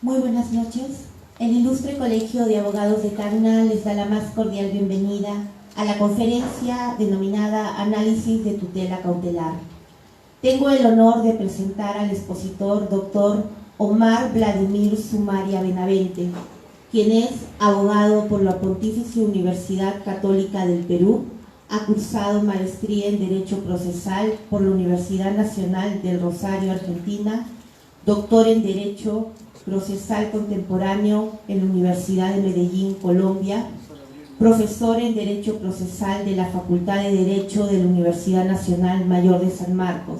Muy buenas noches. El Ilustre Colegio de Abogados de Tacna les da la más cordial bienvenida a la conferencia denominada Análisis de Tutela Cautelar. Tengo el honor de presentar al expositor Dr. Omar Vladimir Sumaria Benavente, quien es abogado por la Pontificia Universidad Católica del Perú, ha cursado maestría en Derecho Procesal por la Universidad Nacional del Rosario, Argentina, doctor en Derecho Procesal Contemporáneo en la Universidad de Medellín, Colombia, profesor en Derecho Procesal de la Facultad de Derecho de la Universidad Nacional Mayor de San Marcos,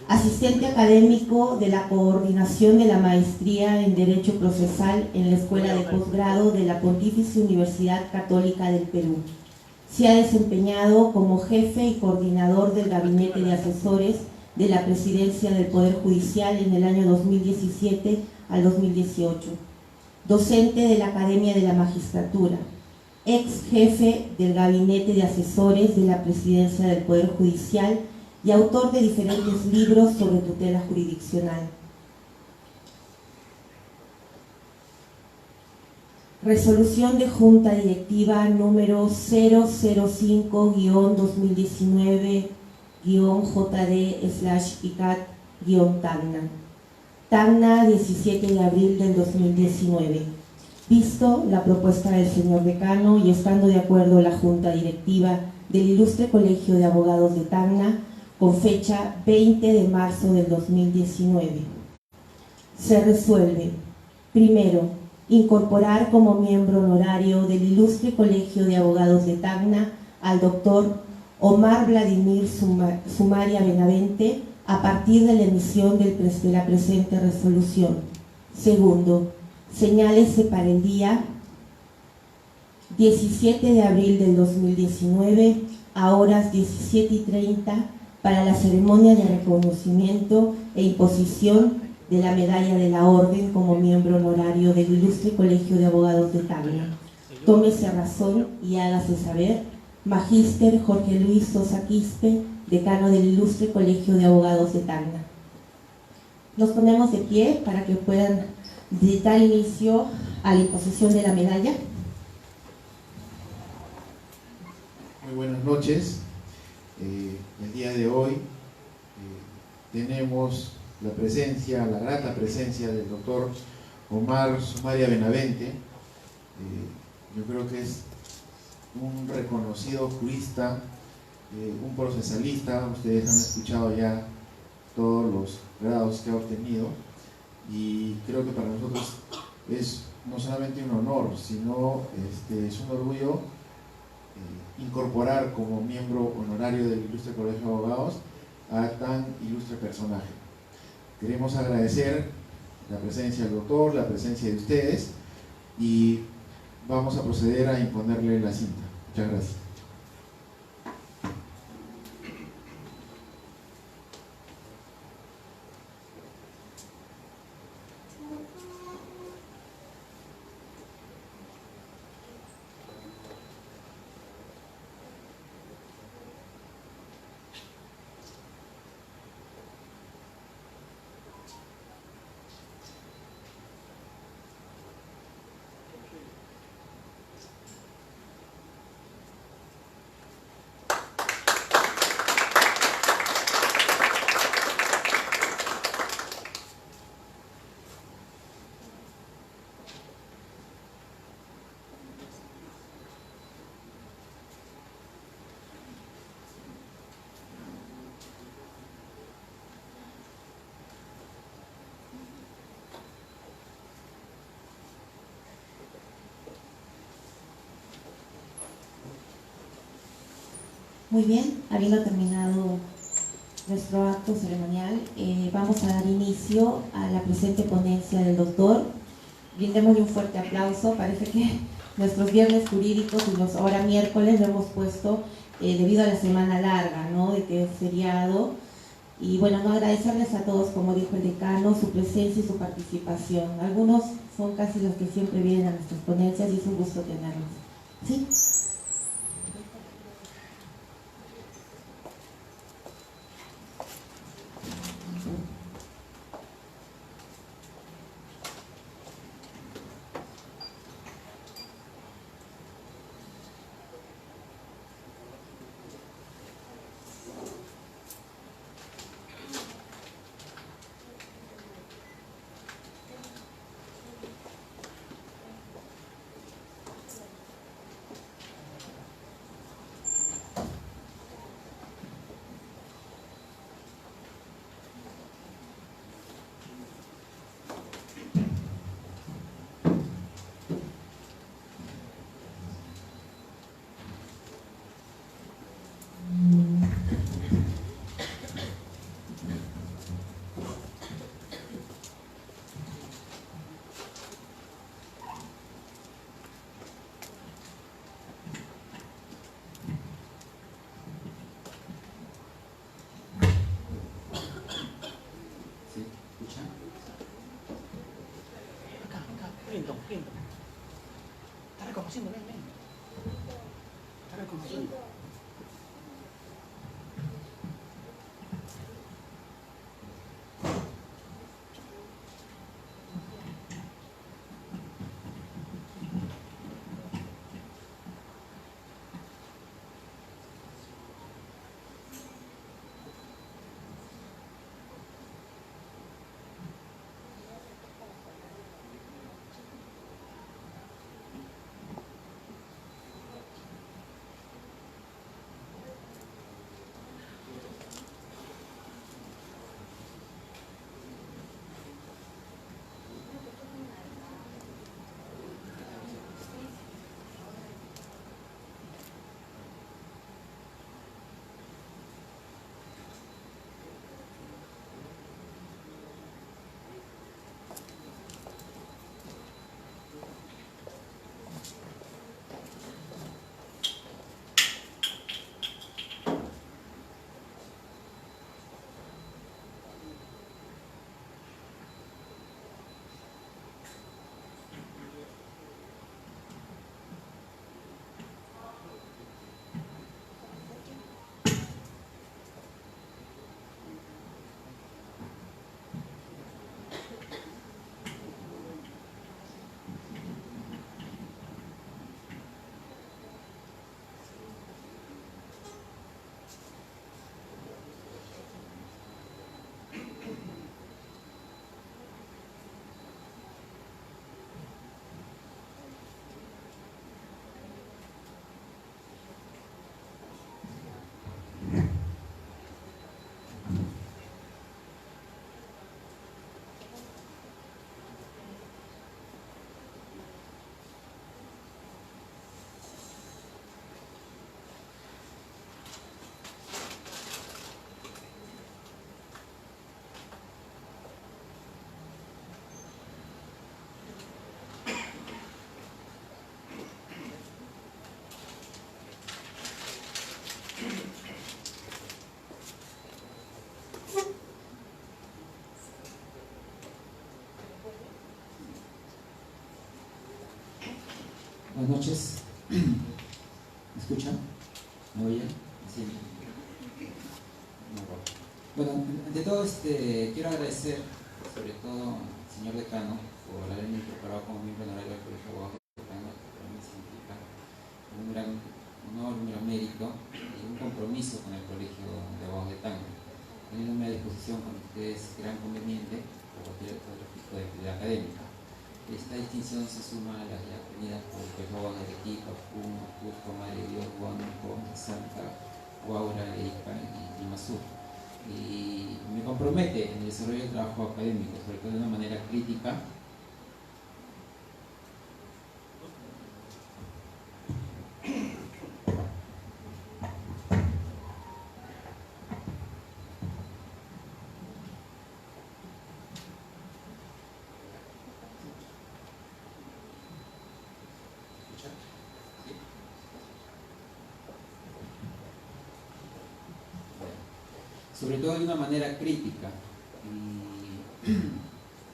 asistente académico de la coordinación de la maestría en Derecho Procesal en la Escuela de Posgrado de la Pontificia Universidad Católica del Perú. Se ha desempeñado como jefe y coordinador del Gabinete de Asesores de la Presidencia del Poder Judicial en el año 2017 al 2018, docente de la Academia de la Magistratura, ex jefe del Gabinete de Asesores de la Presidencia del Poder Judicial y autor de diferentes libros sobre tutela jurisdiccional. Resolución de Junta Directiva número 005-2019-JD/ICAT-Tacna. Tacna, 17 de abril del 2019. Visto la propuesta del señor decano y estando de acuerdo la Junta Directiva del Ilustre Colegio de Abogados de Tacna, con fecha 20 de marzo del 2019. Se resuelve, primero, incorporar como miembro honorario del Ilustre Colegio de Abogados de Tacna al doctor Omar Vladimir Sumaria Benavente a partir de la emisión de la presente resolución. Segundo, señálese para el día 17 de abril del 2019 a horas 17:30 para la ceremonia de reconocimiento e imposición de la medalla de la Orden como miembro honorario del Ilustre Colegio de Abogados de Tacna. Tómese razón y hágase saber. Magíster Jorge Luis Sosa Quispe, decano del Ilustre Colegio de Abogados de Tacna. Nos ponemos de pie para que puedan dar inicio a la imposición de la medalla. Muy buenas noches. El día de hoy tenemos la grata presencia del doctor Omar Sumaria Benavente. Yo creo que es un reconocido jurista, un procesalista. Ustedes han escuchado ya todos los grados que ha obtenido y creo que para nosotros es no solamente un honor, sino es un orgullo incorporar como miembro honorario del Ilustre Colegio de Abogados a tan ilustre personaje. Queremos agradecer la presencia del doctor, la presencia de ustedes y vamos a proceder a imponerle la cinta. Muchas gracias. Muy bien, habiendo terminado nuestro acto ceremonial, vamos a dar inicio a la presente ponencia del doctor. Brindémosle un fuerte aplauso. Parece que nuestros viernes jurídicos y los ahora miércoles lo hemos puesto debido a la semana larga, ¿no? De que es feriado. Y bueno, no agradecerles a todos, como dijo el decano, su presencia y su participación. Algunos son casi los que siempre vienen a nuestras ponencias y es un gusto tenerlos. ¿Sí? Buenas noches. ¿Me escuchan? ¿Me oyen? Sí. Bueno, ante todo quiero agradecer sobre todo al señor decano por haberme incorporado como miembro honorario del Colegio de Abogados de Decano, que para mí significa un gran honor, un gran mérito y un compromiso con el Colegio de Abogados de Decano, teniéndome a disposición con ustedes gran conveniente por cualquier otro tipo de actividad académica. Esta distinción se suma a las ya tenidas por el Colegio de Abogados de Arequipa, Puno, Cusco, Madre de Dios, Huánuco, Salta, Huaura, Arequipa y Mazú. Y me compromete en el desarrollo del trabajo académico, sobre todo de una manera crítica. Sobre todo de una manera crítica.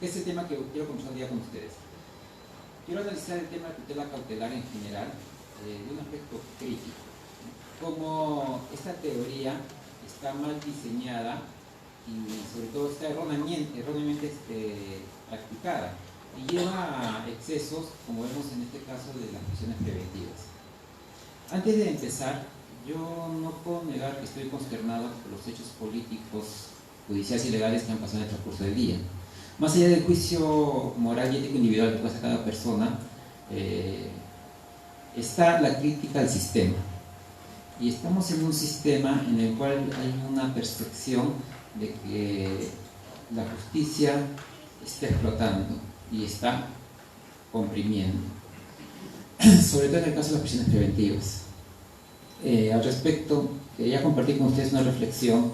Y ese tema que quiero conversar hoy día con ustedes. Quiero analizar el tema de tutela cautelar en general de un aspecto crítico. Cómo esta teoría está mal diseñada y sobre todo está erróneamente practicada y lleva a excesos, como vemos en este caso de las prisiones preventivas. Antes de empezar, yo no puedo negar que estoy consternado por los hechos políticos, judiciales y legales que han pasado en el transcurso del día. Más allá del juicio moral y ético individual que pasa cada persona, está la crítica al sistema. Y estamos en un sistema en el cual hay una percepción de que la justicia está explotando y está comprimiendo. Sobre todo en el caso de las prisiones preventivas. Al respecto, quería compartir con ustedes una reflexión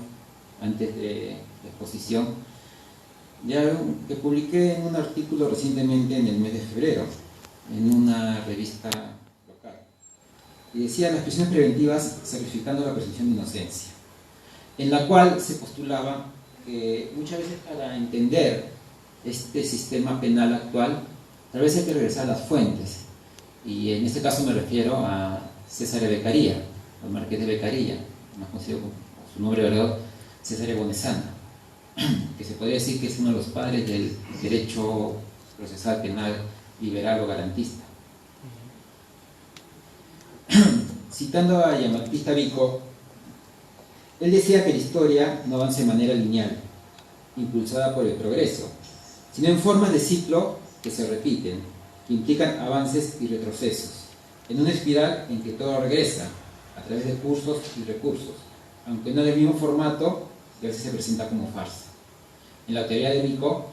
antes de la exposición, ya que publiqué en un artículo recientemente en el mes de febrero, en una revista local. Y decía: las prisiones preventivas sacrificando la presunción de inocencia, en la cual se postulaba que muchas veces para entender este sistema penal actual, tal vez hay que regresar a las fuentes. Y en este caso me refiero a César Beccaria, al Marqués de Beccaria, más conocido como su nombre verdadero, César Bonesana, que se podría decir que es uno de los padres del derecho procesal penal liberal o garantista. Citando a Giambattista Vico, él decía que la historia no avanza de manera lineal, impulsada por el progreso, sino en formas de ciclo que se repiten, que implican avances y retrocesos, en una espiral en que todo regresa, a través de cursos y recursos, aunque no del mismo formato, que a veces se presenta como farsa. En la teoría de Vico,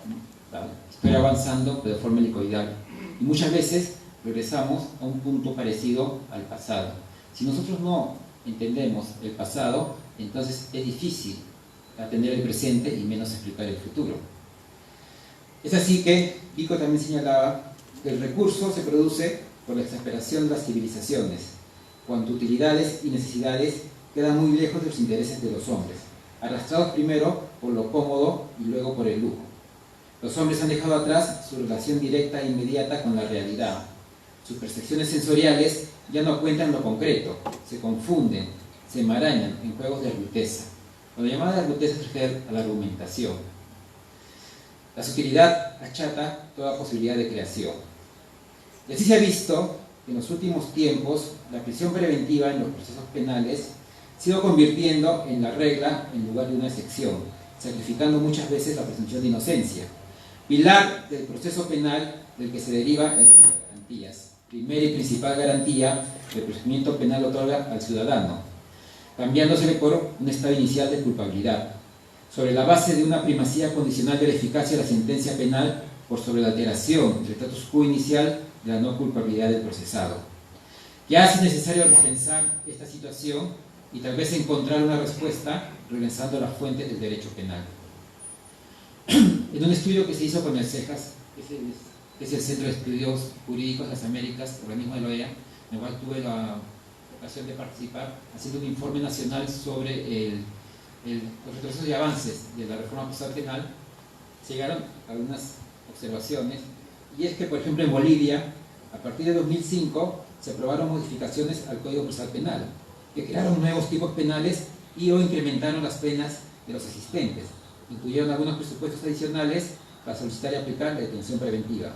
la historia avanzando pero de forma helicoidal, y muchas veces regresamos a un punto parecido al pasado. Si nosotros no entendemos el pasado, entonces es difícil atender el presente y menos explicar el futuro. Es así que Vico también señalaba que el recurso se produce por la exasperación de las civilizaciones, cuando utilidades y necesidades quedan muy lejos de los intereses de los hombres, arrastrados primero por lo cómodo y luego por el lujo. Los hombres han dejado atrás su relación directa e inmediata con la realidad. Sus percepciones sensoriales ya no cuentan lo concreto, se confunden, se enmarañan en juegos de rudeza. Lo llamada rudeza se refiere a la argumentación. La sutilidad achata toda posibilidad de creación. Y así se ha visto que en los últimos tiempos la prisión preventiva en los procesos penales se ha ido convirtiendo en la regla en lugar de una excepción, sacrificando muchas veces la presunción de inocencia, pilar del proceso penal del que se deriva el recurso de garantías, primera y principal garantía que el procedimiento penal otorga al ciudadano, cambiándosele por un estado inicial de culpabilidad, sobre la base de una primacía condicional de la eficacia de la sentencia penal por sobre la alteración del status quo inicial de la no culpabilidad del procesado, que hace necesario repensar esta situación y tal vez encontrar una respuesta regresando a las fuentes del derecho penal. En un estudio que se hizo con el CEJAS, que es el Centro de Estudios Jurídicos de las Américas, organismo de la OEA, en el cual tuve la ocasión de participar, haciendo un informe nacional sobre los retrocesos y avances de la reforma procesal penal, se llegaron a algunas observaciones, y es que, por ejemplo, en Bolivia A partir de 2005 se aprobaron modificaciones al Código Procesal Penal, que crearon nuevos tipos penales y o incrementaron las penas de los asistentes. Incluyeron algunos presupuestos adicionales para solicitar y aplicar la detención preventiva.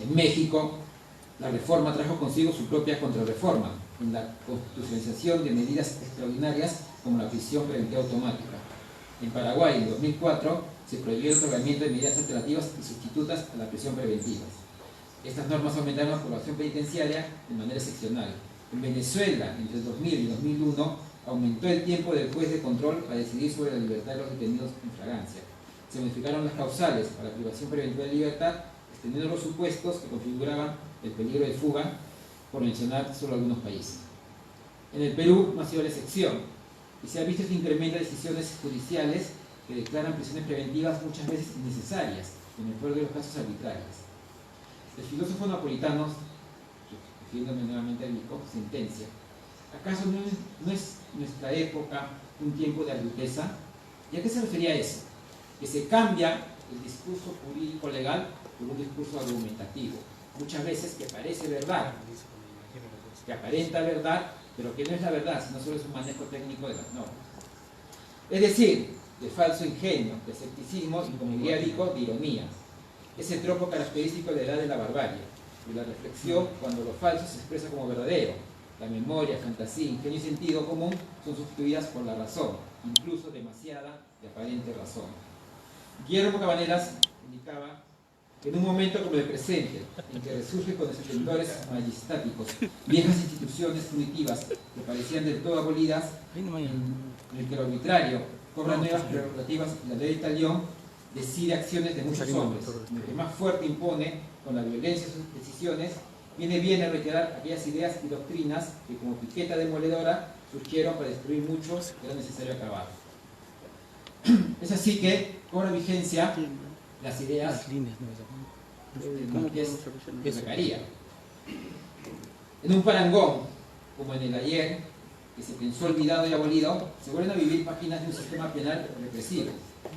En México, la reforma trajo consigo su propia contrarreforma en la constitucionalización de medidas extraordinarias como la prisión preventiva automática. En Paraguay, en 2004, se prohibió el otorgamiento de medidas alternativas y sustitutas a la prisión preventiva. Estas normas aumentaron la población penitenciaria de manera excepcional. En Venezuela, entre 2000 y 2001, aumentó el tiempo del juez de control para decidir sobre la libertad de los detenidos en fragancia. Se modificaron las causales para la privación preventiva de libertad, extendiendo los supuestos que configuraban el peligro de fuga, por mencionar solo algunos países. En el Perú no ha sido la excepción, y se ha visto este incremento de decisiones judiciales que declaran prisiones preventivas muchas veces innecesarias, en el peor de los casos arbitrarias. El filósofo napolitano, refiriéndome nuevamente a Vico, sentencia: ¿acaso no es nuestra época un tiempo de adulteza? ¿Y a qué se refería eso? Que se cambia el discurso jurídico legal por un discurso argumentativo, muchas veces que parece verdad, que aparenta verdad, pero que no es la verdad, sino solo es un manejo técnico de las normas. Es decir, de falso ingenio, de escepticismo y, como diría Vico, de ironía. Ese tropo característico de la edad de la barbarie, de la reflexión cuando lo falso se expresa como verdadero. La memoria, fantasía, ingenio y sentido común son sustituidas por la razón, incluso demasiada y aparente razón. Guillermo Cabanelas indicaba que en un momento como el presente, en que resurge con esplendores majestáticos viejas instituciones punitivas que parecían del todo abolidas, en el que lo arbitrario cobra nuevas prerrogativas y la ley de talión decide acciones de muchos hombres, en el que más fuerte impone con la violencia sus decisiones, viene bien a reiterar aquellas ideas y doctrinas que como piqueta demoledora surgieron para destruir mucho que era necesario acabar. Es así que cobra vigencia las ideas del Marqués de Becaría. En un parangón, como en el ayer, que se pensó olvidado y abolido, se vuelven a vivir páginas de un sistema penal represivo,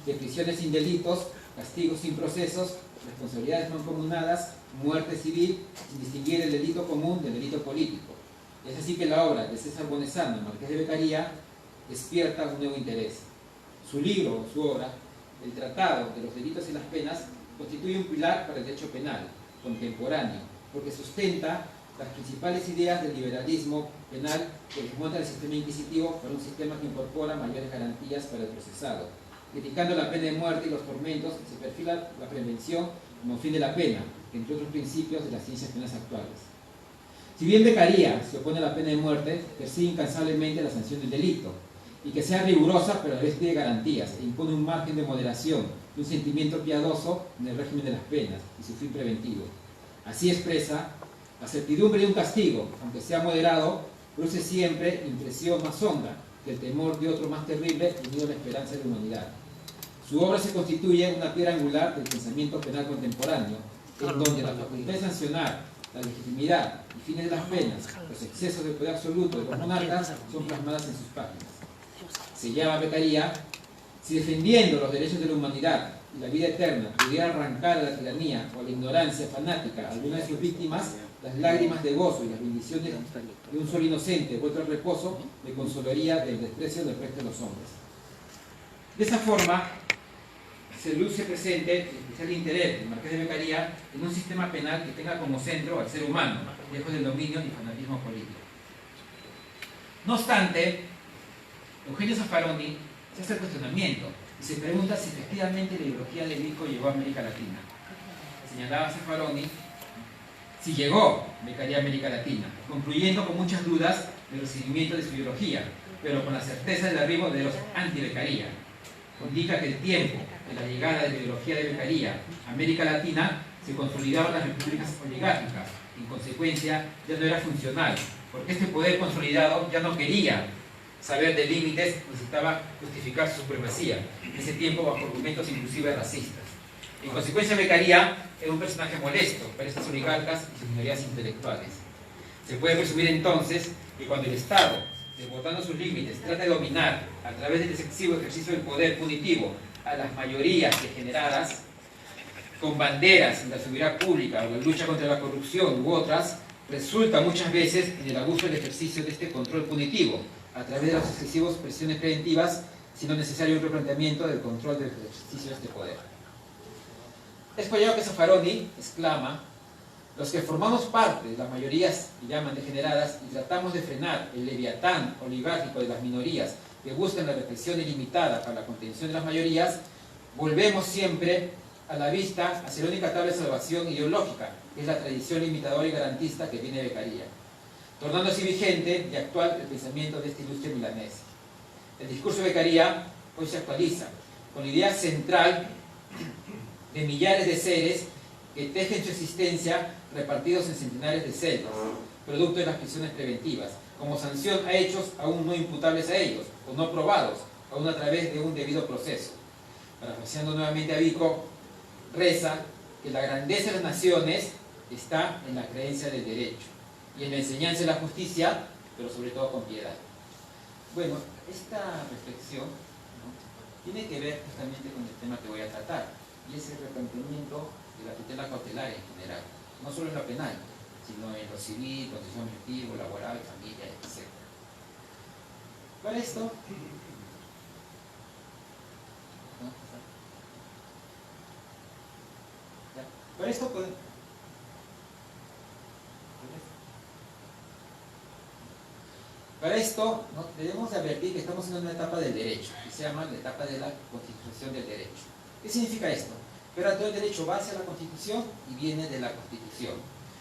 de prisiones sin delitos, castigos sin procesos, responsabilidades mancomunadas, muerte civil, sin distinguir el delito común del delito político. Es así que la obra de César Bonezano, Marqués de Becaría, despierta un nuevo interés. Su libro, su obra, el Tratado de los Delitos y las Penas, constituye un pilar para el derecho penal contemporáneo, porque sustenta las principales ideas del liberalismo penal que desmonta el sistema inquisitivo para un sistema que incorpora mayores garantías para el procesado. Criticando la pena de muerte y los tormentos, se perfila la prevención como fin de la pena, entre otros principios de las ciencias penales actuales. Si bien Becaría se opone a la pena de muerte, persigue incansablemente la sanción del delito, y que sea rigurosa, pero a la vez pide garantías e impone un margen de moderación y un sentimiento piadoso en el régimen de las penas y su fin preventivo. Así expresa: la certidumbre de un castigo, aunque sea moderado, produce siempre impresión más honda que el temor de otro más terrible, unido a la esperanza de la humanidad. Su obra se constituye una piedra angular del pensamiento penal contemporáneo, en donde la facultad de sancionar, la legitimidad y fines de las penas, los excesos del poder absoluto de los monarcas, son plasmadas en sus páginas. Se llama Becaría: si defendiendo los derechos de la humanidad y la vida eterna pudiera arrancar a la tiranía o a la ignorancia fanática a alguna de sus víctimas, las lágrimas de gozo y las bendiciones de un sol inocente vuelto al reposo me consolaría del desprecio del resto de los hombres. De esa forma, se luce presente el especial interés del Marqués de Becaría en un sistema penal que tenga como centro al ser humano, lejos del dominio y fanatismo político. No obstante, Eugenio Zaffaroni se hace el cuestionamiento y se pregunta si efectivamente la ideología de Vico llegó a América Latina. Señalaba Zaffaroni: si llegó Becaría a América Latina, concluyendo con muchas dudas del recibimiento de su ideología, pero con la certeza del arribo de los anti-Becaría. Indica que el tiempo de la llegada de la ideología de Becaría a América Latina se consolidaban las repúblicas oligárquicas. En consecuencia, ya no era funcional, porque este poder consolidado ya no quería saber de límites, necesitaba justificar su supremacía, en ese tiempo bajo argumentos inclusive racistas. En consecuencia, Becaría era un personaje molesto para estas oligarcas y sus minorías intelectuales. Se puede presumir entonces que cuando el Estado, desbordando sus límites, trata de dominar a través del excesivo ejercicio del poder punitivo a las mayorías degeneradas, con banderas en la seguridad pública o en lucha contra la corrupción u otras, resulta muchas veces en el abuso del ejercicio de este control punitivo, a través de las excesivas presiones preventivas, siendo necesario un replanteamiento del control del ejercicio de este poder. Es por ello que Zaffaroni exclama: los que formamos parte de las mayorías que llaman degeneradas y tratamos de frenar el leviatán oligárquico de las minorías que buscan la represión ilimitada para la contención de las mayorías, volvemos siempre a la vista hacia la única tabla de salvación ideológica, que es la tradición limitadora y garantista que viene de Beccaria, tornando así vigente y actual el pensamiento de este ilustre milanés. El discurso de Beccaria hoy se actualiza con la idea central de millares de seres que tejen su existencia repartidos en centenares de celdas, producto de las prisiones preventivas, como sanción a hechos aún no imputables a ellos, o no probados, aún a través de un debido proceso. Parafraseando nuevamente a Vico, reza que la grandeza de las naciones está en la creencia del derecho y en la enseñanza de la justicia, pero sobre todo con piedad. Bueno, esta reflexión, ¿no?, tiene que ver justamente con el tema que voy a tratar, y es el replanteamiento de la tutela cautelar en general, no solo en lo penal, sino en lo civil, condición objetivo, laboral, familia, etc. Para esto, ¿no?, para esto ¿no?, debemos advertir que estamos en una etapa del derecho, que se llama la etapa de la constitución del derecho. ¿Qué significa esto? Que ahora todo el derecho va hacia la Constitución y viene de la Constitución.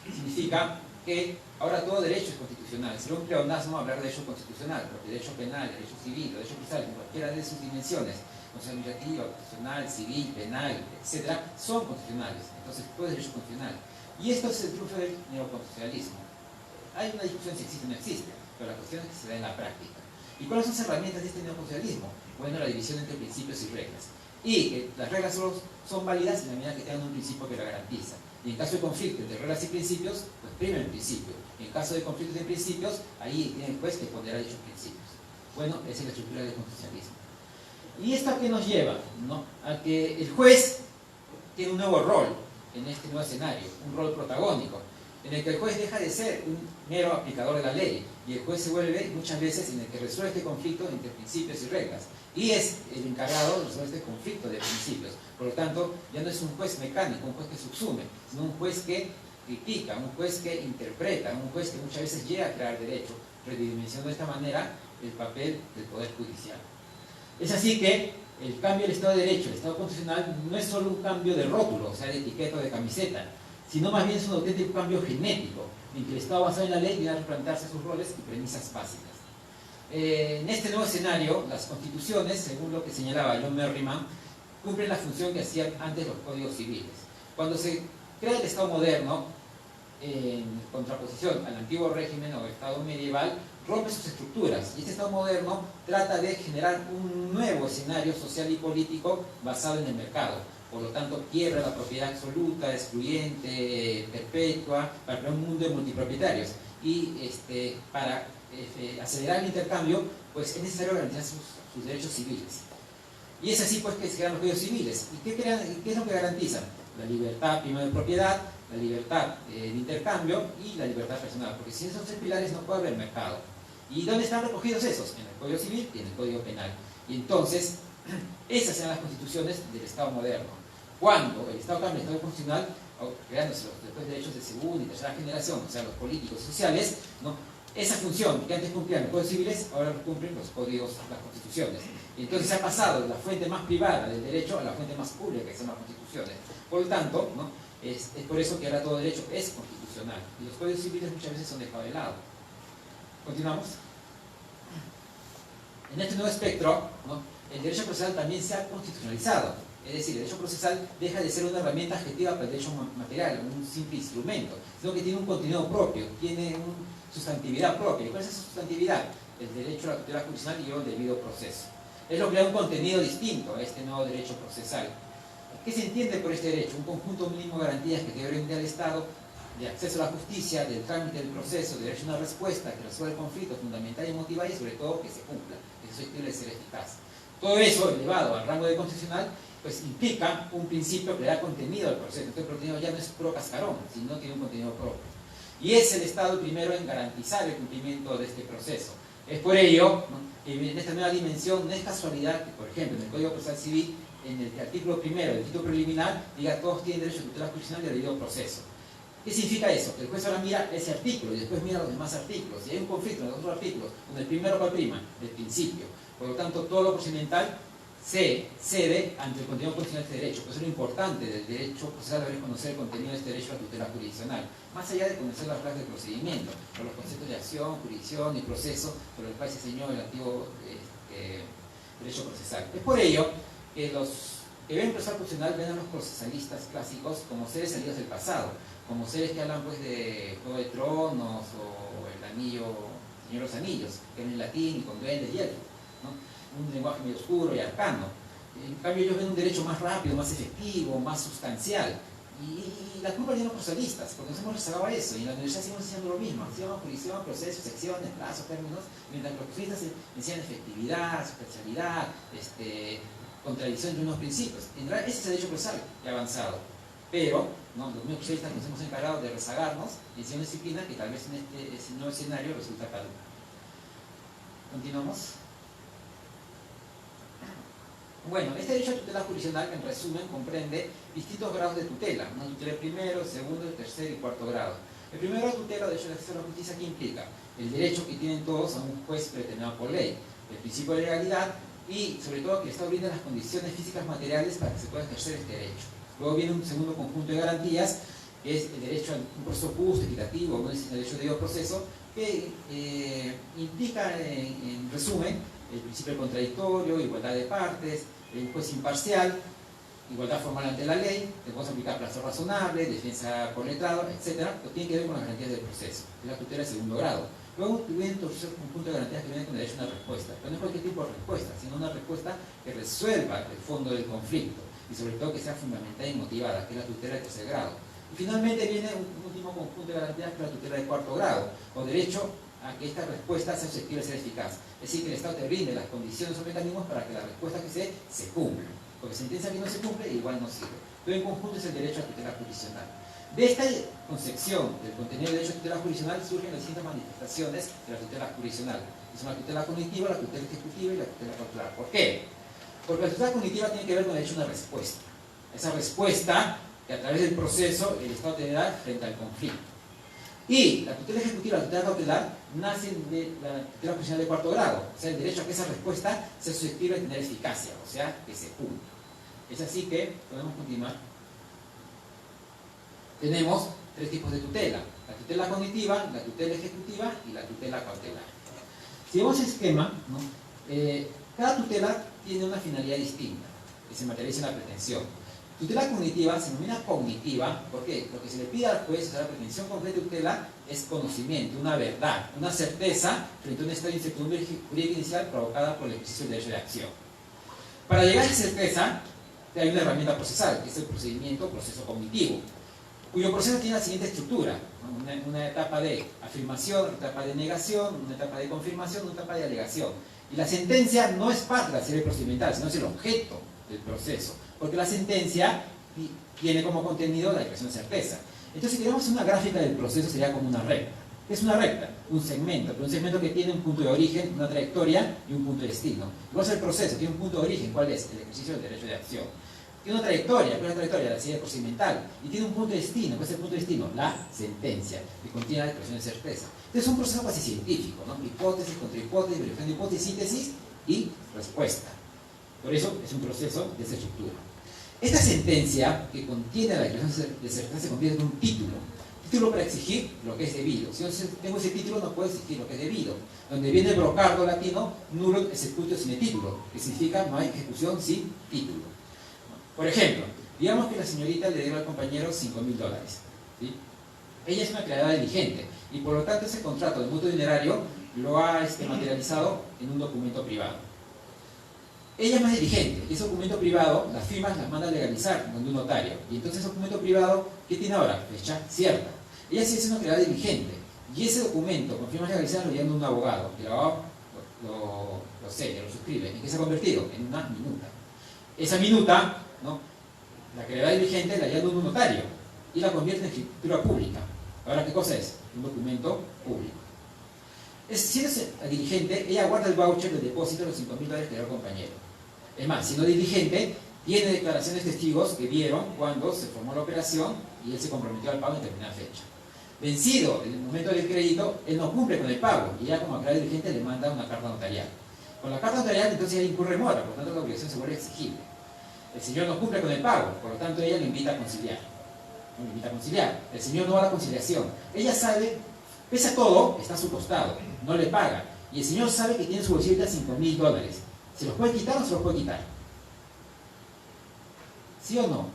Significa que ahora todo derecho es constitucional. Sería un pleonasmo hablar de derecho constitucional, porque derecho penal, derecho civil, derecho procesal, en cualquiera de sus dimensiones, administrativa, constitucional, civil, penal, etc., son constitucionales. Entonces todo es derecho constitucional. Y esto es el triunfo del neoconstitucionalismo. Hay una discusión si existe o no existe, pero la cuestión es que se da en la práctica. ¿Y cuáles son las herramientas de este neoconstitucionalismo? Bueno, la división entre principios y reglas. Y que las reglas solo son válidas en la medida que tengan un principio que la garantiza. Y en caso de conflicto entre reglas y principios, pues prima el principio. Y en caso de conflictos de principios, ahí tiene el juez que ponderar dichos principios. Bueno, esa es la estructura del constitucionalismo. ¿Y esto a qué nos lleva? ¿No? A que el juez tiene un nuevo rol en este nuevo escenario, un rol protagónico, en el que el juez deja de ser un mero aplicador de la ley, y el juez se vuelve muchas veces en el que resuelve este conflicto entre principios y reglas, y es el encargado de resolver este conflicto de principios. Por lo tanto, ya no es un juez mecánico, un juez que subsume, sino un juez que critica, un juez que interpreta, un juez que muchas veces llega a crear derecho, redimensionando de esta manera el papel del Poder Judicial. Es así que el cambio del Estado de Derecho, el Estado constitucional, no es solo un cambio de rótulo, o sea, de etiqueta o de camiseta, sino más bien es un auténtico cambio genético, en que el Estado basado en la ley viene a replantearse sus roles y premisas básicas. En este nuevo escenario, las constituciones, según lo que señalaba John Merriman, cumplen la función que hacían antes los códigos civiles. Cuando se crea el Estado moderno, en contraposición al antiguo régimen o Estado medieval, rompe sus estructuras, y este Estado moderno trata de generar un nuevo escenario social y político basado en el mercado. Por lo tanto, quiebra la propiedad absoluta, excluyente, perpetua, para crear un mundo de multipropietarios. Y para acelerar el intercambio, pues es necesario garantizar sus derechos civiles. Y es así pues que se crean los códigos civiles. ¿Y qué es lo que garantizan? La libertad primero de propiedad, la libertad de intercambio y la libertad personal. Porque sin esos tres pilares no puede haber mercado. ¿Y dónde están recogidos esos? En el Código Civil y en el Código Penal. Y entonces, esas serán las constituciones del Estado moderno. Cuando el Estado cambia el Estado constitucional, creándose los después derechos de segunda y tercera generación, o sea, los políticos y sociales, ¿no?, esa función que antes cumplían los códigos civiles, ahora lo cumplen los códigos, las constituciones. Y entonces se ha pasado de la fuente más privada del derecho a la fuente más pública, que son las constituciones. Por lo tanto, ¿no?, es por eso que ahora todo derecho es constitucional. Y los códigos civiles muchas veces son dejados de lado. Continuamos. En este nuevo espectro, ¿no?, el derecho procesal también se ha constitucionalizado. Es decir, el derecho procesal deja de ser una herramienta adjetiva para el derecho material, un simple instrumento, sino que tiene un contenido propio, tiene una sustantividad propia. ¿Y cuál es esa sustantividad? El derecho a la tutela judicial y el debido proceso. Es lo que da un contenido distinto a este nuevo derecho procesal. ¿Qué se entiende por este derecho? Un conjunto mínimo de garantías que debe brindar el Estado de acceso a la justicia, del trámite del proceso, de derecho a una respuesta que resuelva el conflicto fundamental y motivada, y sobre todo que se cumpla, que es susceptible de ser eficaz. Todo eso elevado al rango de constitucional, pues implica un principio que le da contenido al proceso. Este contenido ya no es puro cascarón, sino tiene un contenido propio. Y es el Estado el primero en garantizar el cumplimiento de este proceso. Es por ello, ¿no?, que en esta nueva dimensión no es casualidad que, por ejemplo, en el Código Procesal Civil, en el artículo primero del título preliminar, diga todos tienen derecho a tutela jurisdiccional y al debido proceso. ¿Qué significa eso? Que el juez ahora mira ese artículo y después mira los demás artículos. Si hay un conflicto en los otros artículos, donde el primero va prima, del principio. Por lo tanto, todo lo procedimental se cede ante el contenido constitucional de este derecho. Por eso es lo importante del derecho procesal es conocer el contenido de este derecho a la tutela jurisdiccional, más allá de conocer las reglas del procedimiento, por los conceptos de acción, jurisdicción y proceso, por el cual se enseñó el antiguo derecho procesal. Es por ello que los que ven procesal constitucional ven a los procesalistas clásicos como seres salidos del pasado, como seres que hablan pues de Juego de Tronos o el anillo, Señor de los Anillos, que hablan en latín y con duendes y elfos, ¿no? Un lenguaje medio oscuro y arcano. En cambio ellos ven un derecho más rápido, más efectivo, más sustancial. Y la culpa tiene los procesalistas, porque nos hemos rezagado a eso, y en la universidad seguimos enseñando lo mismo: acción, jurisdicción, procesos, secciones, plazos, términos, mientras que los procesalistas enseñan efectividad, sustancialidad, contradicción entre unos principios. En realidad ese es el derecho procesal que ha avanzado. Pero, ¿no?, los mismos procesalistas nos hemos encargado de rezagarnos y enseñar una disciplina que tal vez en este nuevo escenario resulta caduca. Continuamos. Bueno, este derecho a tutela jurisdiccional, en resumen, comprende distintos grados de tutela: una tutela de primero, segundo, tercer y cuarto grado. El primer grado de tutela, o derecho de acceso a la justicia, ¿qué implica? El derecho que tienen todos a un juez predeterminado por ley, el principio de legalidad y, sobre todo, que el Estado brinda las condiciones físicas materiales para que se pueda ejercer este derecho. Luego viene un segundo conjunto de garantías, que es el derecho a un proceso justo, equitativo, ¿no?, el derecho de debido proceso, que implica, en resumen, el principio del contradictorio, igualdad de partes, el juez imparcial, igualdad formal ante la ley, que podemos aplicar plazo razonable, defensa por letrado, etc. Lo tiene que ver con las garantías del proceso, que es la tutela de segundo grado. Luego viene un tercer conjunto de garantías que vienen con el derecho a una respuesta, pero no es cualquier tipo de respuesta, sino una respuesta que resuelva el fondo del conflicto y sobre todo que sea fundamentada y motivada, que es la tutela de tercer grado. Y finalmente viene un último conjunto de garantías, que es la tutela de cuarto grado, o derecho a que esta respuesta sea susceptible de ser eficaz. Es decir, que el Estado te brinde las condiciones o mecanismos para que la respuesta que se cumpla. Porque sentencia que no se cumple, igual no sirve. Todo en conjunto es el derecho a tutela jurisdiccional. De esta concepción del contenido del derecho a tutela jurisdiccional surgen las distintas manifestaciones de la tutela jurisdiccional. Es la tutela cognitiva, la tutela ejecutiva y la tutela cautelar. ¿Por qué? Porque la tutela cognitiva tiene que ver con el derecho a una respuesta. Esa respuesta que a través del proceso el Estado te da frente al conflicto. Y la tutela ejecutiva y la tutela cautelar nacen de la tutela jurisdiccional de cuarto grado, o sea, el derecho a que esa respuesta sea susceptible de tener eficacia, o sea, que se cumpla. Es así que, podemos continuar. Tenemos tres tipos de tutela: la tutela cognitiva, la tutela ejecutiva y la tutela cautelar. Si vemos el esquema, ¿no?, cada tutela tiene una finalidad distinta, que se materializa en la pretensión. Tutela cognitiva se denomina cognitiva, ¿por qué? Lo que se le pide al juez, o sea, la pretensión concreta de tutela, es conocimiento, una verdad, una certeza frente a un estado de incertidumbre jurídica inicial provocada por el ejercicio del derecho de acción. Para llegar a esa certeza, hay una herramienta procesal, que es el procedimiento, proceso cognitivo, cuyo proceso tiene la siguiente estructura, ¿no?, una etapa de afirmación, una etapa de negación, una etapa de confirmación, una etapa de alegación. Y la sentencia no es parte de la serie procedimental, sino es el objeto del proceso, porque la sentencia tiene como contenido la declaración de certeza. Entonces, si queremos una gráfica del proceso, sería como una recta. ¿Qué es una recta? Un segmento, pero un segmento que tiene un punto de origen, una trayectoria y un punto de destino. Igual es el proceso, tiene un punto de origen, ¿cuál es? El ejercicio del derecho de acción. Tiene una trayectoria, ¿cuál es la trayectoria? La serie procedimental. Y tiene un punto de destino, ¿cuál es el punto de destino? La sentencia, que contiene la declaración de certeza. Entonces es un proceso casi científico, ¿no? Hipótesis, contrahipótesis, verificación de hipótesis, síntesis y respuesta. Por eso es un proceso de esa estructura. Esta sentencia que contiene la declaración de certeza se convierte en un título. Título para exigir lo que es debido. Si no tengo ese título, no puedo exigir lo que es debido. Donde viene el brocardo latino, nullum executio sine titulo, que significa no hay ejecución sin título. Por ejemplo, digamos que la señorita le debe al compañero $5.000, ¿sí? Ella es una creadora diligente y por lo tanto ese contrato de mutuo dinerario lo ha materializado en un documento privado. Ella es más diligente, ese documento privado, las firmas las manda a legalizar donde un notario. Y entonces ese documento privado, ¿qué tiene ahora? Fecha cierta. Ella sí es una creadora diligente. Y ese documento, con firmas legalizadas, lo lleva a un abogado. Y el abogado lo sella, lo suscribe. ¿En qué se ha convertido? En una minuta. Esa minuta ¿no? La acreedora diligente la llama un notario y la convierte en escritura pública. Ahora, ¿qué cosa es? Un documento público. Si eres diligente, ella guarda el voucher de depósito de los $5.000 que dio el compañero. Es más, si no es diligente, tiene declaraciones de testigos que vieron cuando se formó la operación y él se comprometió al pago en determinada fecha. Vencido en el momento del crédito, él no cumple con el pago y ella como acreedora diligente le manda una carta notarial. Con la carta notarial entonces ella incurre en mora, por lo tanto la obligación se vuelve exigible. El señor no cumple con el pago, por lo tanto ella le invita a conciliar. Le invita a conciliar. El señor no va a la conciliación. Ella sabe, pese a todo, está a su costado, no le paga. Y el señor sabe que tiene en su bolsillo $5.000. ¿Se los puede quitar o no se los puede quitar? ¿Sí o no?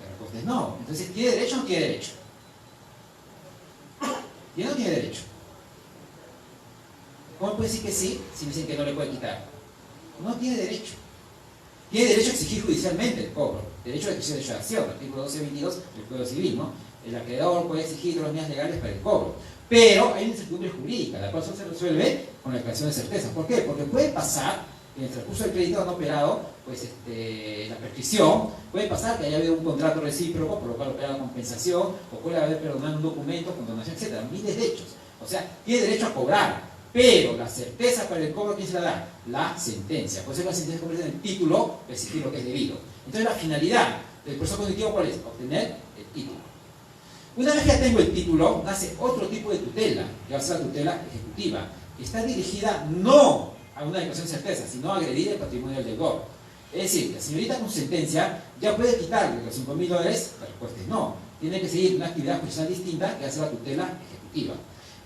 La respuesta es no. Entonces, ¿tiene derecho o no tiene derecho? ¿Tiene o no tiene derecho? ¿Cómo puede decir que sí si dicen que no le puede quitar? No tiene derecho. Tiene derecho a exigir judicialmente el cobro. Derecho a ejercicio de acción, artículo 1222 del Código Civil, ¿no? El acreedor puede exigir los medios legales para el cobro. Pero hay una incertidumbre jurídica, la cual solo se resuelve con la declaración de certeza. ¿Por qué? Porque puede pasar que en el transcurso del crédito han operado pues, la prescripción, puede pasar que haya habido un contrato recíproco, por lo cual opera la compensación, o puede haber perdonado un documento con donación, etc. Miles de hechos. O sea, tiene derecho a cobrar, pero la certeza para el cobro, ¿quién se la da? La sentencia. Por eso la sentencia se convierte en el título, exigir lo que es debido. Entonces la finalidad del proceso cognitivo, ¿cuál es? Obtener el título. Una vez que ya tengo el título, nace otro tipo de tutela, que va a ser la tutela ejecutiva, que está dirigida no a una declaración de certeza, sino a agredir el patrimonio del deudor. Es decir, la señorita con sentencia ya puede quitarle los $5.000, la respuesta es no. Tiene que seguir una actividad judicial distinta, que va a ser la tutela ejecutiva.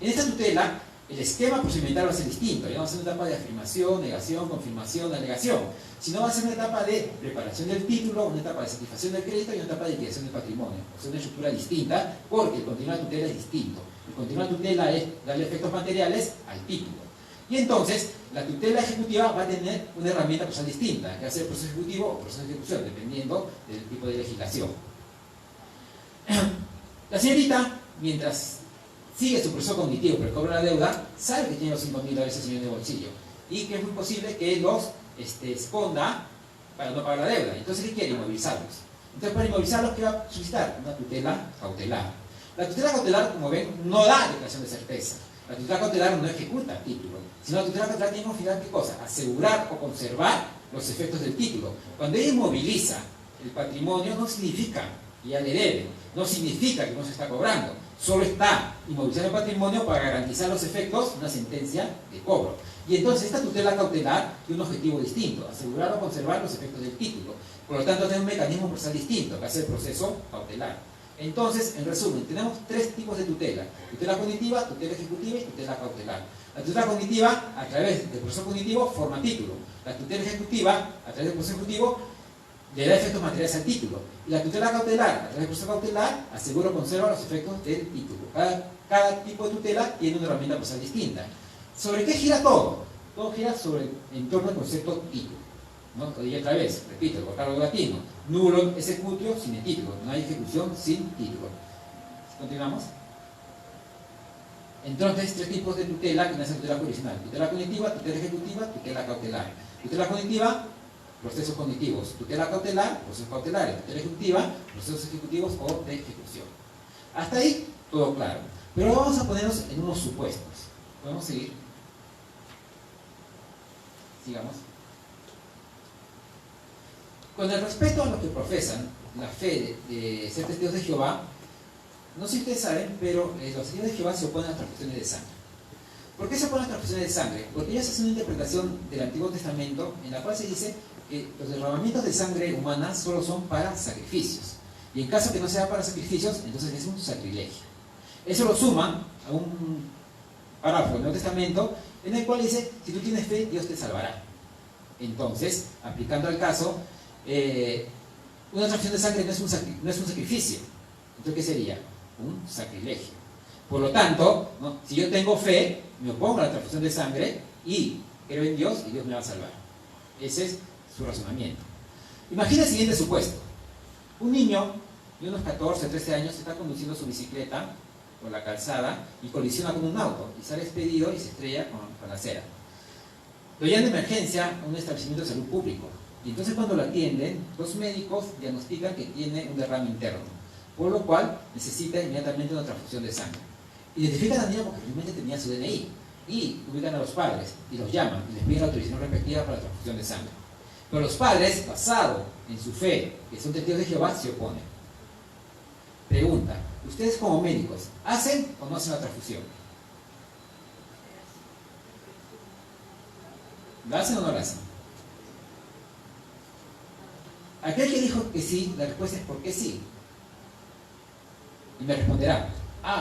En esta tutela, el esquema procedimental va a ser distinto, ya no va a ser una etapa de afirmación, negación, confirmación, alegación, sino va a ser una etapa de preparación del título, una etapa de satisfacción del crédito y una etapa de liquidación del patrimonio. O sea, una estructura distinta, porque el continuo de tutela es distinto. El continuo de tutela es darle efectos materiales al título. Y entonces, la tutela ejecutiva va a tener una herramienta procesal distinta, que va a ser el proceso ejecutivo o proceso de ejecución, dependiendo del tipo de legislación. La señorita, mientras sigue su proceso cognitivo, pero cobra la deuda, sabe que tiene los $5.000 el señor en el bolsillo y que es muy posible que los esconda para no pagar la deuda. Entonces, ¿qué quiere? Inmovilizarlos. Entonces, para inmovilizarlos, ¿qué va a solicitar? Una tutela cautelar. La tutela cautelar, como ven, no da declaración de certeza. La tutela cautelar no ejecuta el título, sino la tutela cautelar tiene como final, ¿qué cosa? Asegurar o conservar los efectos del título. Cuando ella inmoviliza el patrimonio, no significa que ya le debe, no significa que no se está cobrando. Solo está inmovilizando el patrimonio para garantizar los efectos de una sentencia de cobro. Y entonces esta tutela cautelar tiene un objetivo distinto, asegurar o conservar los efectos del título. Por lo tanto, tiene un mecanismo procesal distinto, que hace el proceso cautelar. Entonces, en resumen, tenemos tres tipos de tutela: tutela cognitiva, tutela ejecutiva y tutela cautelar. La tutela cognitiva, a través del proceso cognitivo, forma título. La tutela ejecutiva, a través del proceso ejecutivo, le da efectos materiales al título. Y la tutela cautelar, a través del proceso cautelar, asegura o conserva los efectos del título. Cada tipo de tutela tiene una herramienta procesal distinta. ¿Sobre qué gira todo? Todo gira sobre en torno al concepto título. ¿No? Lo dije otra vez, repito, el vocablo latino: nullum executio sin título. No hay ejecución sin título. ¿Continuamos? Entonces, tres tipos de tutela que nacen tutela jurisdiccional: tutela cognitiva, tutela ejecutiva, tutela cautelar. Tutela cognitiva, procesos cognitivos; tutela cautelar, procesos cautelares; tutela ejecutiva, procesos ejecutivos o de ejecución. Hasta ahí, todo claro. Pero vamos a ponernos en unos supuestos. ¿Podemos seguir? Sigamos. Con el respeto a los que profesan la fe de ser testigos de Jehová, no sé si ustedes saben, pero los testigos de Jehová se oponen a las transfusiones de sangre. ¿Por qué se oponen a las transfusiones de sangre? Porque ellos hacen una interpretación del Antiguo Testamento en la cual se dice que los derramamientos de sangre humana solo son para sacrificios. Y en caso que no sea para sacrificios, entonces es un sacrilegio. Eso lo suman a un párrafo del Nuevo Testamento en el cual dice: si tú tienes fe, Dios te salvará. Entonces, aplicando al caso, una transfusión de sangre no es un sacrificio. Entonces, ¿qué sería? Un sacrilegio. Por lo tanto, ¿no? Si yo tengo fe, me opongo a la transfusión de sangre y creo en Dios y Dios me va a salvar. Ese es su razonamiento. Imagina el siguiente supuesto: un niño de unos 14, 13 años está conduciendo su bicicleta por la calzada y colisiona con un auto y sale expedido y se estrella con la acera. Lo llaman de emergencia a un establecimiento de salud público Y entonces cuando lo atienden, los médicos diagnostican que tiene un derrame interno, por lo cual necesita inmediatamente una transfusión de sangre. Identifican al niño porque realmente tenía su DNI y ubican a los padres y los llaman y les piden la autorización respectiva para la transfusión de sangre. Pero los padres, basado en su fe, que son testigos de Jehová, se oponen. Pregunta, ¿ustedes como médicos hacen o no hacen la transfusión? ¿La hacen o no la hacen? Aquel que dijo que sí, la respuesta es ¿por qué sí? Y me responderá,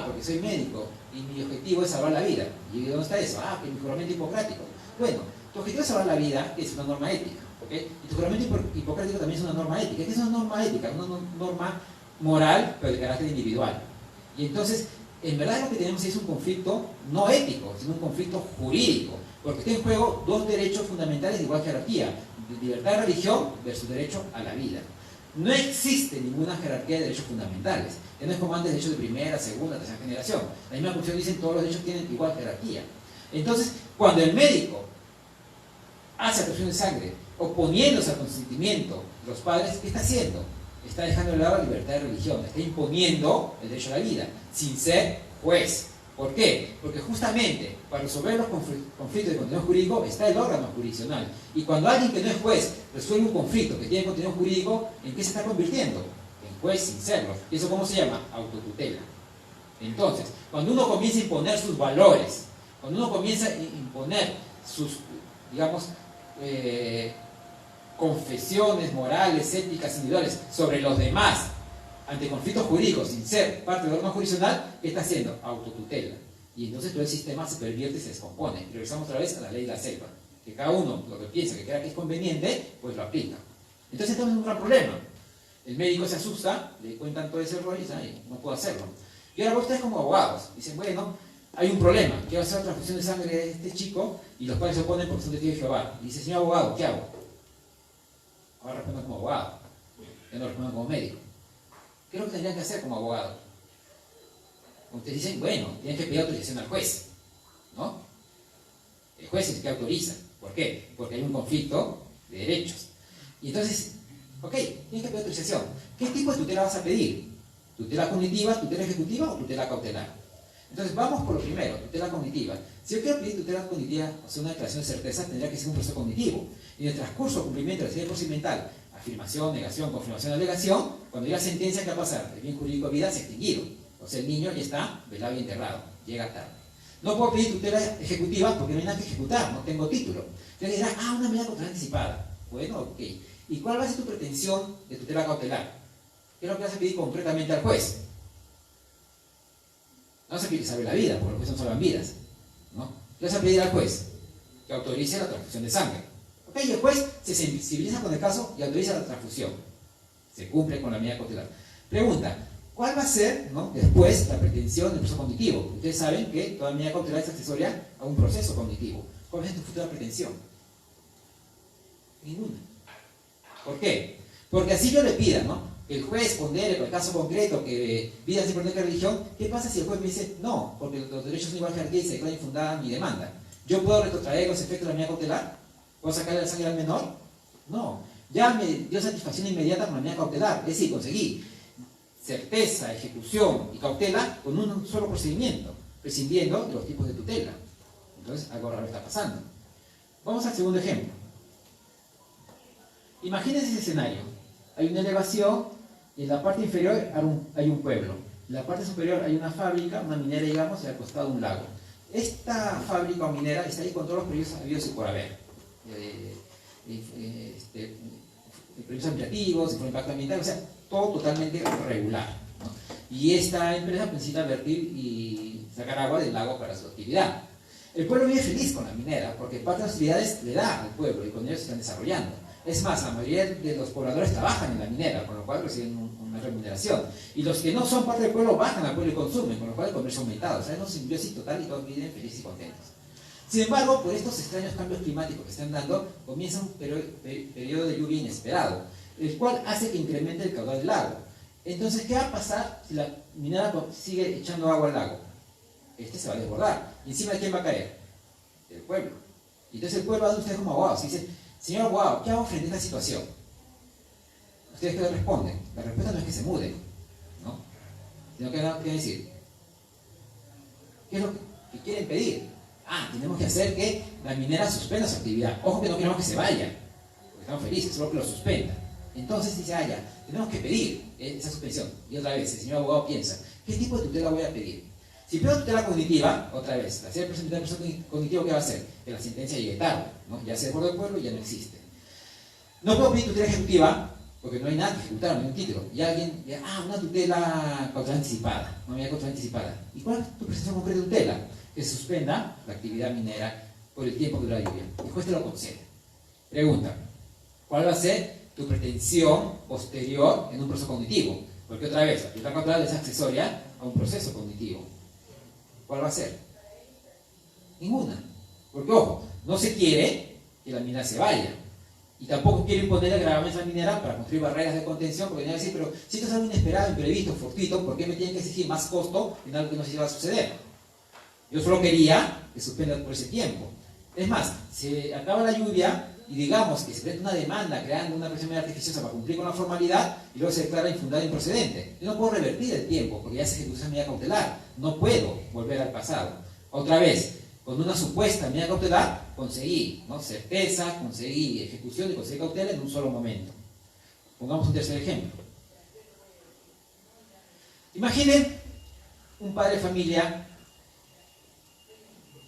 porque soy médico y mi objetivo es salvar la vida. ¿Y dónde está eso? Que mi juramento hipocrático. Bueno, tu objetivo es salvar la vida, es una norma ética, ¿ok? Y tu juramento hipocrático también es una norma ética. ¿Qué es una norma ética? Una norma moral, pero de carácter individual. Y entonces, en verdad lo que tenemos es un conflicto no ético, sino un conflicto jurídico, porque está en juego dos derechos fundamentales de igual jerarquía, libertad de religión versus derecho a la vida. No existe ninguna jerarquía de derechos fundamentales. Ya no es como antes derechos de primera, segunda, tercera generación. La misma Constitución dice que todos los derechos tienen igual jerarquía. Entonces, cuando el médico hace transfusión de sangre, oponiéndose al consentimiento de los padres, ¿qué está haciendo? Está dejando de lado la libertad de religión, está imponiendo el derecho a la vida, sin ser juez. ¿Por qué? Porque justamente para resolver los conflictos de contenido jurídico está el órgano jurisdiccional. Y cuando alguien que no es juez resuelve un conflicto que tiene contenido jurídico, ¿en qué se está convirtiendo? En juez sin serlo. ¿Y eso cómo se llama? Autotutela. Entonces, cuando uno comienza a imponer sus valores, cuando uno comienza a imponer sus, digamos, confesiones morales, éticas, individuales sobre los demás, ante conflictos jurídicos, sin ser parte del órgano jurisdiccional, ¿qué está haciendo? Autotutela. Y entonces todo el sistema se pervierte y se descompone. Y regresamos otra vez a la ley de la selva. Que cada uno lo que piensa, que crea que es conveniente, pues lo aplica. Entonces estamos en un gran problema. El médico se asusta, le cuentan todo ese rollo y dice, no puedo hacerlo. Y ahora ustedes como abogados dicen, bueno, hay un problema, quiero hacer la transfusión de sangre de este chico, y los padres se oponen porque son testigos de Jehová. Y dice, señor abogado, ¿qué hago? Ahora respondo como abogado, ya no respondo como médico. ¿Qué es lo que tendrían que hacer como abogado? Ustedes dicen, bueno, tienen que pedir autorización al juez, ¿no? El juez es el que autoriza. ¿Por qué? Porque hay un conflicto de derechos. Y entonces, ok, tienes que pedir autorización. ¿Qué tipo de tutela vas a pedir? ¿Tutela cognitiva, tutela ejecutiva o tutela cautelar? Entonces, vamos por lo primero, tutela cognitiva. Si yo quiero pedir tutela cognitiva, o sea, una declaración de certeza, tendría que ser un proceso cognitivo. Y en el transcurso de cumplimiento de la serie procedimental, afirmación, negación, confirmación, alegación, cuando llega sentencia, ¿qué va a pasar? El bien jurídico de vida se ha extinguido. O sea, el niño ya está velado y enterrado, llega tarde. No puedo pedir tutela ejecutiva porque no hay nada que ejecutar, no tengo título. Entonces dirán, una medida cautelar anticipada. Bueno, ok. ¿Y cuál va a ser tu pretensión de tutela cautelar? ¿Qué es lo que vas a pedir concretamente al juez? No se pide saber la vida, porque los jueces no salvan vidas, ¿no? ¿Qué vas a pedir al juez? Que autorice la transfusión de sangre. Ok, y el juez se sensibiliza con el caso y autoriza la transfusión. Se cumple con la medida cautelar. Pregunta, ¿cuál va a ser, ¿no?, después la pretensión del proceso cognitivo? Ustedes saben que toda medida cautelar es accesoria a un proceso cognitivo. ¿Cuál va a ser tu futura pretensión? Ninguna. ¿Por qué? Porque así yo le pida, ¿no?, que el juez pondere por el caso concreto que vida sin poner religión, ¿qué pasa si el juez me dice no? Porque los derechos son igual jerarquía y se declara infundada mi demanda. ¿Yo puedo retrotraer los efectos de la medida cautelar? ¿Puedo sacarle la sangre al menor? No. Ya me dio satisfacción inmediata con la medida cautelar. Es decir, conseguí certeza, ejecución y cautela con un solo procedimiento, prescindiendo de los tipos de tutela. Entonces, algo raro está pasando. Vamos al segundo ejemplo. Imagínense ese escenario. Hay una elevación y en la parte inferior hay un pueblo. En la parte superior hay una fábrica, una minera, digamos, y al costado un lago. Esta fábrica o minera está ahí con todos los permisos habidos y por haber. Permisos administrativos, informe de impacto ambiental, o sea, todo totalmente regular, ¿no? Y esta empresa necesita vertir y sacar agua del lago para su actividad. El pueblo vive feliz con la minera, porque parte de las utilidades le da al pueblo y con ellos se están desarrollando. Es más, la mayoría de los pobladores trabajan en la minera, con lo cual reciben una remuneración. Y los que no son parte del pueblo bajan al pueblo y consumen, con lo cual el comercio ha aumentado. O sea, es una simbiosis total y todos viven felices y contentos. Sin embargo, por estos extraños cambios climáticos que están dando, comienza un periodo de lluvia inesperado, el cual hace que incremente el caudal del lago. Entonces, ¿qué va a pasar si la minera sigue echando agua al lago? Este se va a desbordar. ¿Y encima de quién va a caer? El pueblo. Y entonces el pueblo va a ustedes como abogados y dice, señor abogado, ¿qué hago frente a esta situación? ¿Ustedes qué le responden? La respuesta no es que se muden, ¿no? Sino que van a decir, ¿qué es lo que quieren pedir? Tenemos que hacer que la minera suspenda su actividad. Ojo que no queremos que se vaya, porque estamos felices, solo que lo suspenda. Entonces dice, ya, tenemos que pedir esa suspensión. Y otra vez, el señor abogado piensa, ¿qué tipo de tutela voy a pedir? Si pido tutela cognitiva, otra vez, la serie de persona cognitivo, ¿qué va a hacer? Que la sentencia llegue tarde, ¿no? Ya se desbordó el pueblo y ya no existe. No puedo pedir tutela ejecutiva, porque no hay nada que ejecutar, no hay un título. Y alguien, una tutela cautelar anticipada, una medida cautelar anticipada. ¿Y cuál es tu prestación concreta de tutela? Que se suspenda la actividad minera por el tiempo que dura la lluvia. El juez te lo concede. Pregunta, ¿cuál va a ser tu pretensión posterior en un proceso cognitivo? Porque otra vez, la tutela cautelar es accesoria a un proceso cognitivo. ¿Cuál va a ser? Ninguna. Porque, ojo, no se quiere que la minera se vaya. Y tampoco quiere imponer el gravamen a la minera para construir barreras de contención, porque van a decir, pero si esto es algo inesperado, imprevisto, fortuito, ¿por qué me tienen que exigir más costo en algo que no se va a suceder? Yo solo quería que suspenda por ese tiempo. Es más, se acaba la lluvia y digamos que se presenta una demanda creando una presión artificiosa para cumplir con la formalidad y luego se declara infundada e improcedente. Yo no puedo revertir el tiempo porque ya se ejecutó esa medida cautelar. No puedo volver al pasado. Otra vez, con una supuesta medida cautelar conseguí, ¿no?, certeza, conseguí ejecución y conseguí cautela en un solo momento. Pongamos un tercer ejemplo. Imaginen un padre de familia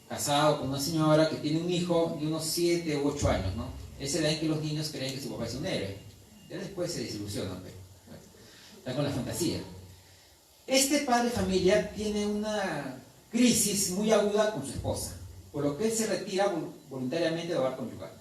casado con una señora que tiene un hijo de unos 7 u 8 años, ¿no? Esa edad en que los niños creen que su papá es un héroe. Ya después se desilusionan, pero bueno, está con la fantasía. Este padre de familia tiene una crisis muy aguda con su esposa, por lo que él se retira voluntariamente del hogar conyugal.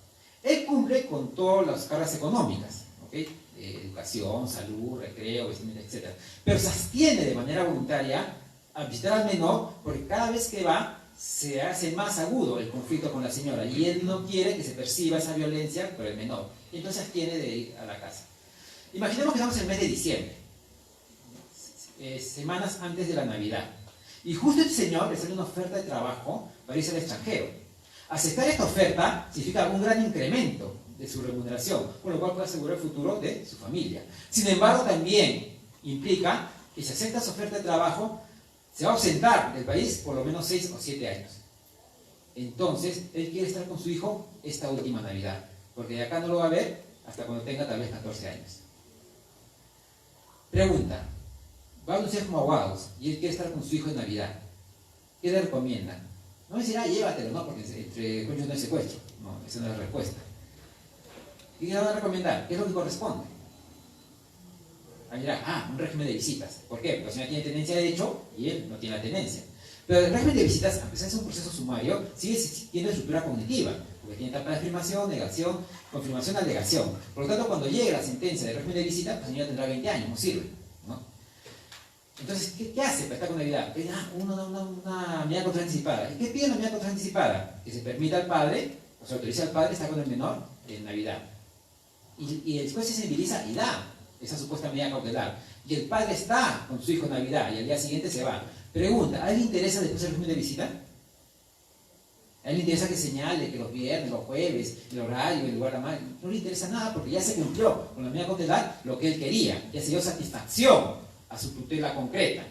Él cumple con todas las cargas económicas, ¿ok? Educación, salud, recreo, vestimenta, etc. Pero se abstiene de manera voluntaria a visitar al menor porque cada vez que va se hace más agudo el conflicto con la señora y él no quiere que se perciba esa violencia por el menor. Entonces abstiene de ir a la casa. Imaginemos que estamos en el mes de diciembre, semanas antes de la Navidad. Y justo este señor le sale una oferta de trabajo para irse al extranjero. Aceptar esta oferta significa un gran incremento de su remuneración, con lo cual puede asegurar el futuro de su familia. Sin embargo, también implica que si acepta su oferta de trabajo, se va a ausentar del país por lo menos 6 o 7 años. Entonces, él quiere estar con su hijo esta última Navidad, porque de acá no lo va a ver hasta cuando tenga tal vez 14 años. Pregunta, va a anunciar como abogados y él quiere estar con su hijo en Navidad. ¿Qué le recomienda? No decir, llévatelo, no, porque entre cónyuges no hay secuestro. No, esa no es la respuesta. ¿Y qué le van a recomendar? ¿Qué es lo que corresponde? Un régimen de visitas. ¿Por qué? Porque la señora tiene tenencia de hecho y él no tiene la tenencia. Pero el régimen de visitas, a pesar de ser un proceso sumario, sigue existiendo estructura cognitiva, porque tiene etapa de afirmación, negación, confirmación, alegación. Por lo tanto, cuando llegue la sentencia del régimen de visita, la señora tendrá 20 años, no sirve, ¿no? Entonces, ¿qué hace para estar con Navidad? Pide una medida cautelar anticipada. ¿Y qué pide la medida cautelar anticipada? Que se permita al padre, o se autorice al padre a estar con el menor en Navidad. Y el juez se sensibiliza y da esa supuesta medida cautelar. Y el padre está con su hijo en Navidad y al día siguiente se va. Pregunta, ¿a él le interesa después el régimen de visita? ¿A él le interesa que señale que los viernes, los jueves, el horario, el lugar de la madre? No le interesa nada porque ya se cumplió con la medida cautelar lo que él quería. Ya se dio satisfacción a su tutela concreta.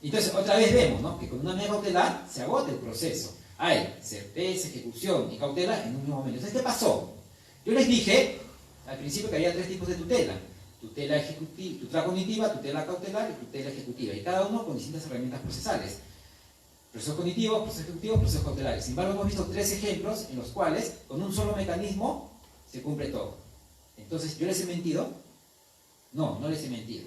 Entonces, otra vez vemos, ¿no?, que con una medida cautelar se agota el proceso. Hay certeza, ejecución y cautela en un mismo momento. Entonces, ¿qué pasó? Yo les dije al principio que había 3 tipos de tutela. Tutela ejecutiva, tutela cognitiva, tutela cautelar y tutela ejecutiva. Y cada uno con distintas herramientas procesales. Procesos cognitivos, procesos ejecutivos, procesos cautelares. Sin embargo, hemos visto 3 ejemplos en los cuales con un solo mecanismo se cumple todo. Entonces, ¿yo les he mentido? No, no les he mentido.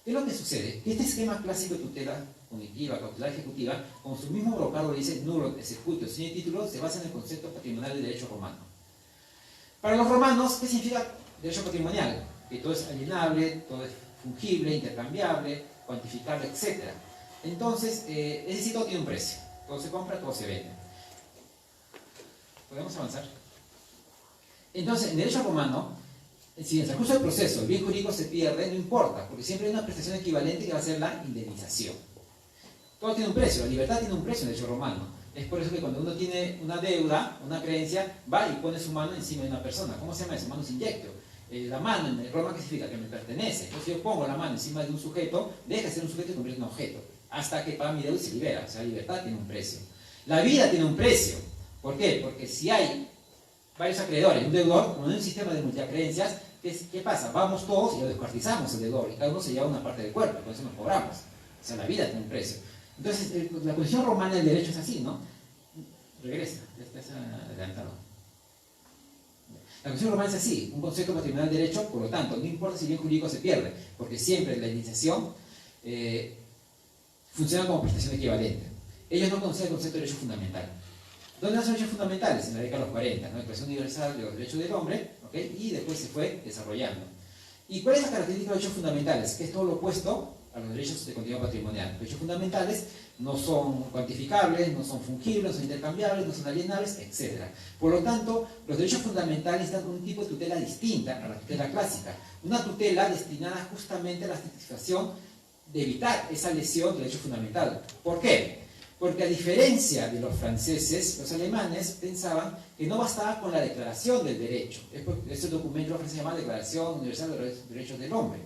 ¿Qué es lo que sucede? Que este esquema clásico de tutela cognitiva, cautelar, ejecutiva, con su mismo brocardo dice nulo, executo, sin título, se basa en el concepto patrimonial del derecho romano. Para los romanos, ¿qué significa derecho patrimonial? Que todo es alienable, todo es fungible, intercambiable, cuantificable, etc. Entonces, es decir, todo tiene un precio. Todo se compra, todo se vende. ¿Podemos avanzar? Entonces, en derecho romano, si en el transcurso del proceso el bien jurídico se pierde, no importa, porque siempre hay una prestación equivalente que va a ser la indemnización. Todo tiene un precio, la libertad tiene un precio en el derecho romano. Es por eso que cuando uno tiene una deuda, una creencia, va y pone su mano encima de una persona. ¿Cómo se llama eso? Manus injectio. La mano en Roma, ¿qué significa? Que me pertenece. Entonces yo pongo la mano encima de un sujeto, deja de ser un sujeto y convierte en un objeto. Hasta que paga mi deuda y se libera. O sea, la libertad tiene un precio. La vida tiene un precio. ¿Por qué? Porque si hay varios acreedores, un deudor, como en un sistema de multiacreencias, ¿qué pasa? Vamos todos y lo descuartizamos el deudor, y cada uno se lleva una parte del cuerpo, por eso nos cobramos. O sea, la vida tiene un precio. Entonces, la posición romana del derecho es así, ¿no? Regresa, ya estás adelantado. La posición romana es así, un concepto patrimonial del derecho, por lo tanto, no importa si el bien jurídico se pierde, porque siempre la iniciación funciona como prestación equivalente. Ellos no conocían el concepto de derecho fundamental. ¿Dónde nacen los derechos fundamentales? En la década de los 40, ¿no? Declaración Universal de los Derechos del Hombre, ¿okay? Y después se fue desarrollando. ¿Y cuál es la característica de los derechos fundamentales? Que es todo lo opuesto a los derechos de continuidad patrimonial. Los derechos fundamentales no son cuantificables, no son fungibles, no son intercambiables, no son alienables, etc. Por lo tanto, los derechos fundamentales dan un tipo de tutela distinta a la tutela clásica. Una tutela destinada justamente a la satisfacción de evitar esa lesión del derecho fundamental. ¿Por qué? Porque a diferencia de los franceses, los alemanes pensaban que no bastaba con la declaración del derecho. Ese documento los franceses llaman Declaración Universal de los Derechos del Hombre.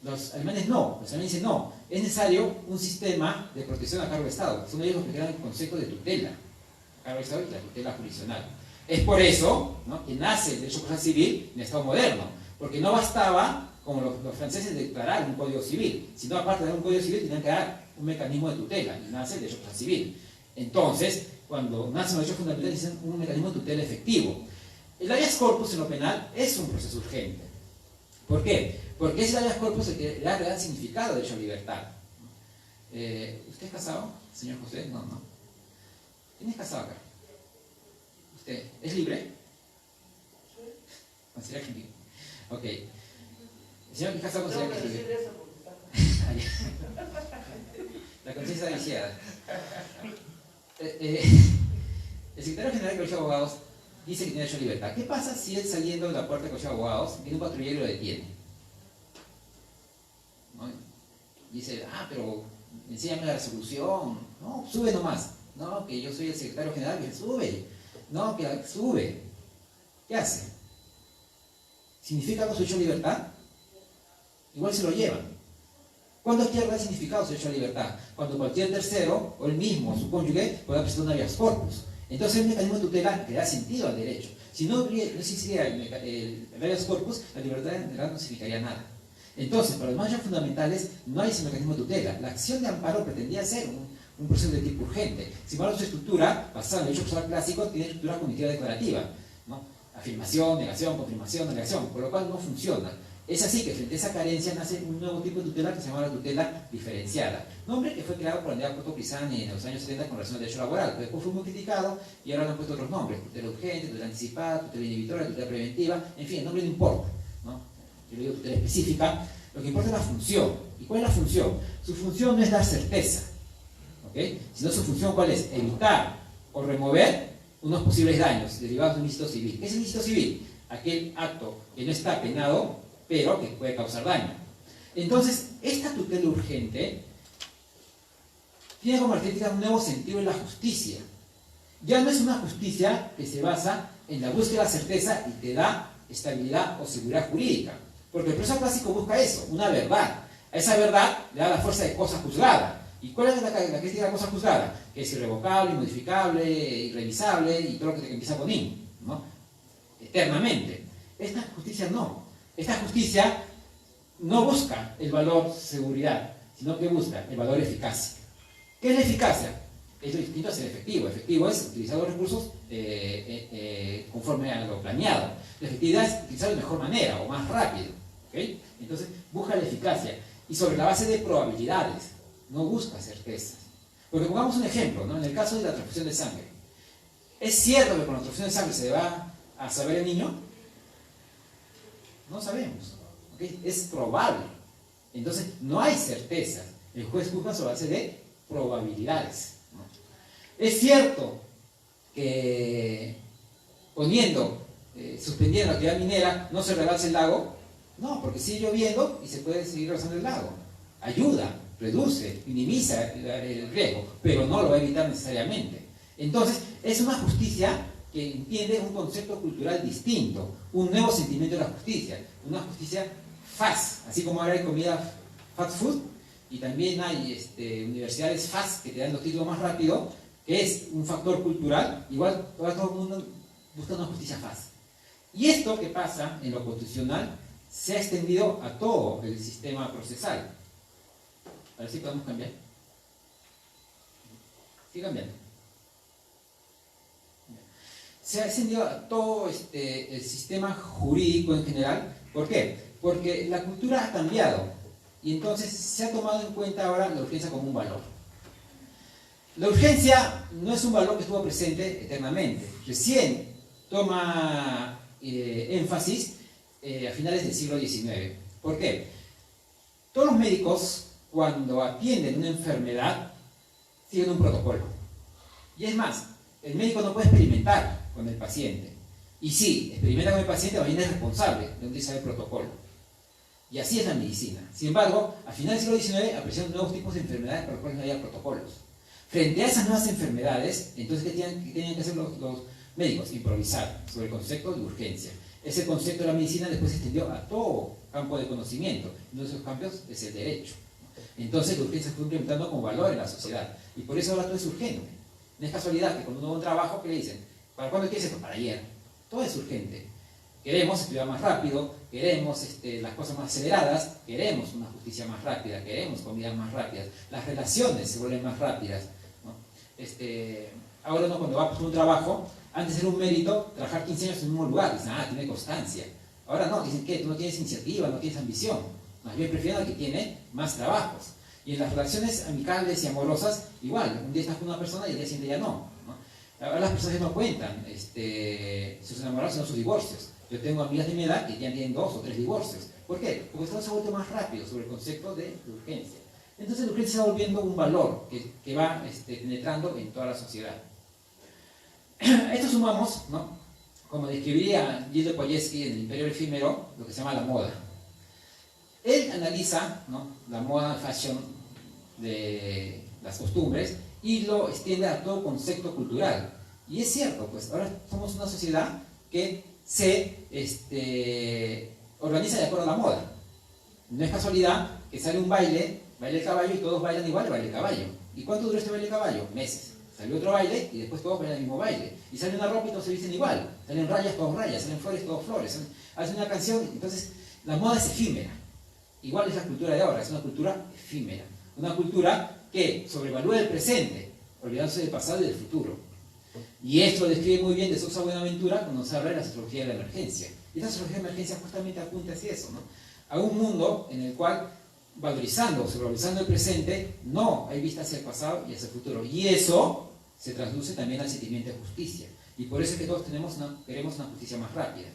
Los alemanes no, los alemanes dicen no, es necesario un sistema de protección a cargo del Estado. Son ellos los que crean el concepto de tutela a cargo del Estado y la tutela jurisdiccional. Es por eso, ¿no?, que nace el derecho procesal civil en el Estado moderno, porque no bastaba, como los franceses, declarar un código civil, sino aparte de dar un código civil tenían que dar un mecanismo de tutela, y nace el derecho procesal civil. Entonces, cuando nacen los derechos fundamentales, dicen un mecanismo de tutela efectivo. El habeas corpus en lo penal es un proceso urgente. ¿Por qué? Porque es el habeas corpus el que da real significado de derecho a libertad. ¿Usted es casado, señor José? No, no. ¿Quién es casado acá? ¿Usted es libre? ¿Considera que es libre? Ok. El señor que es casado considera que es libre. La conciencia viciada. El secretario general del Colegio de Abogados dice que tiene derecho a libertad. ¿Qué pasa si él, saliendo de la puerta del Colegio de Abogados, viene un patrullero y lo detiene? ¿No? Dice, pero enséñame la resolución. No, sube nomás. No, que yo soy el secretario general, que sube. No, que sube. ¿Qué hace? ¿Significa algo su derecho a libertad? Igual se lo llevan. ¿Cuándo adquiere real significado su derecho a libertad? Cuando cualquier tercero, o él mismo, o su cónyuge, pueda presentar un habeas corpus. Entonces el mecanismo de tutela le da sentido al derecho. Si no existiera el habeas corpus, la libertad en realidad no significaría nada. Entonces, para los derechos fundamentales no hay ese mecanismo de tutela. La acción de amparo pretendía ser un proceso de tipo urgente. Sin embargo, su estructura, basada en el derecho procesal clásico, tiene estructura cognitiva declarativa, ¿no? Afirmación, negación, confirmación, negación, por lo cual no funciona. Es así que frente a esa carencia nace un nuevo tipo de tutela que se llama la tutela diferenciada. Nombre que fue creado por Andrea Porto Pisani en los años 70 con relación al derecho laboral, pero después fue muy criticado y ahora le han puesto otros nombres: tutela urgente, tutela anticipada, tutela inhibitoria, tutela preventiva, en fin, el nombre no importa, ¿no? Yo le digo tutela específica, lo que importa es la función. ¿Y cuál es la función? Su función no es dar certeza, ¿okay?, sino su función, ¿cuál es? Evitar o remover unos posibles daños derivados de un ilícito civil. ¿Qué es el ilícito civil? Aquel acto que no está penado, pero que puede causar daño. Entonces, esta tutela urgente tiene como característica un nuevo sentido en la justicia. Ya no es una justicia que se basa en la búsqueda de la certeza y te da estabilidad o seguridad jurídica, porque el proceso clásico busca eso, una verdad. A esa verdad le da la fuerza de cosa juzgada. ¿Y cuál es la característica de la cosa juzgada? Que es irrevocable, inmodificable, irrevisable y todo lo que empieza con in, ¿no?, eternamente. Esta justicia no. Esta justicia no busca el valor seguridad, sino que busca el valor eficacia. ¿Qué es la eficacia? Es distinto a ser efectivo. Efectivo es utilizar los recursos conforme a lo planeado. La efectividad es utilizarlo de mejor manera o más rápido, ¿okay? Entonces busca la eficacia y sobre la base de probabilidades, no busca certezas. Porque pongamos un ejemplo, ¿no? En el caso de la transfusión de sangre, ¿es cierto que con la transfusión de sangre se va a saber el niño? No sabemos, ¿okay? Es probable. Entonces no hay certeza. El juez juzga sobre la base de probabilidades, ¿no? Es cierto que suspendiendo la actividad minera no se rebalse el lago. No, porque sigue lloviendo y se puede seguir rebasando el lago. ayuda, reduce, minimiza el riesgo, pero no lo va a evitar necesariamente. Entonces, es una justicia que entiende un concepto cultural distinto, un nuevo sentimiento de la justicia, una justicia fast, así como ahora hay comida fast food, y también hay universidades fast que te dan los títulos más rápido, que es un factor cultural. Igual todo el mundo busca una justicia fast. Y esto que pasa en lo constitucional se ha extendido a todo el sistema procesal. A ver si podemos cambiar. Sigue cambiando. Se ha extendido a todo el sistema jurídico en general. ¿Por qué? Porque la cultura ha cambiado y entonces se ha tomado en cuenta ahora la urgencia como un valor. La urgencia no es un valor que estuvo presente eternamente. Recién toma énfasis a finales del siglo XIX. ¿Por qué? Todos los médicos, cuando atienden una enfermedad, siguen un protocolo. Y es más, el médico no puede experimentar con el paciente. Y si experimenta con el paciente, va a es responsable de utilizar el protocolo. Y así es la medicina. Sin embargo, a finales del siglo XIX aparecieron nuevos tipos de enfermedades para los cuales no había protocolos. Frente a esas nuevas enfermedades, entonces, ¿qué tenían que hacer los médicos? Improvisar sobre el concepto de urgencia. Ese concepto de la medicina después se extendió a todo campo de conocimiento. Uno de esos campos es el derecho. Entonces la urgencia se fue implementando como valor en la sociedad. Y por eso ahora todo es urgente. No es casualidad que cuando uno va a un trabajo, ¿qué le dicen? ¿Para cuándo quieres esto? Para ayer. Todo es urgente. Queremos estudiar más rápido, queremos las cosas más aceleradas, queremos una justicia más rápida, queremos comidas más rápidas, las relaciones se vuelven más rápidas, ¿no? Ahora uno cuando va por un trabajo, antes era un mérito trabajar 15 años en un mismo lugar, dicen, tiene constancia. Ahora no, dicen que tú no tienes iniciativa, no tienes ambición. Más bien prefieren al que tiene más trabajos. Y en las relaciones amicales y amorosas, igual, un día estás con una persona y el día siguiente ya no. Ahora las personas ya no cuentan sus enamorados sino sus divorcios. Yo tengo amigas de mi edad que ya tienen 2 o 3 divorcios. ¿Por qué? Porque todo se ha vuelto más rápido sobre el concepto de urgencia. Entonces la urgencia se va volviendo un valor que va penetrando en toda la sociedad. A esto sumamos, ¿no?, como describiría Gilles de Poyetsky en El Imperio Efímero, lo que se llama la moda. Él analiza, ¿no?, la moda fashion de las costumbres y lo extiende a todo concepto cultural. Y es cierto, pues ahora somos una sociedad que se organiza de acuerdo a la moda. No es casualidad que sale un baile el caballo y todos bailan igual el baile del caballo. ¿Y cuánto dura este baile del caballo? Meses. Salió otro baile y después todos bailan el mismo baile. Y sale una ropa y todos se visten igual. Salen rayas, todos rayas. Salen flores, todos flores. Hacen una canción. Entonces, la moda es efímera. Igual es la cultura de ahora. Es una cultura efímera. Una cultura que sobrevalúa el presente, olvidándose del pasado y del futuro. Y esto lo describe muy bien de Sousa Buenaventura cuando se habla de la sociología de la emergencia. Y esta sociología de la emergencia justamente apunta hacia eso, ¿no?, a un mundo en el cual, sobrevalorizando el presente, no hay vista hacia el pasado y hacia el futuro. Y eso se traduce también al sentimiento de justicia. Y por eso es que todos queremos una justicia más rápida.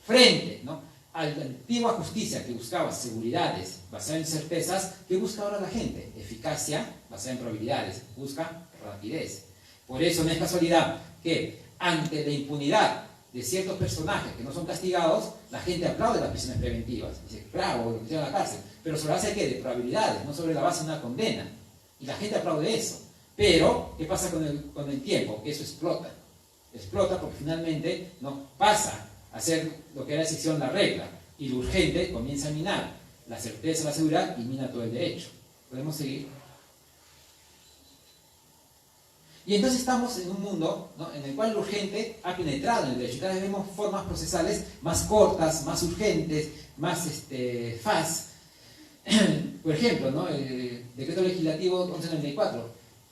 Frente, ¿no?, a la antigua justicia que buscaba seguridades basadas en certezas, ¿qué busca ahora la gente? Eficacia basada en probabilidades. Busca rapidez. Por eso no es casualidad que ante la impunidad de ciertos personajes que no son castigados, la gente aplaude las prisiones preventivas. Dice, bravo, lo metieron a la cárcel. Pero sobre la base de ¿qué? De probabilidades, no sobre la base de una condena. Y la gente aplaude eso. Pero, ¿qué pasa con el tiempo? Que eso explota. Explota porque finalmente no pasa a ser lo que era la excepción la regla. Y lo urgente comienza a minar la certeza, la seguridad y mina todo el derecho. ¿Podemos seguir? Y entonces estamos en un mundo, ¿no?, en el cual lo urgente ha penetrado en el derecho. Cada vez vemos formas procesales más cortas, más urgentes, más fast. Por ejemplo, ¿no?, el decreto legislativo 1194,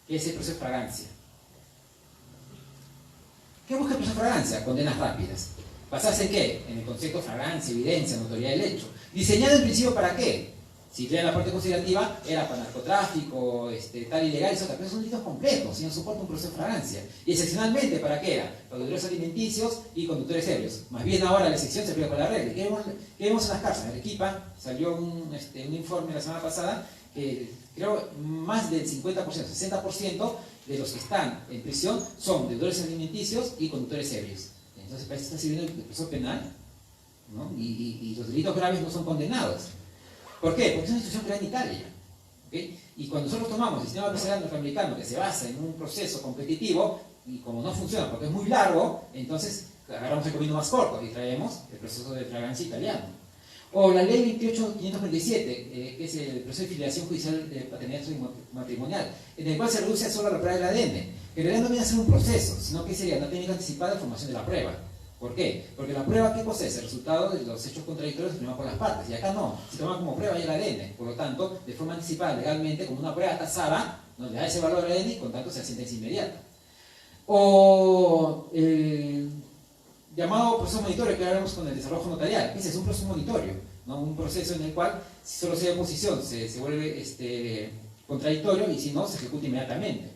que es el proceso de fragancia. ¿Qué busca el proceso de fragancia? Condenas rápidas. ¿Basarse en qué? En el concepto de fragancia, evidencia, notoriedad del hecho. ¿Diseñado en principio para qué? Si leen la parte considerativa, era para narcotráfico, tal ilegal, eso, pero son delitos complejos y no soporta un proceso de fragancia. Y excepcionalmente, ¿para qué era? Conductores alimenticios y conductores ebrios. Más bien ahora la excepción se aplica con la regla. ¿Qué vemos en las cárceles? En Arequipa salió un informe la semana pasada que creo más del 50%, 60% de los que están en prisión son deudores alimenticios y conductores ebrios. Entonces, para eso está sirviendo el proceso penal, ¿no? Y los delitos graves no son condenados. ¿Por qué? Porque es una institución creada en Italia. ¿okay? Y cuando nosotros tomamos el sistema empresarial norteamericano que se basa en un proceso competitivo, y como no funciona porque es muy largo, entonces agarramos el camino más corto y traemos el proceso de fragancia italiano. O la ley 28.537, que es el proceso de filiación judicial de paternidad matrimonial, en el cual se reduce solo a la prueba del ADN, que en realidad no viene a ser un proceso, sino que sería una técnica anticipada de formación de la prueba. ¿Por qué? Porque la prueba, ¿qué cosa es? El resultado de los hechos contradictorios firmados por las partes, y acá no, se toma como prueba ya el ADN, por lo tanto, de forma anticipada legalmente, como una prueba tasada, nos le da ese valor al ADN y por tanto se hace sentencia inmediata. O el llamado proceso monitorio que haremos con el desarrollo notarial. Ese es un proceso monitorio, ¿no? Un proceso en el cual, si solo se da oposición, se vuelve contradictorio, y si no, se ejecuta inmediatamente.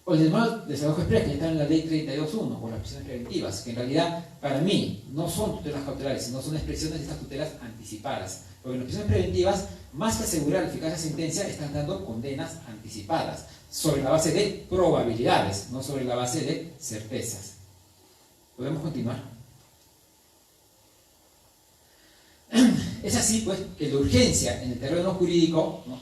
O el llamado desarrollo express, que está en la ley 32.1, o las prisiones preventivas, que en realidad, para mí, no son tutelas cautelares, sino son expresiones de estas tutelas anticipadas. Porque en las prisiones preventivas, más que asegurar la eficacia de la sentencia, están dando condenas anticipadas, sobre la base de probabilidades, no sobre la base de certezas. ¿Podemos continuar? Es así, pues, que la urgencia en el terreno jurídico, ¿no?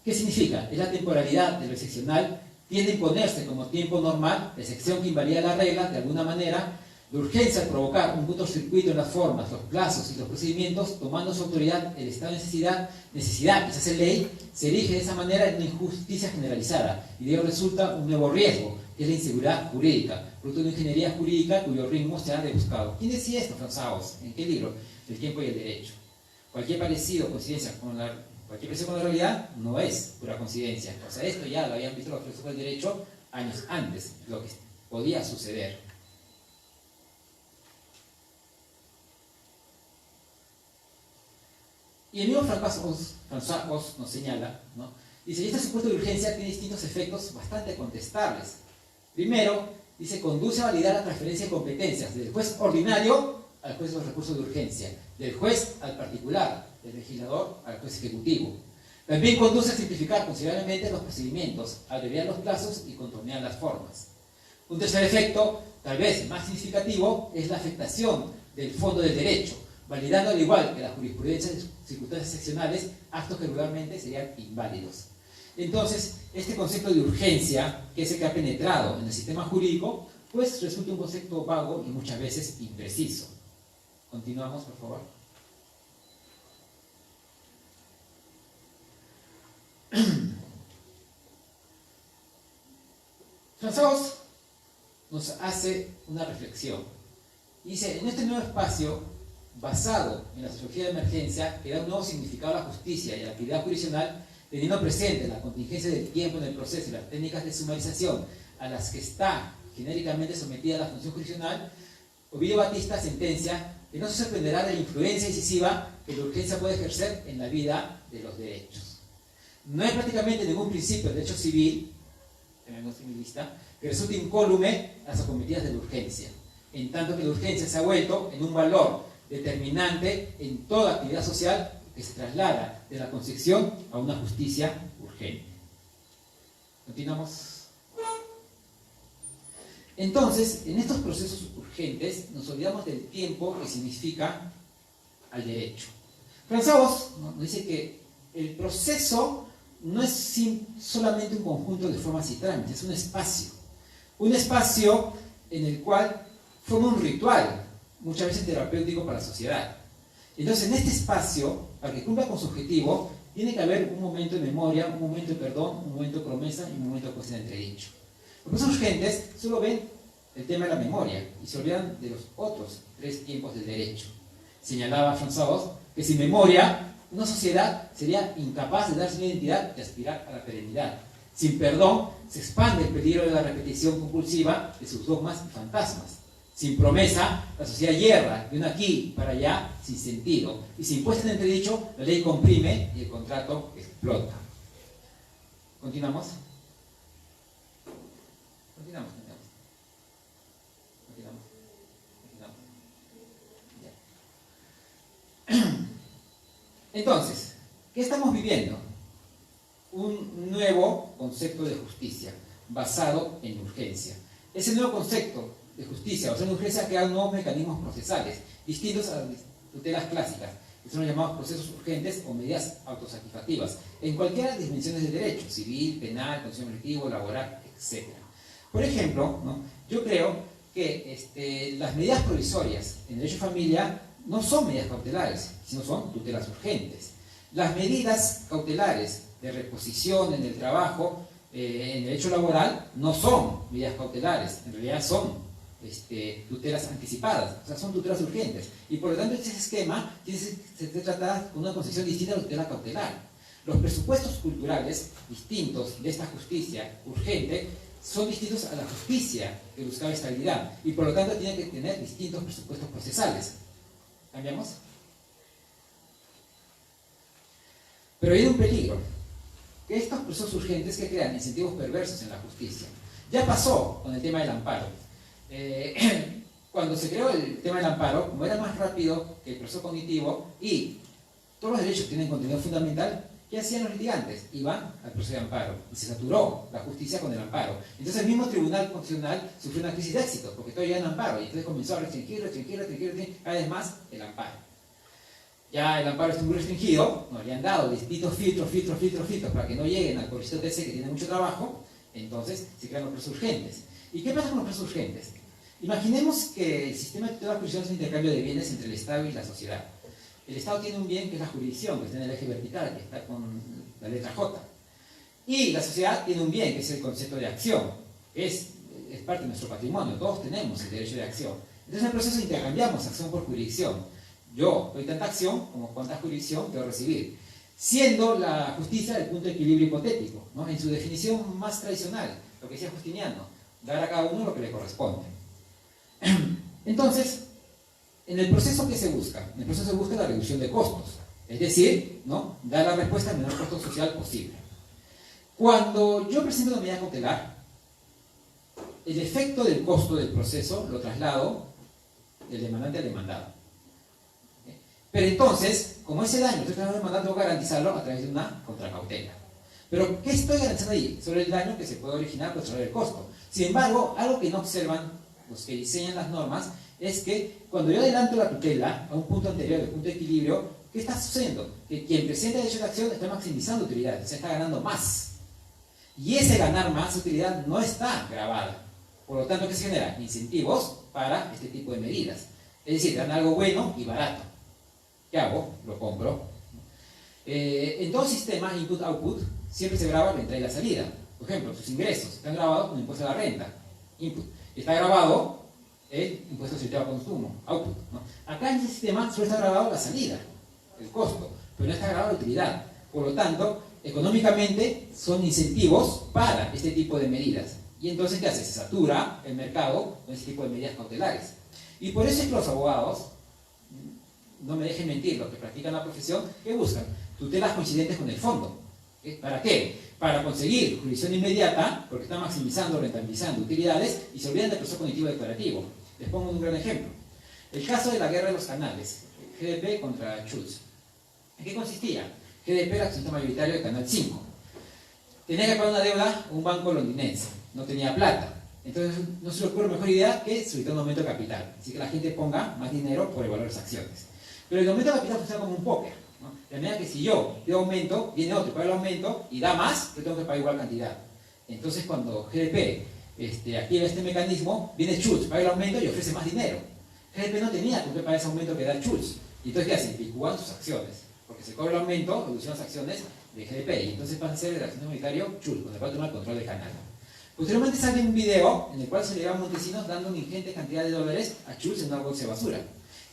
¿Qué significa? Es la temporalidad de lo excepcional, tiende a imponerse como tiempo normal, la excepción que invalida la regla, de alguna manera. La urgencia al provocar un cortocircuito en las formas, los plazos y los procedimientos, tomando su autoridad el estado de necesidad que se hace ley, se erige de esa manera en una injusticia generalizada, y de ello resulta un nuevo riesgo, que es la inseguridad jurídica, producto de una ingeniería jurídica cuyo ritmo se ha rebuscado. ¿Quién decía esto, Franz Haus? ¿En qué libro? El tiempo y el derecho. Cualquier parecido o coincidencia con la realidad no es pura coincidencia. O sea, esto ya lo habían visto los filósofos del derecho años antes, lo que podía suceder. Y el mismo François Haus nos señala, ¿no? Dice, este supuesto de urgencia tiene distintos efectos bastante contestables. Primero, dice, conduce a validar la transferencia de competencias del juez ordinario al juez de los recursos de urgencia, del juez al particular, del legislador al juez ejecutivo. También conduce a simplificar considerablemente los procedimientos, a abreviar los plazos y contornear las formas. Un tercer efecto, tal vez más significativo, es la afectación del fondo del derecho, validando al igual que la jurisprudencia de circunstancias excepcionales, actos que regularmente serían inválidos. Entonces, este concepto de urgencia, que es el que ha penetrado en el sistema jurídico, pues resulta un concepto vago y muchas veces impreciso. Continuamos, por favor. Franz Haus nos hace una reflexión. Dice, en este nuevo espacio, basado en la sociología de emergencia, que da un nuevo significado a la justicia y a la actividad jurisdiccional, teniendo presente la contingencia del tiempo en el proceso y las técnicas de sumarización a las que está genéricamente sometida la función jurisdiccional, Ovidio Batista sentencia que no se sorprenderá de la influencia decisiva que la urgencia puede ejercer en la vida de los derechos. No hay prácticamente ningún principio del derecho civil, tenemos civilista, que resulte incólume a las acometidas de la urgencia, en tanto que la urgencia se ha vuelto en un valor determinante en toda actividad social que se traslada de la concepción a una justicia urgente. Continuamos. Entonces, en estos procesos urgentes nos olvidamos del tiempo que significa al derecho. Franz Haus nos dice que el proceso no es solamente un conjunto de formas y trámites, es un espacio en el cual forma un ritual, muchas veces terapéutico para la sociedad. Entonces, en este espacio, para que cumpla con su objetivo, tiene que haber un momento de memoria, un momento de perdón, un momento de promesa y un momento de puesta en entredicho. Los procesos urgentes solo ven el tema de la memoria y se olvidan de los otros tres tiempos del derecho. Señalaba Franz Haus que sin memoria, una sociedad sería incapaz de darse una identidad y aspirar a la perenidad. Sin perdón, se expande el peligro de la repetición compulsiva de sus dogmas y fantasmas. Sin promesa, la sociedad hierra de un aquí para allá sin sentido. Y sin puesta en entredicho, la ley comprime y el contrato explota. ¿Continuamos? Continuamos. Entonces, ¿qué estamos viviendo? Un nuevo concepto de justicia basado en urgencia. Ese nuevo concepto de justicia basado en urgencia crea nuevos mecanismos procesales distintos a las tutelas clásicas, que son los llamados procesos urgentes o medidas autosatisfactivas, en cualquiera de las dimensiones del derecho, civil, penal, condición colectivo, laboral, etc. Por ejemplo, ¿no? Yo creo que las medidas provisorias en derecho de familia no son medidas cautelares, sino son tutelas urgentes. Las medidas cautelares de reposición en el trabajo, en derecho laboral, no son medidas cautelares, en realidad son tutelas anticipadas, o sea, son tutelas urgentes. Y por lo tanto, ese esquema tiene que ser tratado con una concepción distinta a la tutela cautelar. Los presupuestos culturales distintos de esta justicia urgente son distintos a la justicia que buscaba estabilidad, y por lo tanto tiene que tener distintos presupuestos procesales. ¿Cambiamos? Pero hay un peligro, que estos procesos urgentes que crean incentivos perversos en la justicia. Ya pasó con el tema del amparo. Cuando se creó el tema del amparo, como era más rápido que el proceso cognitivo y todos los derechos tienen contenido fundamental, ¿qué hacían los litigantes? Iban al proceso de amparo y se saturó la justicia con el amparo. Entonces el mismo Tribunal Constitucional sufrió una crisis de éxito porque todo ya en amparo, y entonces comenzó a restringir cada vez más el amparo. Ya el amparo está muy restringido, nos le han dado distintos filtros para que no lleguen al coeficiente TC, que tiene mucho trabajo. Entonces se crean los procesos urgentes. ¿Y qué pasa con los procesos urgentes? Imaginemos que el sistema de tutela judicial es un intercambio de bienes entre el Estado y la sociedad. El Estado tiene un bien que es la jurisdicción, que está en el eje vertical, que está con la letra J. Y la sociedad tiene un bien, que es el concepto de acción, que es parte de nuestro patrimonio. Todos tenemos el derecho de acción. Entonces en el proceso intercambiamos acción por jurisdicción. Yo doy tanta acción como cuánta jurisdicción quiero recibir. Siendo la justicia el punto de equilibrio hipotético, ¿no? En su definición más tradicional, lo que decía Justiniano, dar a cada uno lo que le corresponde. Entonces, en el proceso que se busca, en el proceso se busca la reducción de costos, es decir, ¿no? Dar la respuesta al menor costo social posible. Cuando yo presento una medida cautelar, el efecto del costo del proceso lo traslado del demandante al demandado. Pero entonces, como ese daño estoy tratando de demandar, tengo que garantizarlo a través de una contracautela. Pero, ¿qué estoy garantizando ahí? Sobre el daño que se puede originar por sobre el costo. Sin embargo, algo que no observan los que diseñan las normas es que cuando yo adelanto la tutela a un punto anterior, del punto de equilibrio, ¿qué está sucediendo? Que quien presenta derecho de acción está maximizando utilidades, se está ganando más. Y ese ganar más utilidad no está grabada. Por lo tanto, ¿qué se genera? Incentivos para este tipo de medidas. Es decir, dan algo bueno y barato. ¿Qué hago? Lo compro. En todo sistema input-output siempre se graba la entrada y la salida. Por ejemplo, sus ingresos están grabados con el impuesto a la renta, input. Está grabado el impuesto social al consumo, output, ¿no? Acá en este sistema solo está grabado la salida, el costo, pero no está grabada la utilidad. Por lo tanto, económicamente son incentivos para este tipo de medidas. Y entonces, ¿qué hace? Se satura el mercado con este tipo de medidas cautelares. Y por eso es que los abogados, no me dejen mentir, los que practican la profesión, ¿qué buscan? Tutelas coincidentes con el fondo. ¿Para qué? Para conseguir jurisdicción inmediata, porque están maximizando, rentabilizando utilidades y se olvidan del proceso cognitivo declarativo. Les pongo un gran ejemplo. El caso de la guerra de los canales, GDP contra Schultz. ¿En qué consistía? GDP era accionista mayoritario de Canal 5. Tenía que pagar una deuda a un banco londinense. No tenía plata. Entonces no se le ocurre mejor idea que solicitar un aumento de capital. Así que la gente ponga más dinero por el valor de las acciones. Pero el aumento de capital funciona como un póker, ¿no? De manera que si yo doy aumento, viene otro, paga el aumento y da más, yo tengo que pagar igual cantidad. Entonces cuando GDP activa este mecanismo, viene Schultz, paga el aumento y ofrece más dinero. GDP no tenía con qué pagar ese aumento que da Schultz. Y entonces ¿qué hace? Licúan sus acciones. Porque se cobra el aumento, reducen las acciones de GDP. Y entonces pasa a ser el accionista mayoritario Schultz, con el cual toma el control del canal. Posteriormente sale un video en el cual se le va a Montesinos dando una ingente cantidad de dólares a Schultz en una bolsa de basura.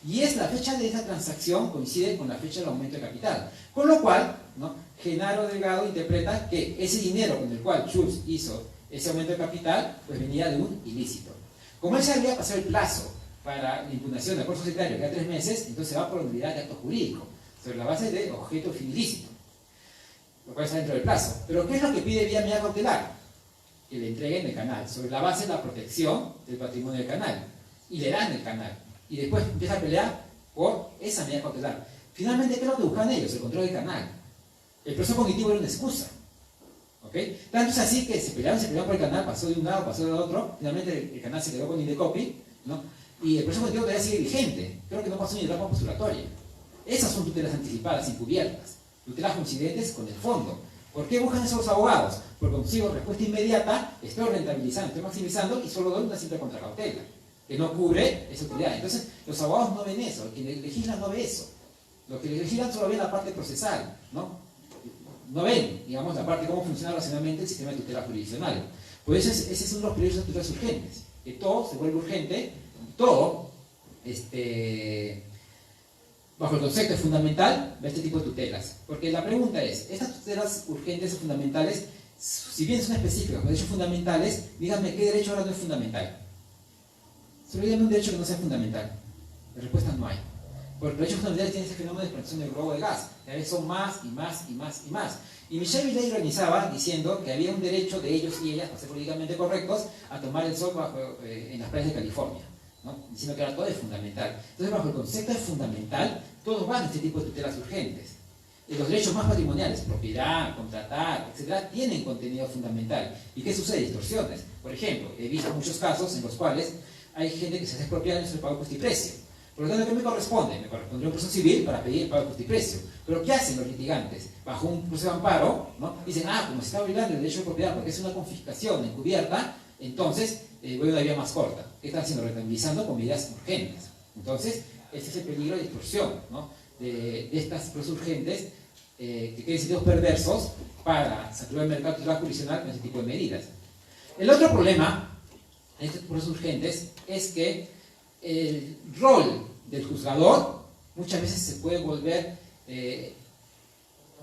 Y es la fecha de esa transacción coincide con la fecha del aumento de capital. Con lo cual, ¿no? Genaro Delgado interpreta que ese dinero con el cual Schultz hizo ese aumento de capital, pues venía de un ilícito. Como él sabía pasar el plazo para la impugnación del acuerdo societario, que era 3 meses, entonces va por unidad de acto jurídico, sobre la base de objeto fin ilícito, lo cual está dentro del plazo. Pero ¿qué es lo que pide vía medida cautelar? Que le entreguen el canal, sobre la base de la protección del patrimonio del canal, y le dan el canal. Y después empieza a pelear por esa medida cautelar. Finalmente, ¿qué es lo que buscan ellos? El control del canal. El proceso cognitivo era una excusa. ¿Okay? Tanto es así que se pelearon por el canal, pasó de un lado, pasó del otro, finalmente el canal se quedó con Indecopy, ¿no? Y el proceso cognitivo todavía sigue vigente. Creo que no pasó ni etapa postulatoria. Esas son tutelas anticipadas encubiertas, tutelas coincidentes con el fondo. ¿Por qué buscan eso los abogados? Porque consigo respuesta inmediata, estoy rentabilizando, estoy maximizando y solo doy una simple contracautela, que no cubre esa utilidad. Entonces, los abogados no ven eso, quienes legislan no ve eso. Los que legislan solo ven la parte procesal, ¿no? No ven, digamos, la parte de cómo funciona racionalmente el sistema de tutela jurisdiccional. Por eso ese es uno de los peligros de las tutelas urgentes, que todo se vuelve urgente, todo, bajo el concepto de fundamental, ve este tipo de tutelas. Porque la pregunta es, estas tutelas urgentes o fundamentales, si bien son específicas, los derechos fundamentales, díganme qué derecho ahora no es fundamental. Solo díganme un derecho que no sea fundamental. La respuesta no hay. Porque los derechos fundamentales tienen ese fenómeno de expansión del globo de gas. Cada vez son más y más y más y más. Y Michel Villay ironizaba diciendo que había un derecho de ellos y ellas, para ser políticamente correctos, a tomar el sol en las playas de California, ¿no? Diciendo que ahora todo es fundamental. Entonces, bajo el concepto de fundamental, todos van a este tipo de tutelas urgentes. Y los derechos más patrimoniales, propiedad, contratar, etc., tienen contenido fundamental. ¿Y qué sucede? Distorsiones. Por ejemplo, he visto muchos casos en los cuales hay gente que se hace expropiar en el pago de coste y precio. Por lo tanto, ¿qué me corresponde? Me correspondería un proceso civil para pedir el pago de coste y precio. Pero ¿qué hacen los litigantes? Bajo un proceso de amparo, ¿no? Dicen, como se está violando el derecho de propiedad porque es una confiscación encubierta, entonces voy a una vía más corta. ¿Qué están haciendo? Rentabilizando con medidas urgentes. Entonces, ese es el peligro de distorsión, ¿no? de estas procesos urgentes que tienen sentidos perversos para saturar el mercado tutelar jurisdiccional con ese tipo de medidas. El otro problema en estos procesos urgentes es que el rol del juzgador muchas veces se puede volver,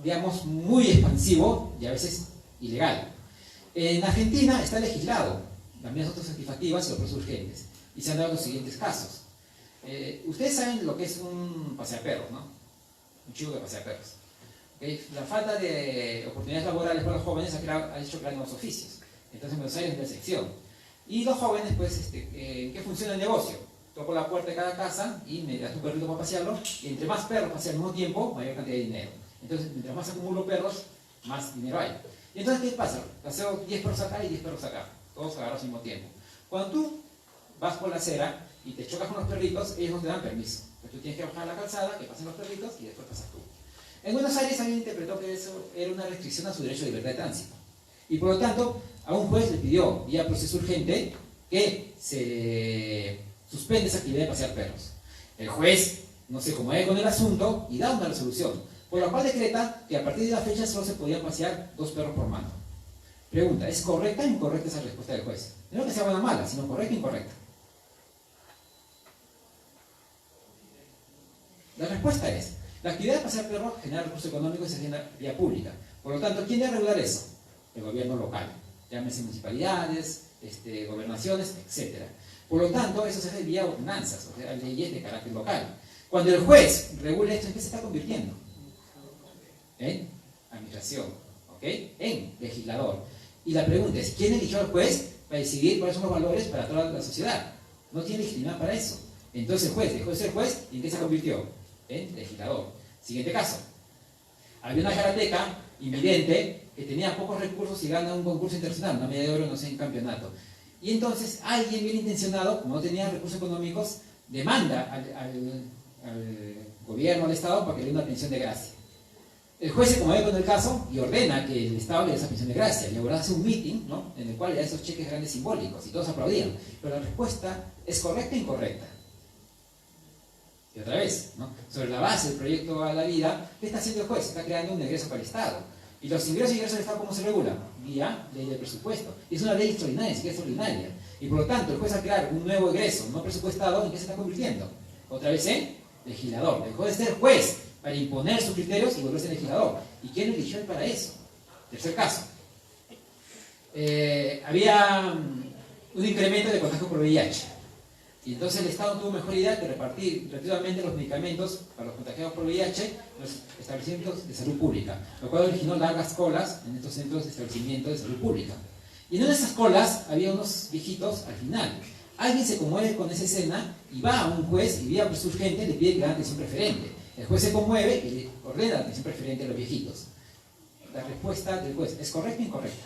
digamos, muy expansivo y a veces ilegal. En Argentina está legislado las medidas autosatisfactivas y los procesos urgentes, y se han dado los siguientes casos. Ustedes saben lo que es un paseaperros, ¿no? Un chico que pasea perros. ¿Okay? La falta de oportunidades laborales para los jóvenes ha hecho crear nuevos oficios. Entonces en Buenos Aires es la sección. Y los jóvenes, pues, ¿en qué funciona el negocio? Toco la puerta de cada casa y me das tu perrito para pasearlo, y entre más perros pasean al mismo tiempo, mayor cantidad de dinero. Entonces, mientras más acumulo perros, más dinero hay. Y entonces, ¿qué pasa? Paseo 10 perros acá y 10 perros acá, todos agarrados al mismo tiempo. Cuando tú vas por la acera y te chocas con los perritos, ellos no te dan permiso. Entonces tú tienes que bajar la calzada, que pasen los perritos y después pasas tú. En Buenos Aires alguien interpretó que eso era una restricción a su derecho de libertad de tránsito. Y por lo tanto, a un juez le pidió, vía proceso urgente, que se suspende esa actividad de pasear perros. El juez no se acomoda con el asunto y da una resolución, por la cual decreta que a partir de la fecha solo se podían pasear 2 perros por mano. Pregunta, ¿es correcta o incorrecta esa respuesta del juez? No que sea buena o mala, sino correcta o incorrecta. La respuesta es, la actividad de pasear perros genera recursos económicos y se genera vía pública. Por lo tanto, ¿quién debe regular eso? El gobierno local. Llámese municipalidades, gobernaciones, etc. Por lo tanto, eso se hace vía ordenanzas, o sea, leyes de carácter local. Cuando el juez regule esto, ¿en qué se está convirtiendo? En administración, ¿ok? En legislador. Y la pregunta es, ¿quién eligió al juez para decidir cuáles son los valores para toda la sociedad? No tiene legitimidad para eso. Entonces el juez dejó de ser juez, ¿y en qué se convirtió? En legislador. Siguiente caso. Había una karateca invidente que tenía pocos recursos y gana un concurso internacional, una medalla de oro, no sé, en campeonato. Y entonces alguien bien intencionado, como no tenía recursos económicos, demanda al gobierno, al Estado, para que le dé una pensión de gracia. El juez se conmueve con el caso y ordena que el Estado le dé esa pensión de gracia. Y ahora hace un meeting, ¿no?, en el cual le da esos cheques grandes simbólicos y todos aplaudían. Pero la respuesta es correcta o incorrecta. Y otra vez, ¿no?, sobre la base del proyecto a la vida, ¿qué está haciendo el juez? Está creando un egreso para el Estado. ¿Y los ingresos y egresos del Estado cómo se regulan? Vía ley de presupuesto. Y es una ley extraordinaria, ni siquiera extraordinaria. Y por lo tanto, el juez al crear un nuevo egreso no presupuestado, ¿en qué se está convirtiendo? Otra vez en legislador. Dejó de ser juez para imponer sus criterios y volverse legislador. ¿Y quién eligió él para eso? Tercer caso. Había un incremento de contagios por VIH. Y entonces el Estado tuvo mejor idea de repartir gratuitamente los medicamentos para los contagiados por VIH en los establecimientos de salud pública, lo cual originó largas colas en estos centros de establecimientos de salud pública. Y en una de esas colas había unos viejitos al final. Alguien se conmueve con esa escena y va a un juez y vía proceso urgente le pide que haga atención preferente. El juez se conmueve y le ordena la atención preferente a los viejitos. La respuesta del juez, ¿es correcta o incorrecta?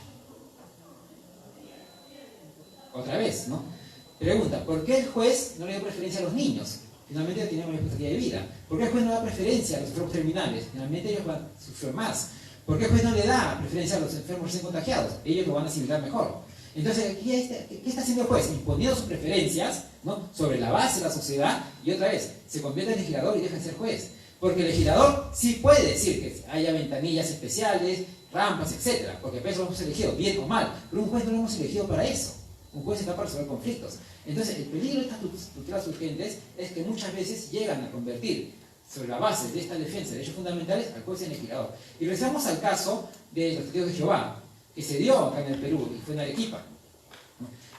Otra vez, ¿no? Pregunta, ¿por qué el juez no le dio preferencia a los niños? Finalmente tienen una expectativa de vida. ¿Por qué el juez no da preferencia a los enfermos terminales? Generalmente ellos van a sufrir más. ¿Por qué el juez no le da preferencia a los enfermos recién contagiados? Ellos lo van a asimilar mejor. Entonces, ¿qué está haciendo el juez? Imponiendo sus preferencias, ¿no?, sobre la base de la sociedad, y otra vez, se convierte en legislador y deja de ser juez. Porque el legislador sí puede decir que haya ventanillas especiales, rampas, etc. Porque para eso lo hemos elegido, bien o mal. Pero un juez no lo hemos elegido para eso. Un juez está para resolver conflictos. Entonces, el peligro de estas tutelas urgentes es que muchas veces llegan a convertir, sobre la base de esta defensa de derechos fundamentales, al juez en legislador. Y regresamos al caso de los testigos de Jehová, que se dio acá en el Perú y fue en Arequipa.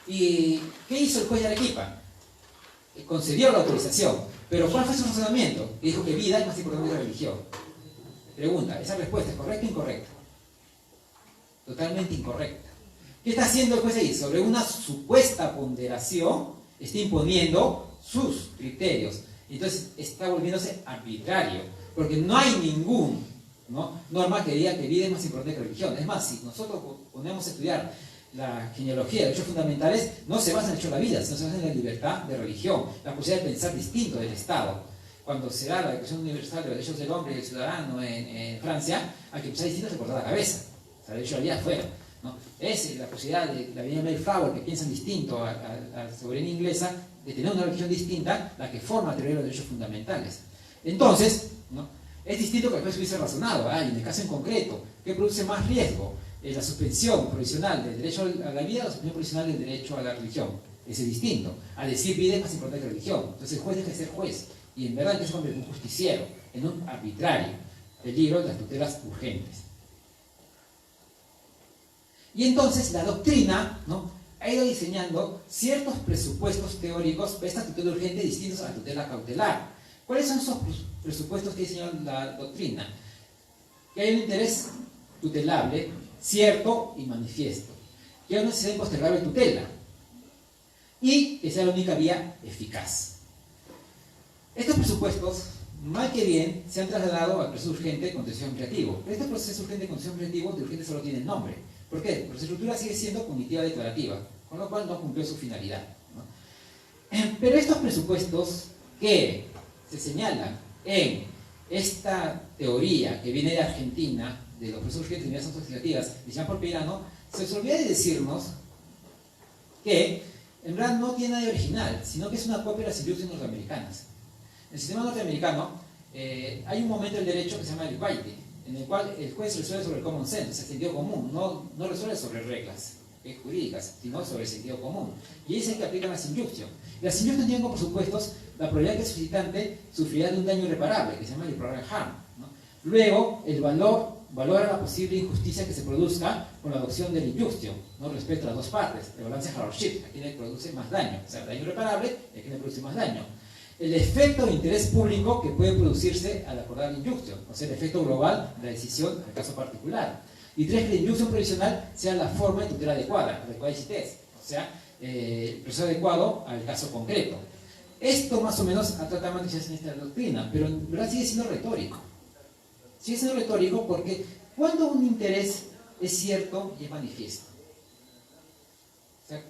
¿Y qué hizo el juez de Arequipa? Concedió la autorización. Pero ¿cuál fue su razonamiento? Dijo que vida es más importante que la religión. Pregunta, ¿esa respuesta es correcta o incorrecta? Totalmente incorrecta. ¿Qué está haciendo el juez ahí? Sobre una supuesta ponderación, está imponiendo sus criterios. Entonces está volviéndose arbitrario, porque no hay ningún, ¿no?, norma que diga que vida es más importante que religión. Es más, si nosotros ponemos a estudiar la genealogía de derechos fundamentales, no se basa en el derecho a la vida, sino se basa en la libertad de religión, la posibilidad de pensar distinto del Estado. Cuando se da la Declaración Universal de los Derechos del Hombre y del Ciudadano en Francia, hay que pensar distinto, se corta la cabeza. O sea, el derecho a la vida afuera, ¿no? Es la posibilidad de la Virginia Mayflower, que piensan distinto a la soberanía inglesa, de tener una religión distinta, la que forma la teoría de los derechos fundamentales. Entonces, ¿no?, es distinto que el juez hubiese razonado. En el caso en concreto, ¿qué produce más riesgo? La suspensión provisional del derecho a la vida o la suspensión provisional del derecho a la religión. Ese es distinto. Al decir vida es más importante que religión. Entonces el juez deja de ser juez. Y en verdad se convierte en un justiciero, en un arbitrario. Peligro de las tutelas urgentes. Y entonces la doctrina, ¿no?, ha ido diseñando ciertos presupuestos teóricos para esta tutela urgente distintos a la tutela cautelar. ¿Cuáles son esos presupuestos que diseñó la doctrina? Que hay un interés tutelable cierto y manifiesto, que hay una necesidad impostergable de tutela y que sea la única vía eficaz. Estos presupuestos, mal que bien, se han trasladado al proceso urgente de contencioso administrativo. Este proceso urgente de contencioso administrativo de urgente solo tiene nombre. ¿Por qué? Porque su estructura sigue siendo cognitiva declarativa, con lo cual no cumplió su finalidad, ¿no? Pero estos presupuestos que se señalan en esta teoría que viene de Argentina, de los procesos urgentes de medidas legislativas, de Jean-Paul Peirano, se les olvida de decirnos que en verdad no tiene nada de original, sino que es una copia de las instituciones norteamericanas. En el sistema norteamericano hay un momento del derecho que se llama el equity, en el cual el juez resuelve sobre el common sense, el sentido común, no resuelve sobre reglas jurídicas, sino sobre el sentido común. Y es el que aplican las injunctions. Las injunctions tienen como presupuestos la probabilidad que el solicitante sufrirá de un daño irreparable, que se llama el irreparable harm, ¿no? Luego, el valora la posible injusticia que se produzca con la adopción del injunction, ¿no?, respecto a las dos partes, el balance hardship, a quien le produce más daño, o sea, el daño irreparable y a quien le produce más daño. El efecto de interés público que puede producirse al acordar la injunction, o sea, el efecto global de la decisión del caso particular. Y tres, que la injunction provisional sea la forma de tutela adecuada o sea, el proceso adecuado al caso concreto. Esto más o menos ha tratado de mantenerse en esta doctrina, pero en verdad sigue siendo retórico. Sigue siendo retórico porque cuando un interés es cierto y es manifiesto. O sea,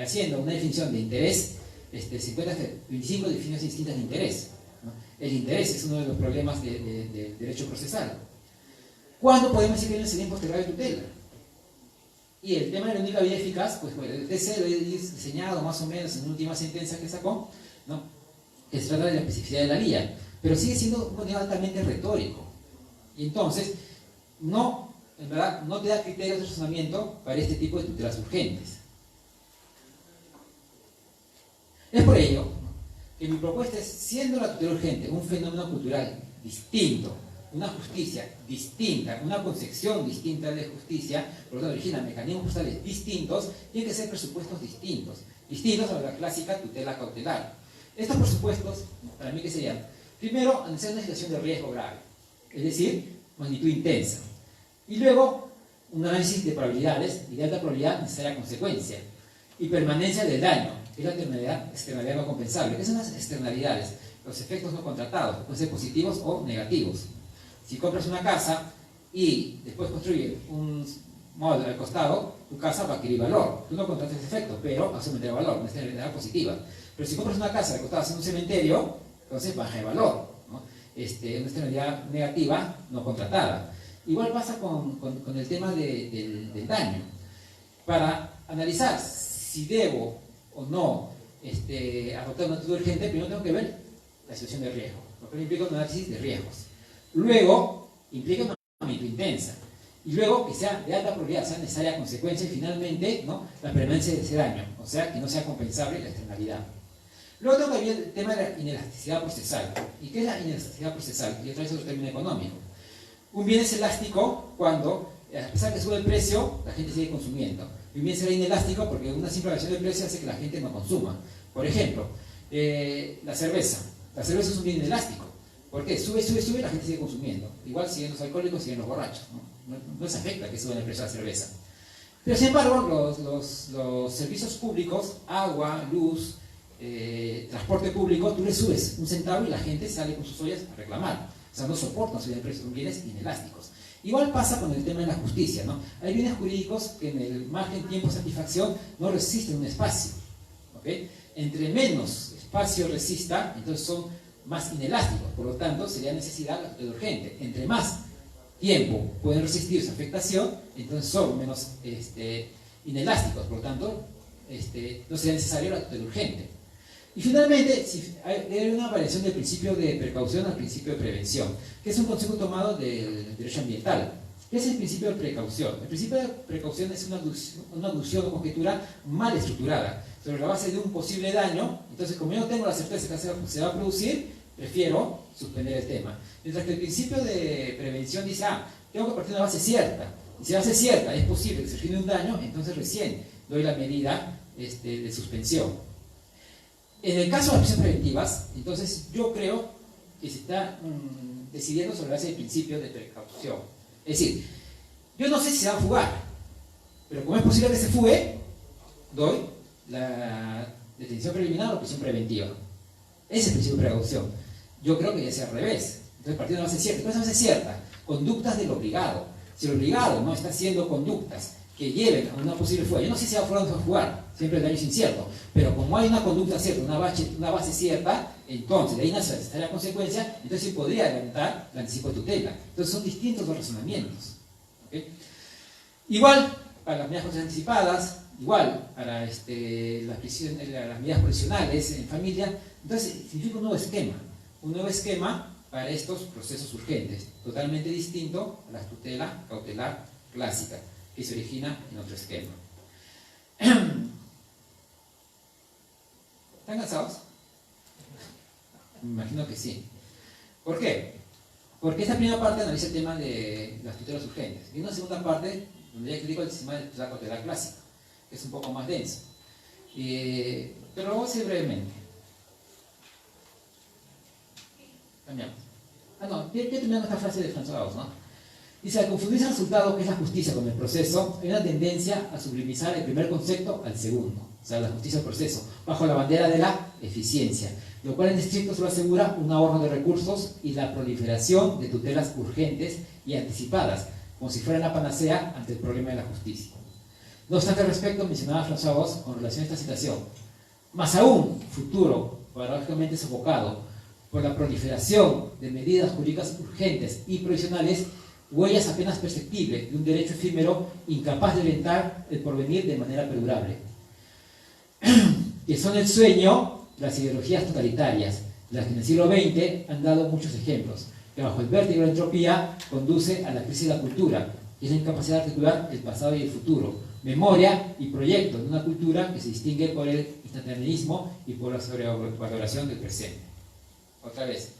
haciendo una definición de interés, 25 definiciones distintas de interés, ¿no? El interés es uno de los problemas del derecho procesal. ¿Cuándo podemos decir que hay una necesidad impostergable de tutela? Y el tema de la única vía eficaz, pues bueno, el TC lo he diseñado más o menos en la última sentencia que sacó, ¿no?, que se trata de la especificidad de la vía, pero sigue siendo un contenido altamente retórico. Y entonces, en verdad, no te da criterios de razonamiento para este tipo de tutelas urgentes. Es por ello que mi propuesta es, siendo la tutela urgente un fenómeno cultural distinto, una justicia distinta, una concepción distinta de justicia, por lo tanto origina mecanismos procesales distintos, tienen que ser presupuestos distintos a la clásica tutela cautelar. Estos presupuestos, para mí, ¿qué serían? Primero, analizar una situación de riesgo grave, es decir, magnitud intensa. Y luego, un análisis de probabilidades y de alta probabilidad necesaria consecuencia. Y permanencia del daño, que es la externalidad no compensable. ¿Qué son las externalidades? Los efectos no contratados, pueden ser positivos o negativos. Si compras una casa y después construyes un módulo al costado, tu casa va a adquirir valor. Tú no contratas ese efecto, pero vas a aumentar el valor, una externalidad positiva. Pero si compras una casa al costado haciendo un cementerio, entonces baja de valor, ¿no? Una externalidad negativa no contratada. Igual pasa con el tema del daño. Para analizar si debo o no adoptar una actitud urgente, primero tengo que ver la situación de riesgo, lo que implica un análisis de riesgos. Luego, implica una tratamiento intensa. Y luego que sea de alta probabilidad, sea necesaria consecuencia y finalmente, ¿no?, la permanencia de ese daño, o sea, que no sea compensable la externalidad. Luego tengo que ver el tema de la inelasticidad procesal. ¿Y qué es la inelasticidad procesal? Y otra vez otro término económico. Un bien es elástico cuando, a pesar de que sube el precio, la gente sigue consumiendo. Y un bien será inelástico porque una simple variación de precio hace que la gente no consuma. Por ejemplo, la cerveza. La cerveza es un bien inelástico. ¿Por qué? Sube, la gente sigue consumiendo. Igual siguen los alcohólicos, siguen los borrachos, ¿no? No se afecta que suba el precio de la cerveza. Pero sin embargo, los servicios públicos, agua, luz, transporte público, tú le subes un centavo y la gente sale con sus ollas a reclamar. O sea, no soportan subir el precio, son bienes inelásticos. Igual pasa con el tema de la justicia, ¿no? Hay bienes jurídicos que en el margen tiempo-satisfacción no resisten un espacio, ¿ok? Entre menos espacio resista, entonces son más inelásticos, por lo tanto sería necesidad de urgente. Entre más tiempo pueden resistir su afectación, entonces son menos inelásticos, por lo tanto no sería necesario la tutela urgente. Y finalmente, hay una variación del principio de precaución al principio de prevención, que es un concepto tomado del derecho ambiental. ¿Qué es el principio de precaución? El principio de precaución es una aducción o conjetura mal estructurada, sobre la base de un posible daño. Entonces, como yo no tengo la certeza que se va a producir, prefiero suspender el tema. Mientras que el principio de prevención dice, tengo que partir de una base cierta. Y si la base cierta es posible que se origine un daño, entonces recién doy la medida de suspensión. En el caso de las prisiones preventivas, entonces yo creo que se está decidiendo sobre la base del principio de precaución. Es decir, yo no sé si se va a fugar, pero como es posible que se fugue, doy la detención preliminar o prisión preventiva. Ese es el principio de precaución. Yo creo que ya sea al revés. Entonces, partiendo de una base cierta. ¿Cuál es la base cierta? Conductas del obligado. Si el obligado no está haciendo conductas que lleven a una posible fuga, yo no sé si va a fugar o no se va a fugar, siempre el daño es incierto, pero como hay una conducta cierta, una base cierta, entonces de ahí nace la consecuencia, entonces sí podría adelantar el anticipo de tutela. Entonces son distintos los razonamientos. ¿Okay? Igual para las medidas cautelares anticipadas, igual para las medidas provisionales en familia, entonces significa un nuevo esquema para estos procesos urgentes, totalmente distinto a la tutela cautelar clásica, que se origina en otro esquema. ¿Están cansados? Me imagino que sí. ¿Por qué? Porque esta primera parte analiza el tema de las tutelas urgentes. Y una segunda parte donde ya explico el sistema de tutela cautelar clásica, que es un poco más denso. Pero lo voy a decir brevemente. Cambiamos. Ya terminamos esta frase de François Gauss, ¿no? Dice, al confundirse el resultado, que es la justicia, con el proceso, hay una tendencia a sublimizar el primer concepto al segundo, o sea, la justicia del proceso, bajo la bandera de la eficiencia, lo cual en estricto solo asegura un ahorro de recursos y la proliferación de tutelas urgentes y anticipadas, como si fuera la panacea ante el problema de la justicia. No obstante, al respecto, mencionaba François Gauss con relación a esta situación, más aún, futuro, paradójicamente sofocado por la proliferación de medidas jurídicas urgentes y provisionales, huellas apenas perceptibles de un derecho efímero incapaz de orientar el porvenir de manera perdurable. Que son el sueño de las ideologías totalitarias, de las que en el siglo XX han dado muchos ejemplos, que bajo el vértigo de la entropía conduce a la crisis de la cultura, que es la incapacidad de articular el pasado y el futuro, memoria y proyecto de una cultura que se distingue por el instantaneismo y por la sobrevaloración del presente. Otra vez,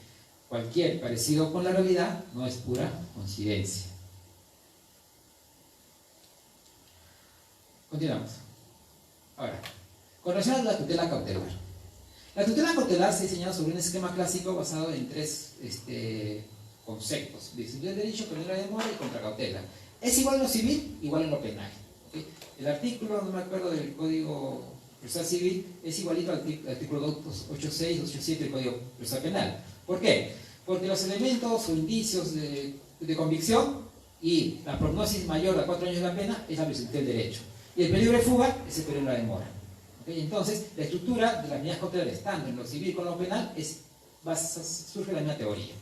cualquier parecido con la realidad no es pura coincidencia. Continuamos. Ahora, con relación a la tutela cautelar. La tutela cautelar se diseña sobre un esquema clásico basado en tres conceptos: disciplina del derecho, pena de demora y contracautela. Es igual en lo civil, igual en lo penal. ¿Okay? El artículo, no me acuerdo del Código Procesal Civil, es igualito al artículo 286, 287 del Código Procesal Penal. ¿Por qué? Porque los elementos o indicios de convicción y la prognosis mayor a 4 años de la pena es la presunción del derecho. Y el peligro de fuga es el peligro de la demora. ¿Okay? Entonces, la estructura de las medidas cautelares, tanto en lo civil como en lo penal, es surge la misma teoría.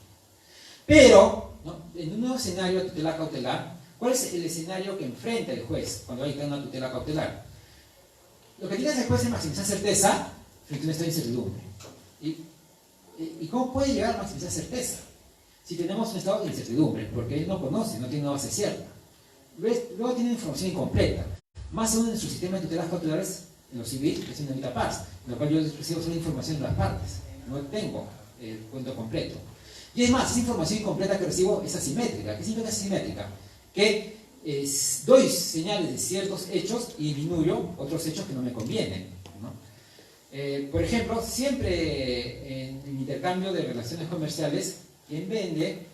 Pero, ¿no?, en un nuevo escenario de tutela cautelar, ¿cuál es el escenario que enfrenta el juez cuando hay una tutela cautelar? Lo que tiene que hacer el juez es maximizar certeza frente a un estado de incertidumbre. ¿Y cómo puede llegar a maximizar certeza? Si tenemos un estado de incertidumbre, porque él no conoce, no tiene una base cierta. Luego tiene información incompleta. Más aún en su sistema de tutelas cautelares, en lo civil, es una unidad pars, en lo cual yo recibo solo información de las partes. No tengo el cuento completo. Y es más, esa información incompleta que recibo es asimétrica. ¿Qué significa asimétrica? Que doy señales de ciertos hechos y disminuyo otros hechos que no me convienen, ¿no? Por ejemplo, siempre en el intercambio de relaciones comerciales, quien vende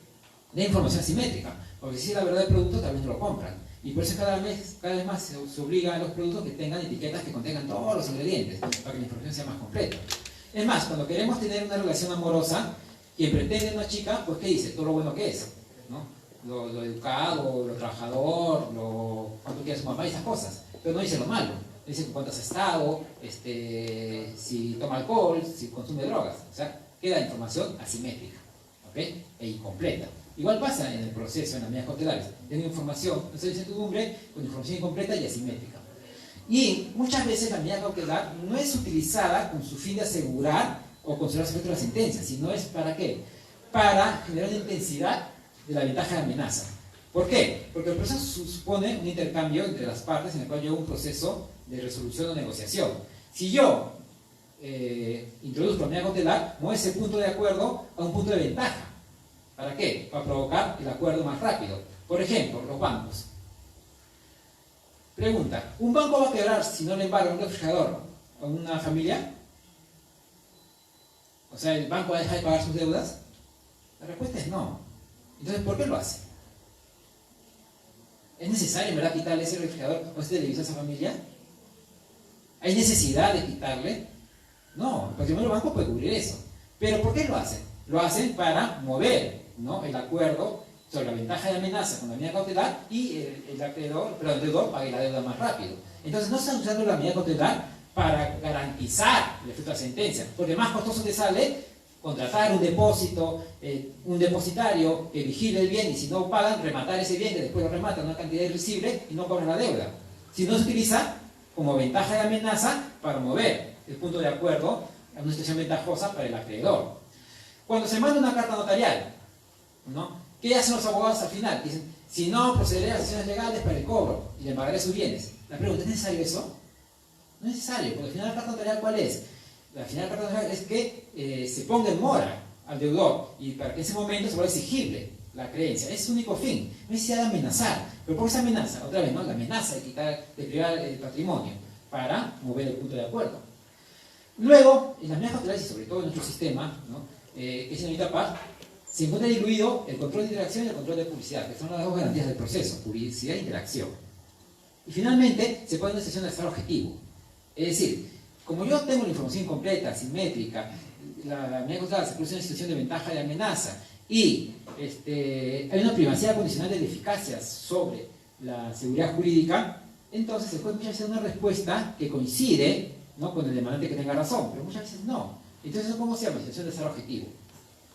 da información asimétrica, porque si es la verdad del producto, tal vez no lo compran. Y por eso cada vez más se obliga a los productos que tengan etiquetas que contengan todos los ingredientes, para que la información sea más completa. Es más, cuando queremos tener una relación amorosa, quien pretende una chica, pues ¿qué dice? Todo lo bueno que es, ¿no? Lo educado, lo trabajador, cuánto quiere su mamá y esas cosas. Pero no dice lo malo. Dice cuánto has estado, si toma alcohol, si consume drogas. O sea, queda información asimétrica, ¿ok? E incompleta. Igual pasa en el proceso, en las medidas cautelares. Tienen información, no sé, incertidumbre, con información incompleta y asimétrica. Y muchas veces la medida cautelar no es utilizada con su fin de asegurar o conservar el efecto de la sentencia, sino es ¿para qué? Para generar una intensidad de la ventaja de amenaza. ¿Por qué? Porque el proceso supone un intercambio entre las partes en el cual yo hago un proceso de resolución o negociación. Si yo introduzco la medida cautelar, muevo ese punto de acuerdo a un punto de ventaja. ¿Para qué? Para provocar el acuerdo más rápido. Por ejemplo, los bancos. Pregunta, ¿un banco va a quebrar si no le embarga un refrigerador a una familia? O sea, ¿el banco va a dejar de pagar sus deudas? La respuesta es no. Entonces, ¿por qué lo hace? ¿Es necesario en verdad quitarle ese refrigerador o ese televisor a esa familia? ¿Hay necesidad de quitarle? No, el patrimonio del banco puede cubrir eso. ¿Pero por qué lo hacen? Lo hacen para mover, ¿no?, el acuerdo sobre la ventaja de amenaza con la medida cautelar y el deudor pague la deuda más rápido. Entonces no están usando la medida cautelar para garantizar el efecto de la sentencia, porque más costoso te sale contratar un depósito, un depositario que vigile el bien y si no pagan, rematar ese bien que después lo rematan a una cantidad irrisible y no cobran la deuda. Si no se utiliza como ventaja de amenaza para mover el punto de acuerdo a una situación ventajosa para el acreedor. Cuando se manda una carta notarial, ¿no?, ¿qué hacen los abogados al final? Dicen, si no, procederé a las acciones legales para el cobro y le embargaré sus bienes. La pregunta, ¿es necesario eso? No es necesario, porque al final la carta notarial, ¿cuál es? La final de la carta notarial es que se ponga en mora al deudor y para que en ese momento se vuelva exigible la creencia. Es su único fin, no es necesidad de amenazar. Pero ¿por qué esa amenaza? Otra vez, ¿no?, la amenaza de privar el patrimonio para mover el punto de acuerdo. Luego, en las medidas cautelares y sobre todo en nuestro sistema, ¿no?, que es en la paz, se encuentra diluido el control de interacción y el control de publicidad, que son las dos garantías del proceso, publicidad e interacción. Y finalmente, se pone una situación de estado objetivo. Es decir, como yo tengo la información incompleta, simétrica, la medida cautelar se produce una situación de ventaja de amenaza y hay una privacidad condicional de la eficacia sobre la seguridad jurídica, entonces el juez muchas veces da una respuesta que coincide, ¿no?, con el demandante que tenga razón, pero muchas veces no. Entonces, ¿cómo se llama? Situación de estado objetivo,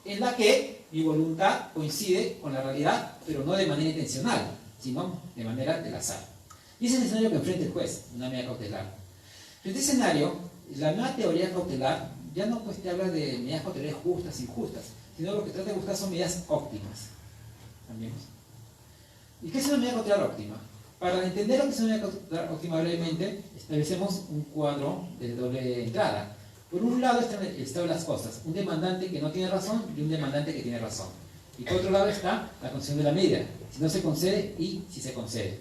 en la que mi voluntad coincide con la realidad, pero no de manera intencional, sino de manera del azar. Y ese es el escenario que enfrenta el juez, una medida cautelar. Frente a este escenario, la nueva teoría cautelar ya no te habla de medidas cautelares justas e injustas, sino lo que trata de buscar son medidas óptimas. ¿También? ¿Y qué es una medida cautelar óptima? Para entender lo que es una medida cautelar óptima brevemente, establecemos un cuadro de doble entrada. Por un lado están las cosas, un demandante que no tiene razón y un demandante que tiene razón. Y por otro lado está la concesión de la medida, si no se concede y si se concede.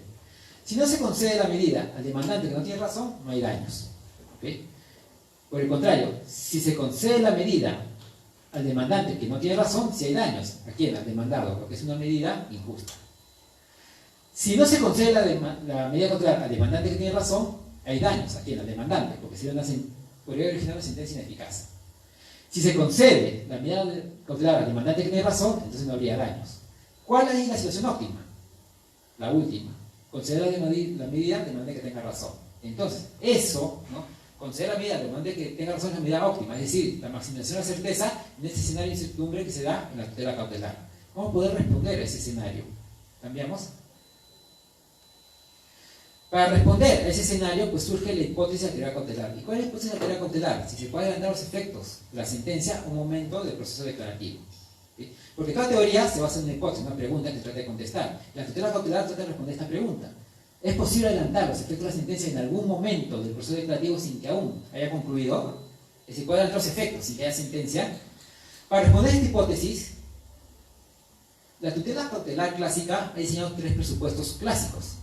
Si no se concede la medida al demandante que no tiene razón, no hay daños. ¿Okay? Por el contrario, si se concede la medida al demandante que no tiene razón, sí hay daños. ¿A quién? Al demandado, porque es una medida injusta. Si no se concede la medida cautelar al demandante que tiene razón, hay daños. ¿A quién? Al demandante, porque podría originar una sentencia ineficaz. Si se concede la medida cautelar al demandante que tiene razón, entonces no habría daños. ¿Cuál es la situación óptima? La última. Conceder la medida al demandante que tenga razón. Entonces, eso, ¿no?, conceder la medida, demande que tenga razón en la medida óptima, es decir, la maximización de la certeza en este escenario de incertidumbre que se da en la tutela cautelar. ¿Cómo poder responder a ese escenario? ¿Cambiamos? Para responder a ese escenario, pues surge la hipótesis de la teoría cautelar. ¿Y cuál es la hipótesis de la teoría cautelar? Si se puede adelantar los efectos de la sentencia a un momento del proceso declarativo. ¿Sí? Porque toda teoría se basa en una hipótesis, una pregunta que trata de contestar. La tutela cautelar trata de responder esta pregunta. ¿Es posible adelantar los efectos de la sentencia en algún momento del proceso declarativo sin que aún haya concluido? ¿Se puede adelantar los efectos sin que haya sentencia? Para responder a esta hipótesis, la tutela cautelar clásica ha diseñado 3 presupuestos clásicos.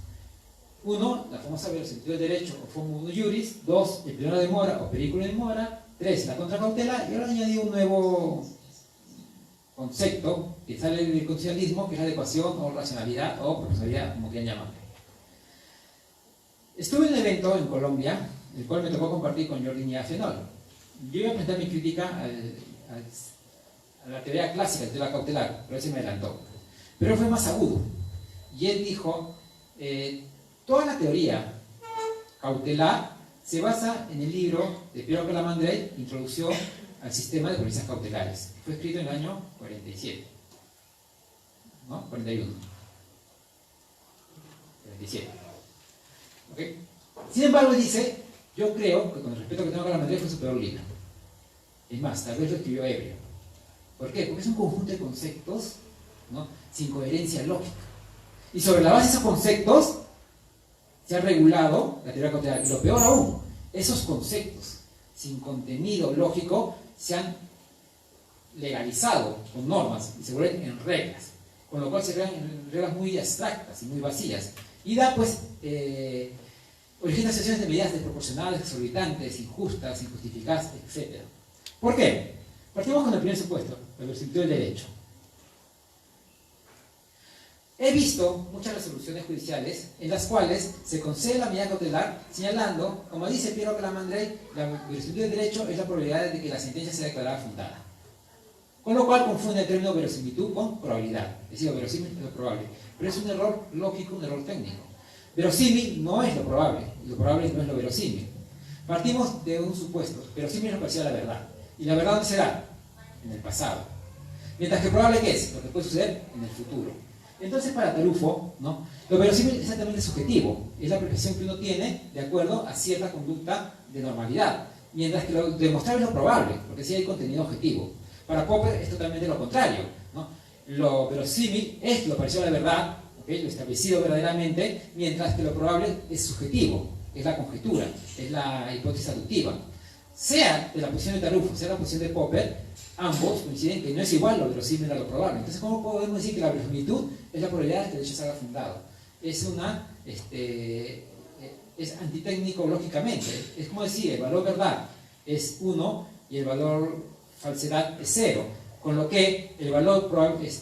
1, la famosa verosimilitud del derecho o formum juris. 2, el primero de mora o periculum de mora. 3, la contracautela. Y ahora han añadido un nuevo concepto que sale del constitucionalismo, que es la adecuación o racionalidad o proporcionalidad, como quieran llamarlo. Estuve en un evento en Colombia, el cual me tocó compartir con Jordi Niafenol. Yo iba a presentar mi crítica a la teoría clásica de la cautelar, pero él se me adelantó. Pero él fue más agudo. Y él dijo, toda la teoría cautelar se basa en el libro de Piero Calamandrei, Introducción al sistema de policías cautelares. Fue escrito en el año 47. ¿No? 41. 47. ¿Okay? Sin embargo, dice, yo creo que con el respeto que tengo a Calamandrei fue su peor libro. Es más, tal vez lo escribió ebrio. ¿Por qué? Porque es un conjunto de conceptos, ¿no?, sin coherencia lógica. Y sobre la base de esos conceptos se ha regulado la teoría cautelar. Y lo peor aún, esos conceptos sin contenido lógico se han legalizado con normas y se vuelven en reglas, con lo cual se crean reglas muy abstractas y muy vacías. Y da, pues, origina situaciones de medidas desproporcionadas, exorbitantes, injustas, injustificadas, etc. ¿Por qué? Partimos con el primer supuesto, la verosimilitud del derecho. He visto muchas resoluciones judiciales en las cuales se concede la medida cautelar señalando, como dice Piero Calamandrei, la verosimilitud del derecho es la probabilidad de que la sentencia sea declarada fundada. Con lo cual confunde el término verosimilitud con probabilidad. Es decir, lo verosímil es lo probable. Pero es un error lógico, un error técnico. Verosímil no es lo probable, y lo probable no es lo verosímil. Partimos de un supuesto. Verosímil es lo parecido a la verdad. ¿Y la verdad dónde será? En el pasado. Mientras que probable, ¿qué es? Lo que puede suceder en el futuro. Entonces, para Tarufo, ¿no?, lo verosímil es exactamente subjetivo. Es la percepción que uno tiene de acuerdo a cierta conducta de normalidad. Mientras que lo demostrable es lo probable, porque sí hay contenido objetivo. Para Popper es totalmente lo contrario, ¿no? Lo verosímil es lo parecido a la verdad, ¿okay?, lo establecido verdaderamente, mientras que lo probable es subjetivo, es la conjetura, es la hipótesis aductiva. Sea de la posición de Tarufo, sea de la posición de Popper, ambos coinciden que no es igual lo verosímil a lo probable. Entonces, ¿cómo podemos decir que la verosimilitud es la probabilidad de que el hecho se haga fundado? Es es antitécnico lógicamente. Es como decir, el valor verdad es 1 y el valor falsedad es 0, con lo que el valor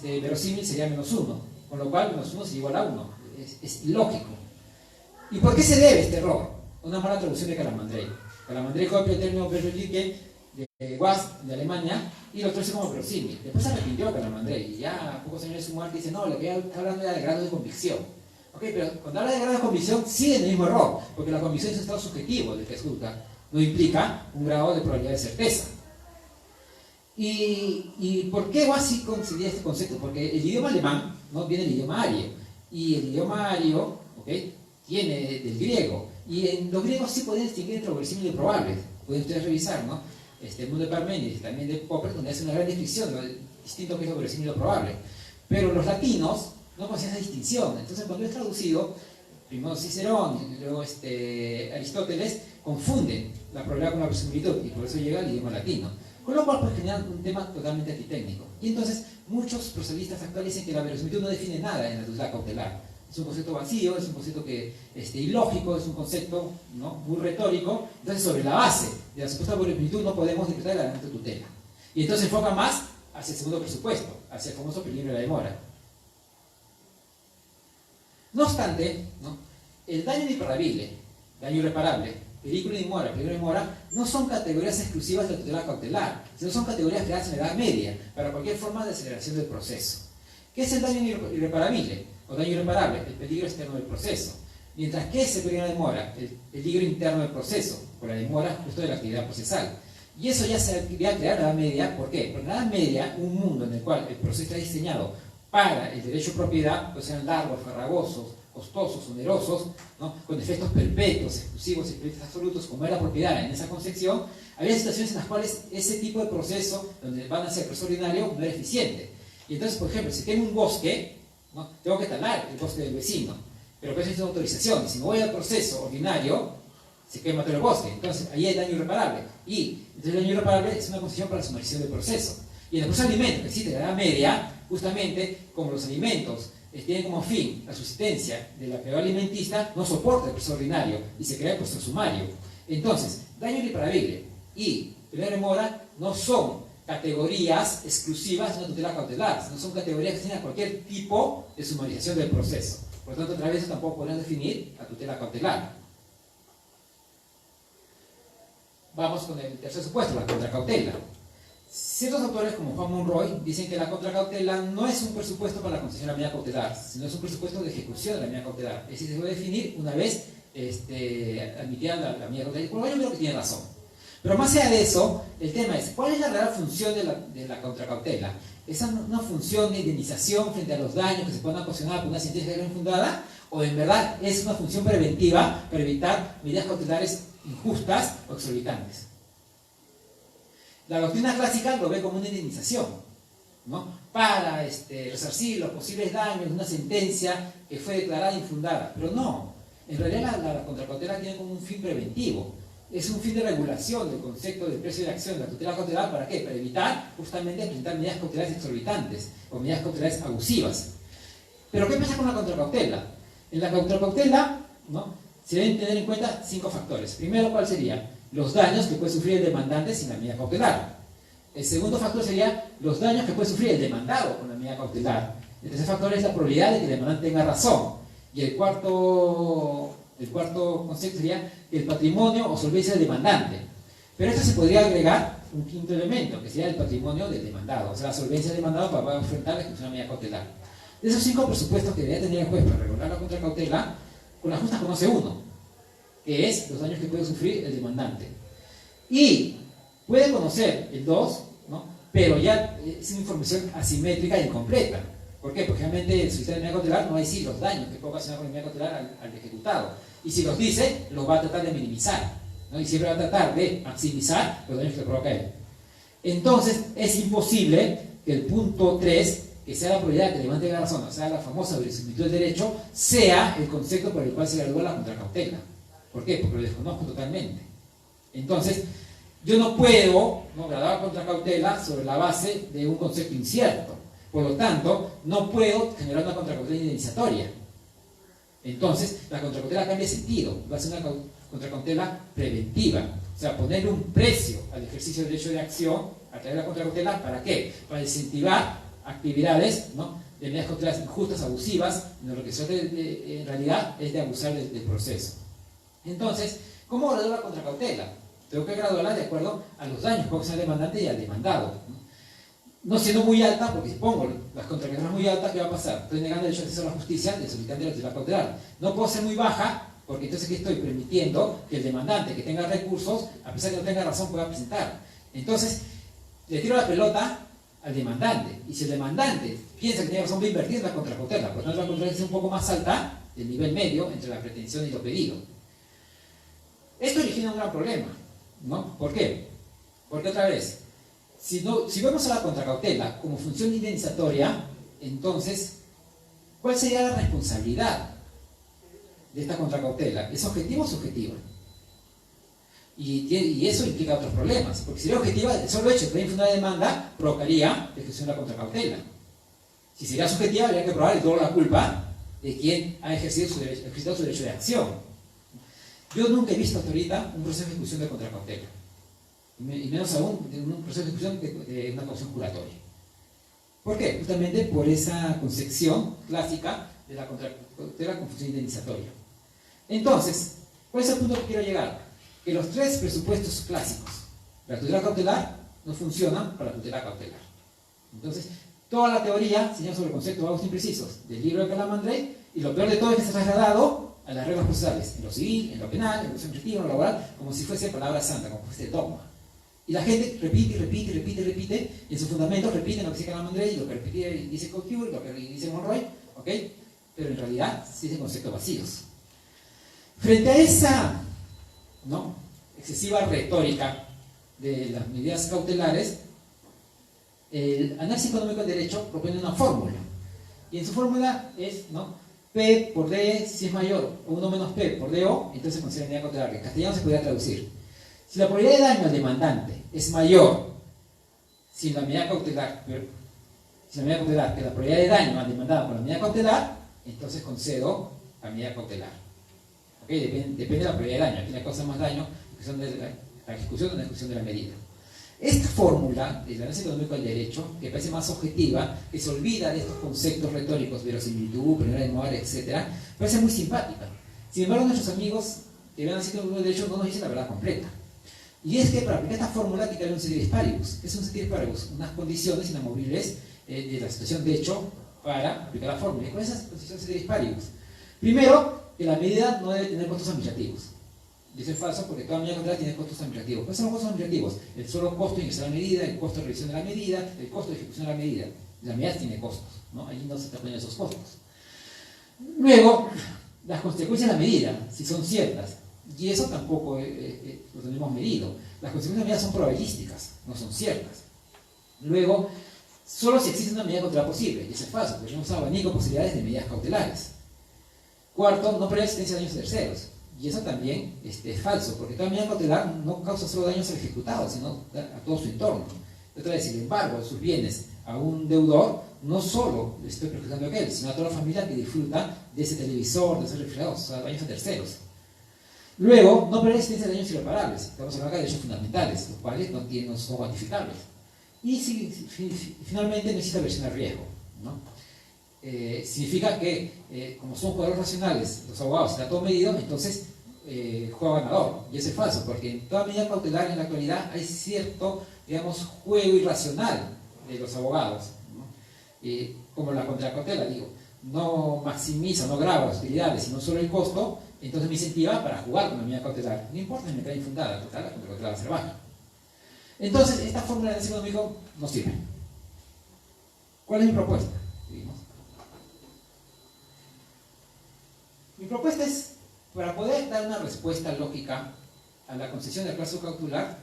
verosímil sería -1, con lo cual -1 es igual a 1. Es ilógico. ¿Y por qué se debe este error? Una mala traducción de Calamandrei. Calamandrei copia el término Verolike de Wass de Alemania y lo traduce como verosímil. Después se arrepintió Calamandrei y ya a pocos años de su muerte dice, no, lo que está hablando era de grado de convicción. Ok, pero cuando habla de grado de convicción sigue en el mismo error, porque la convicción es un estado subjetivo del que se juzga, no implica un grado de probabilidad de certeza. ¿Y por qué Wass sí concedía este concepto? Porque el idioma alemán, ¿no?, viene del idioma ario, y el idioma ario, ¿okay?, viene del griego, y en los griegos sí podían distinguir entre lo verosímil y lo probable. Pueden ustedes revisar, ¿no?, el mundo de Parménides y también de Popper, donde hace una gran descripción de lo distinto que es lo verosímil y lo probable. Pero los latinos no conocían esa distinción. Entonces, cuando es traducido, primero Cicerón y luego Aristóteles confunden la probabilidad con la verosimilitud, y por eso llega al idioma latino. Con lo cual, pues, generan un tema totalmente antitécnico. Y entonces, muchos procesalistas actuales dicen que la verosimilitud no define nada en la tutela cautelar. Es un concepto vacío, es un concepto que, ilógico, es un concepto, ¿no?, muy retórico. Entonces, sobre la base de la supuesta verosimilitud no podemos decretar el elemento de tutela. Y entonces se enfoca más hacia el segundo presupuesto, hacia el famoso peligro de la demora. No obstante, ¿no?, el daño irreparable, peligro de mora, no son categorías exclusivas de la tutela cautelar, sino son categorías creadas en la Edad Media para cualquier forma de aceleración del proceso. ¿Qué es el daño irreparable o daño irreparable? El peligro externo del proceso. Mientras que ese periodo de demora, el peligro interno del proceso, por la demora justo de la actividad procesal. Y eso ya se va a crear en la Edad Media. ¿Por qué? Porque en la Edad Media, un mundo en el cual el proceso está diseñado para el derecho de propiedad, pues sean largos, farragosos, costosos, onerosos, ¿no? Con efectos perpetuos, exclusivos y efectos absolutos, como era la propiedad en esa concepción, había situaciones en las cuales ese tipo de proceso, donde van a ser proceso ordinario, no era eficiente. Y entonces, por ejemplo, si tengo un bosque, ¿no? Tengo que talar el bosque del vecino, pero pues necesito autorización, y si me voy al proceso ordinario, se quema todo el bosque, entonces ahí hay daño irreparable, y entonces el daño irreparable es una concesión para la sumarización del proceso. Y en el proceso de alimentos que existe en la Edad Media, justamente como los alimentos tienen como fin la subsistencia de la actividad alimentista, no soporta el proceso ordinario y se crea el proceso sumario. Entonces, daño irreparable y periodo de demora no son categorías exclusivas de una tutela cautelar, sino son categorías que tienen cualquier tipo de sumarización del proceso. Por lo tanto, otra vez tampoco podemos definir la tutela cautelar. Vamos con el tercer supuesto, la contracautela. Ciertos autores, como Juan Monroy, dicen que la contracautela no es un presupuesto para la concesión de la medida cautelar, sino es un presupuesto de ejecución de la medida cautelar. Es decir, se debe definir una vez admitida la medida cautelar. Y por lo menos creo que tiene razón. Pero más allá de eso, el tema es, ¿cuál es la real función de la contracautela? ¿Es una función de indemnización frente a los daños que se puedan ocasionar por una sentencia legal infundada? ¿O en verdad es una función preventiva para evitar medidas cautelares injustas o exorbitantes? La doctrina clásica lo ve como una indemnización, ¿no? Para resarcir los posibles daños de una sentencia que fue declarada infundada. Pero no, en realidad la contracautela tiene como un fin preventivo. Es un fin de regulación del concepto del precio de acción de la tutela cautelar. ¿Para qué? Para evitar justamente presentar medidas cautelares exorbitantes o medidas cautelares abusivas. Pero ¿qué pasa con la contracautela? En la contracautela, ¿no?, se deben tener en cuenta 5 factores. Primero, ¿cuál sería? Los daños que puede sufrir el demandante sin la medida cautelar. El segundo factor sería los daños que puede sufrir el demandado con la medida cautelar. El tercer factor es la probabilidad de que el demandante tenga razón. Y el cuarto concepto sería el patrimonio o solvencia del demandante. Pero esto se podría agregar un quinto elemento, que sería el patrimonio del demandado, o sea, la solvencia del demandado para poder enfrentar la ejecución de la medida cautelar. De esos 5 presupuestos que debería tener el juez para regular la contracautela, con las justas conoce uno, que es los daños que puede sufrir el demandante. Y puede conocer el 2, ¿no?, pero ya es una información asimétrica e incompleta. ¿Por qué? Porque realmente el sistema de medida cautelar no va a decir los daños que puede ocasionar con la medida cautelar al ejecutado. Y si los dice, los va a tratar de minimizar, ¿no? Y siempre va a tratar de maximizar los daños que le provoca él. Entonces, es imposible que el punto 3, que sea la probabilidad de que el demandante tenga razón, o sea, la famosa verosimilitud del derecho, sea el concepto por el cual se gradúa la contracautela. ¿Por qué? Porque lo desconozco totalmente. Entonces, yo no puedo graduar la contracautela sobre la base de un concepto incierto. Por lo tanto, no puedo generar una contracautela indemnizatoria. Entonces, la contracautela cambia de sentido. Va a ser una contracautela preventiva. O sea, ponerle un precio al ejercicio del derecho de acción a través de la contracautela. ¿Para qué? Para incentivar actividades, ¿no?, de medidas cautelares injustas, abusivas, en lo que se trata en realidad es de abusar del proceso. Entonces, ¿cómo graduar la contracautela? Tengo que graduarla de acuerdo a los daños que puede ocasionar al demandante y al demandado, no siendo muy alta, porque si pongo las contracautelas muy altas, ¿qué va a pasar? Estoy negando el derecho de acceso a la justicia del solicitante de la tutela cautelar. No puedo ser muy baja, porque entonces ¿qué estoy permitiendo? Que el demandante que tenga recursos, a pesar de que no tenga razón, pueda presentar. Entonces, le tiro la pelota al demandante, y si el demandante piensa que tiene razón, va a invertir en la contracautela. Por lo tanto, la contracautela es un poco más alta del nivel medio entre la pretensión y lo pedido. Esto origina un gran problema, ¿no? ¿Por qué? Porque otra vez, si vemos a la contracautela como función indemnizatoria, entonces, ¿cuál sería la responsabilidad de esta contracautela? ¿Es objetiva o subjetiva? Y eso implica otros problemas, porque si sería objetiva, el solo hecho de que infundada demanda provocaría la ejecución de la contracautela. Si sería subjetiva, habría que probar el dolor o la culpa de quien ha ejercitado su derecho de acción. Yo nunca he visto hasta ahorita un proceso de ejecución de contracautela, y menos aún un proceso de ejecución de una caución juratoria. ¿Por qué? Justamente por esa concepción clásica de la contracautela con función indemnizatoria. Entonces, ¿cuál es el punto que quiero llegar? Que los 3 presupuestos clásicos de la tutela cautelar no funcionan para la tutela cautelar. Entonces, toda la teoría se llama sobre conceptos vagos imprecisos del libro de Calamandrei, y lo peor de todo es que se ha trasladado a las reglas procesales, en lo civil, en lo penal, en lo administrativo, en lo laboral, como si fuese palabra santa, como si fuese dogma. Y la gente repite, repite, repite, repite, y en sus fundamentos repiten lo que dice Calamandré, y lo que dice Couture, y lo que dice Monroy, ¿ok? Pero en realidad sí dicen conceptos vacíos. Frente a esa, ¿no?, excesiva retórica de las medidas cautelares, el análisis económico del derecho propone una fórmula. Y en su fórmula es, ¿no?, P por D, si es mayor o 1 menos P por DO, entonces se considera medida cautelar. En castellano se podría traducir: si la probabilidad de daño al demandante es mayor sin la medida cautelar, que la probabilidad de daño al demandado por la medida cautelar, entonces concedo la medida cautelar. ¿Okay? Depende de la probabilidad de daño. Aquí le causa más daño la ejecución o la ejecución de la medida. Esta fórmula del análisis económico del derecho, que parece más objetiva, que se olvida de estos conceptos retóricos, verosimilitud, primera de moral, etc., parece muy simpática. Sin embargo, nuestros amigos que ven análisis económico del derecho no nos dicen la verdad completa. Y es que para aplicar esta fórmula hay que tener un ceteris paribus. ¿Qué es un ceteris paribus? Unas condiciones inamovibles de la situación de hecho para aplicar la fórmula. ¿Y cuáles son esas condiciones ceteris paribus? Primero, que la medida no debe tener costos administrativos. Y eso es falso porque toda medida cautelar tiene costos administrativos. ¿Cuáles son los costos administrativos? El solo costo de ingresar la medida, el costo de revisión de la medida, el costo de ejecución de la medida. La medida tiene costos, ¿no? Allí no se están poniendo esos costos. Luego, las consecuencias de la medida, si son ciertas. Y eso tampoco lo tenemos medido. Las consecuencias de la medida son probabilísticas, no son ciertas. Luego, solo si existe una medida cautelar posible. Y eso es falso, porque tenemos un abanico de posibilidades de medidas cautelares. Cuarto, no prevé existencia de daños terceros. Y eso también es falso, porque toda medida cautelar no causa solo daños al ejecutado, sino a todo su entorno. Otra vez, sin embargo, sus bienes a un deudor, no solo le estoy perjudicando a aquel, sino a toda la familia que disfruta de ese televisor, de ese refrigerador, o sea, daños a terceros. Luego, no prevé existencia de daños irreparables. Estamos hablando de derechos fundamentales, los cuales no son cuantificables. Y finalmente no existe aversión al riesgo, ¿no? Significa que, como son jugadores racionales, los abogados, está todo medido, entonces juega ganador. Y eso es falso, porque en toda medida cautelar en la actualidad hay cierto, digamos, juego irracional de los abogados, ¿no? Como la contracautela, digo, no maximiza, no grava las utilidades, sino solo el costo, entonces me incentiva para jugar con la medida cautelar. No importa si me queda infundada, total, la contracautela va a ser baja. Entonces, esta fórmula de análisis económico no sirve. ¿Cuál es mi propuesta? Mi propuesta es, para poder dar una respuesta lógica a la concesión del plazo cautelar,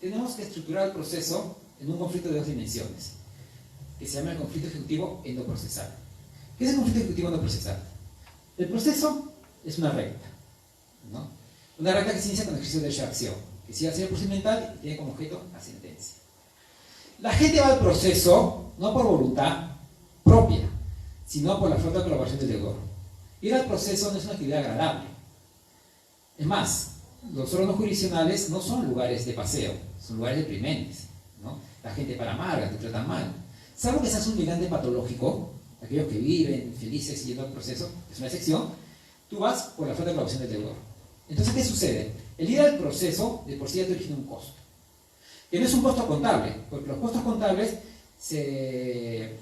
tenemos que estructurar el proceso en un conflicto de dos dimensiones, que se llama el conflicto ejecutivo endoprocesal. ¿Qué es el conflicto ejecutivo endoprocesal? El proceso es una recta, ¿no? Una recta que se inicia con el ejercicio de derecho de acción, que sigue hacia el procedimental y tiene como objeto la sentencia. La gente va al proceso no por voluntad propia, sino por la falta de colaboración del deudor. Ir al proceso no es una actividad agradable. Es más, los órganos jurisdiccionales no son lugares de paseo, son lugares deprimentes, ¿no? La gente para amarga, te tratan mal. Salvo que seas un migrante patológico, aquellos que viven felices yendo al proceso, es una excepción, tú vas por la falta de colaboración del deudor. Entonces, ¿qué sucede? El ir al proceso de por sí ya te origina un costo. Que no es un costo contable, porque los costos contables se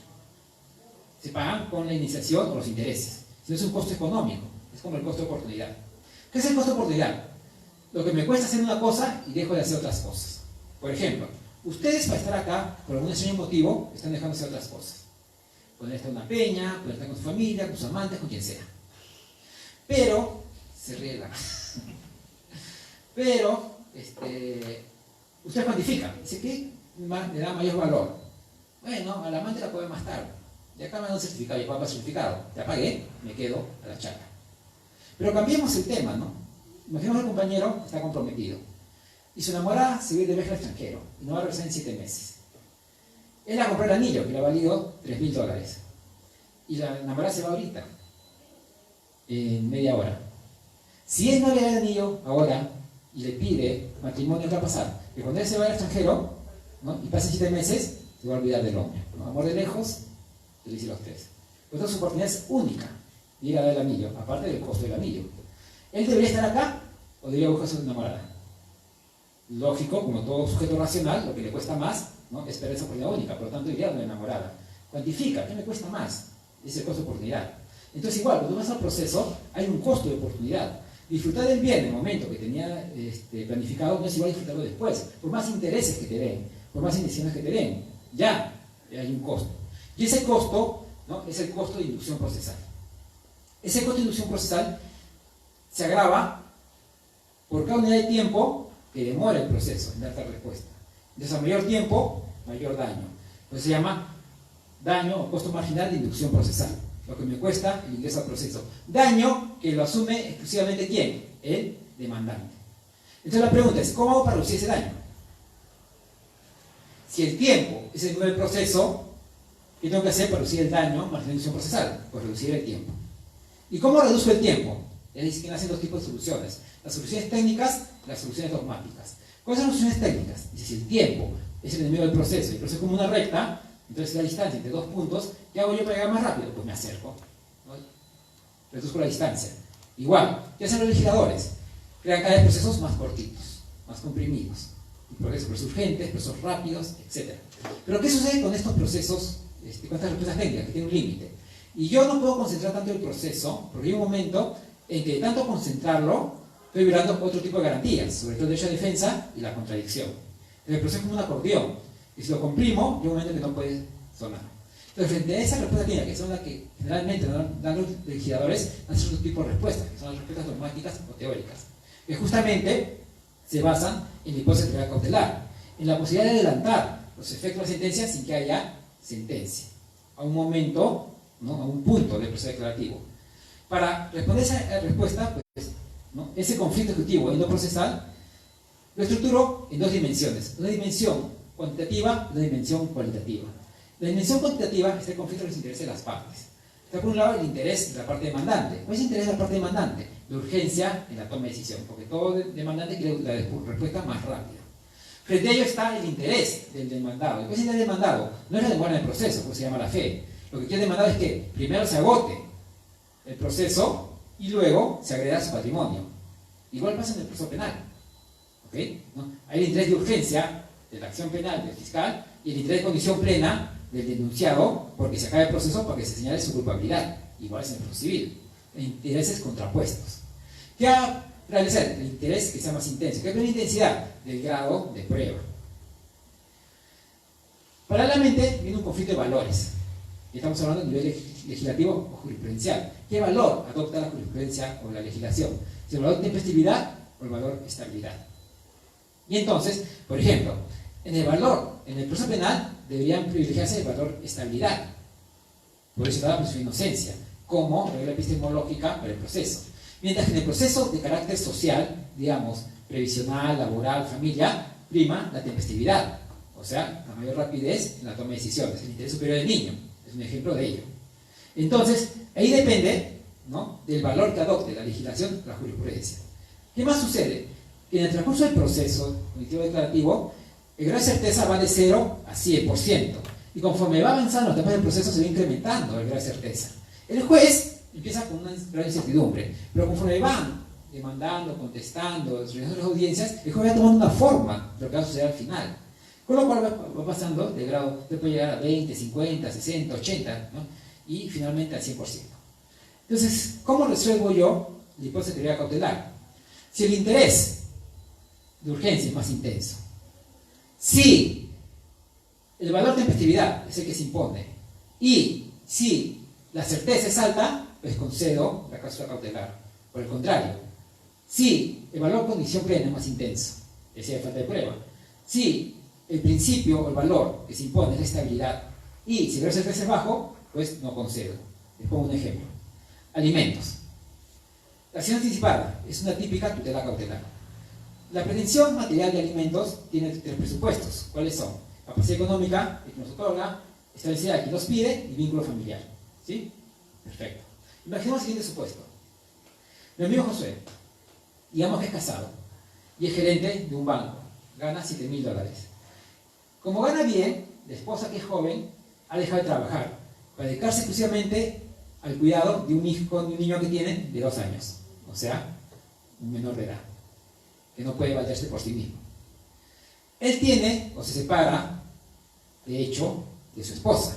pagan con la iniciación o los intereses. No es un costo económico, es como el costo de oportunidad. ¿Qué es el costo de oportunidad? Lo que me cuesta hacer una cosa y dejo de hacer otras cosas. Por ejemplo, ustedes para estar acá, por algún extraño motivo, están dejando de hacer otras cosas. Pueden estar en una peña, pueden estar con su familia, con sus amantes, con quien sea. Pero, se ríe la... Pero, ustedes cuantifican. Dice que le da mayor valor. Bueno, al amante la puede más tarde. Y acá me dan un certificado, y papá certificado. Ya pagué, me quedo a la chapa. Pero cambiemos el tema, ¿no? Imaginemos que el compañero está comprometido. Y su enamorada se va de viaje al extranjero. Y no va a regresar en 7 meses. Él va a comprar el anillo, que le ha valido $3.000. Y la enamorada se va ahorita. En media hora. Si él no le da el anillo ahora y le pide matrimonio, ¿qué va a pasar? Que cuando él se va al extranjero, ¿no?, y pase 7 meses, se va a olvidar del hombre, ¿no? Amor de lejos, le dice a los tres. Pues entonces su oportunidad es única de ir a dar el anillo, aparte del costo del anillo. ¿Él debería estar acá o debería buscar a su enamorada? Lógico, como todo sujeto racional, lo que le cuesta más, ¿no?, es perder esa oportunidad única, por lo tanto iría a una enamorada. Cuantifica, ¿qué me cuesta más? Es el costo de oportunidad. Entonces igual, cuando vas al proceso, hay un costo de oportunidad. Disfrutar del bien en el momento que tenía planificado no es igual disfrutarlo después. Por más intereses que te den, por más iniciativas que te den, ya hay un costo. Y ese costo, ¿no?, es el costo de inducción procesal. Ese costo de inducción procesal se agrava por cada unidad de tiempo que demora el proceso en darte respuesta. Entonces, a mayor tiempo, mayor daño. Entonces se llama daño o costo marginal de inducción procesal. Lo que me cuesta el ingreso al proceso. Daño que lo asume exclusivamente ¿quién? El demandante. Entonces la pregunta es, ¿cómo hago para reducir ese daño? Si el tiempo es el número del proceso, ¿qué tengo que hacer para reducir el daño marginal de inducción procesal? Pues reducir el tiempo. ¿Y cómo reduzco el tiempo? Es decir, que nacen dos tipos de soluciones. Las soluciones técnicas y las soluciones dogmáticas. ¿Cuáles son las soluciones técnicas? Dice, si el tiempo es el enemigo del proceso y el proceso es como una recta, entonces la distancia entre dos puntos, ¿qué hago yo para llegar más rápido? Pues me acerco, ¿no? Reduzco la distancia. Igual, ¿qué hacen los legisladores? Crean cada vez procesos más cortitos, más comprimidos. Procesos urgentes, procesos rápidos, etc. Pero ¿qué sucede con estos procesos, con estas respuestas técnicas que tienen un límite? Y yo no puedo concentrar tanto el proceso, porque hay un momento en que de tanto concentrarlo, estoy violando otro tipo de garantías, sobre todo el derecho a defensa y la contradicción. El proceso es como un acordeón, y si lo comprimo, llega un momento en que no puede sonar. Entonces, frente a esa respuesta técnica, que son las que generalmente dan los legisladores, hacen otro tipo de respuestas, que son las respuestas dogmáticas o teóricas, que justamente se basan en la hipótesis de teoría cautelar, en la posibilidad de adelantar los efectos de la sentencia sin que haya sentencia, a un momento, ¿no?, a un punto del proceso declarativo. Para responder a esa respuesta, pues, ¿no?, ese conflicto ejecutivo endoprocesal lo estructuro en dos dimensiones, una dimensión cuantitativa y una dimensión cualitativa. La dimensión cuantitativa es el conflicto de los intereses de las partes. Está por un lado el interés de la parte demandante. ¿Cuál es el interés de la parte demandante? La urgencia en la toma de decisión, porque todo demandante quiere la respuesta más rápida. Frente a ello está el interés del demandado. ¿Cuál es el demandado? No es la demora en el proceso, como se llama la fe. Lo que quiere el demandado es que primero se agote el proceso y luego se agreda su patrimonio. Igual pasa en el proceso penal. ¿Okay? ¿No? Hay el interés de urgencia de la acción penal del fiscal y el interés de condición plena del denunciado porque se acabe el proceso para que se señale su culpabilidad. Igual es en el proceso civil. Intereses contrapuestos. ¿Qué va a realizar? El interés que sea más intenso. ¿Qué es la intensidad? Del grado de prueba. Paralelamente viene un conflicto de valores. Y estamos hablando a nivel legislativo o jurisprudencial. ¿Qué valor adopta la jurisprudencia o la legislación? ¿Es el valor de tempestividad o el valor de estabilidad? Y entonces, por ejemplo, en el proceso penal deberían privilegiarse el valor estabilidad. Por eso está la presunción de inocencia, como regla epistemológica para el proceso. Mientras que en el proceso de carácter social, digamos, previsional, laboral, familia, prima la tempestividad, o sea, la mayor rapidez en la toma de decisiones, el interés superior del niño, es un ejemplo de ello. Entonces, ahí depende, ¿no?, del valor que adopte la legislación, la jurisprudencia. ¿Qué más sucede? Que en el transcurso del proceso cognitivo declarativo, el grado de certeza va de 0 a 100%, y conforme va avanzando la etapa del proceso se va incrementando el grado de certeza. El juez empieza con una gran incertidumbre, pero conforme van demandando, contestando, realizando las audiencias, el juez va tomando una forma de lo que va a suceder al final. Con lo cual va pasando de grado, puede llegar a 20, 50, 60, 80, ¿no?, y finalmente al 100%. Entonces, ¿cómo resuelvo yo la hipótesis de teoría cautelar? Si el interés de urgencia es más intenso, si el valor de tempestividad es el que se impone, y si la certeza es alta, pues concedo la cláusula cautelar. Por el contrario, si el valor de condición plena es más intenso, es decir, falta de prueba, si el principio o el valor que se impone es la estabilidad, y si el grado de certeza es bajo, pues no concedo. Les pongo un ejemplo. Alimentos. La acción anticipada es una típica tutela cautelar. La pretensión material de alimentos tiene tres presupuestos. ¿Cuáles son? Capacidad económica, el que nos otorga, establecida de quien los pide y vínculo familiar. ¿Sí? Perfecto. Imaginemos el siguiente supuesto. Mi amigo Josué, digamos que es casado y es gerente de un banco, gana $7,000. Como gana bien, la esposa, que es joven, ha dejado de trabajar para dedicarse exclusivamente al cuidado de un niño que tiene de 2 años, o sea, un menor de edad, que no puede valerse por sí mismo. Él tiene, o se separa, de hecho, de su esposa.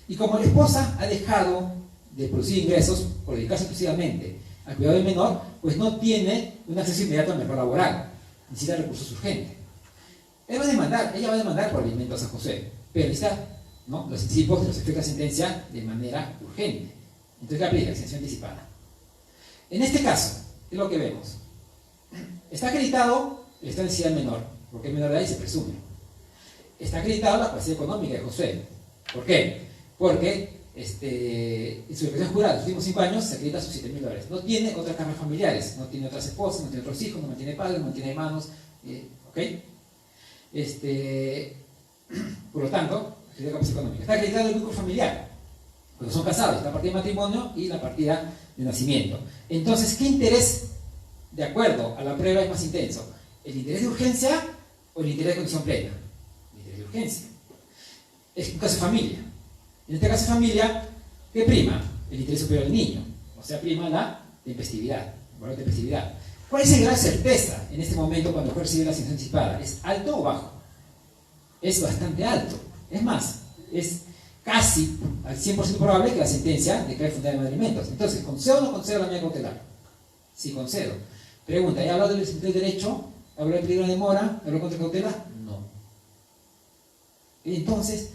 Y como la esposa ha dejado de producir ingresos por dedicarse exclusivamente al cuidado del menor, pues no tiene un acceso inmediato al mercado laboral, necesita recursos urgentes. Ella va a demandar por alimentos a José, pero necesita, ¿no?, los anticipos de los efectos de la sentencia de manera urgente. Entonces, ¿qué aplica? La exención anticipada. En este caso, ¿qué es lo que vemos? Está acreditado el estado de necesidad del menor, porque es menor de edad y se presume. Está acreditada la capacidad económica de José. ¿Por qué? Porque en su declaración jurada, en los últimos 5 años, se acredita sus $7.000. No tiene otras cargas familiares, no tiene otras esposas, no tiene otros hijos, no mantiene padres, no mantiene hermanos. ¿Ok? Por lo tanto, acredita capacidad económica. Está acreditado el grupo familiar, cuando son casados, la partida de matrimonio y la partida de nacimiento. Entonces, ¿qué interés, de acuerdo a la prueba, es más intenso? ¿El interés de urgencia o el interés de condición plena? El interés de urgencia. Es un caso de familia. En este caso de familia, ¿qué prima? El interés superior del niño. O sea, prima la tempestividad, el valor de tempestividad. ¿Cuál es el grado de certeza en este momento cuando fue recibir la exención anticipada? ¿Es alto o bajo? Es bastante alto. Es más, es casi al 100% probable que la sentencia declare fundada en alimentos. Entonces, ¿concedo o no concedo la medida cautelar? Sí, concedo. Pregunta, ¿he hablado del derecho? ¿Habló del peligro de demora? ¿Habló contra cautela? No. Entonces,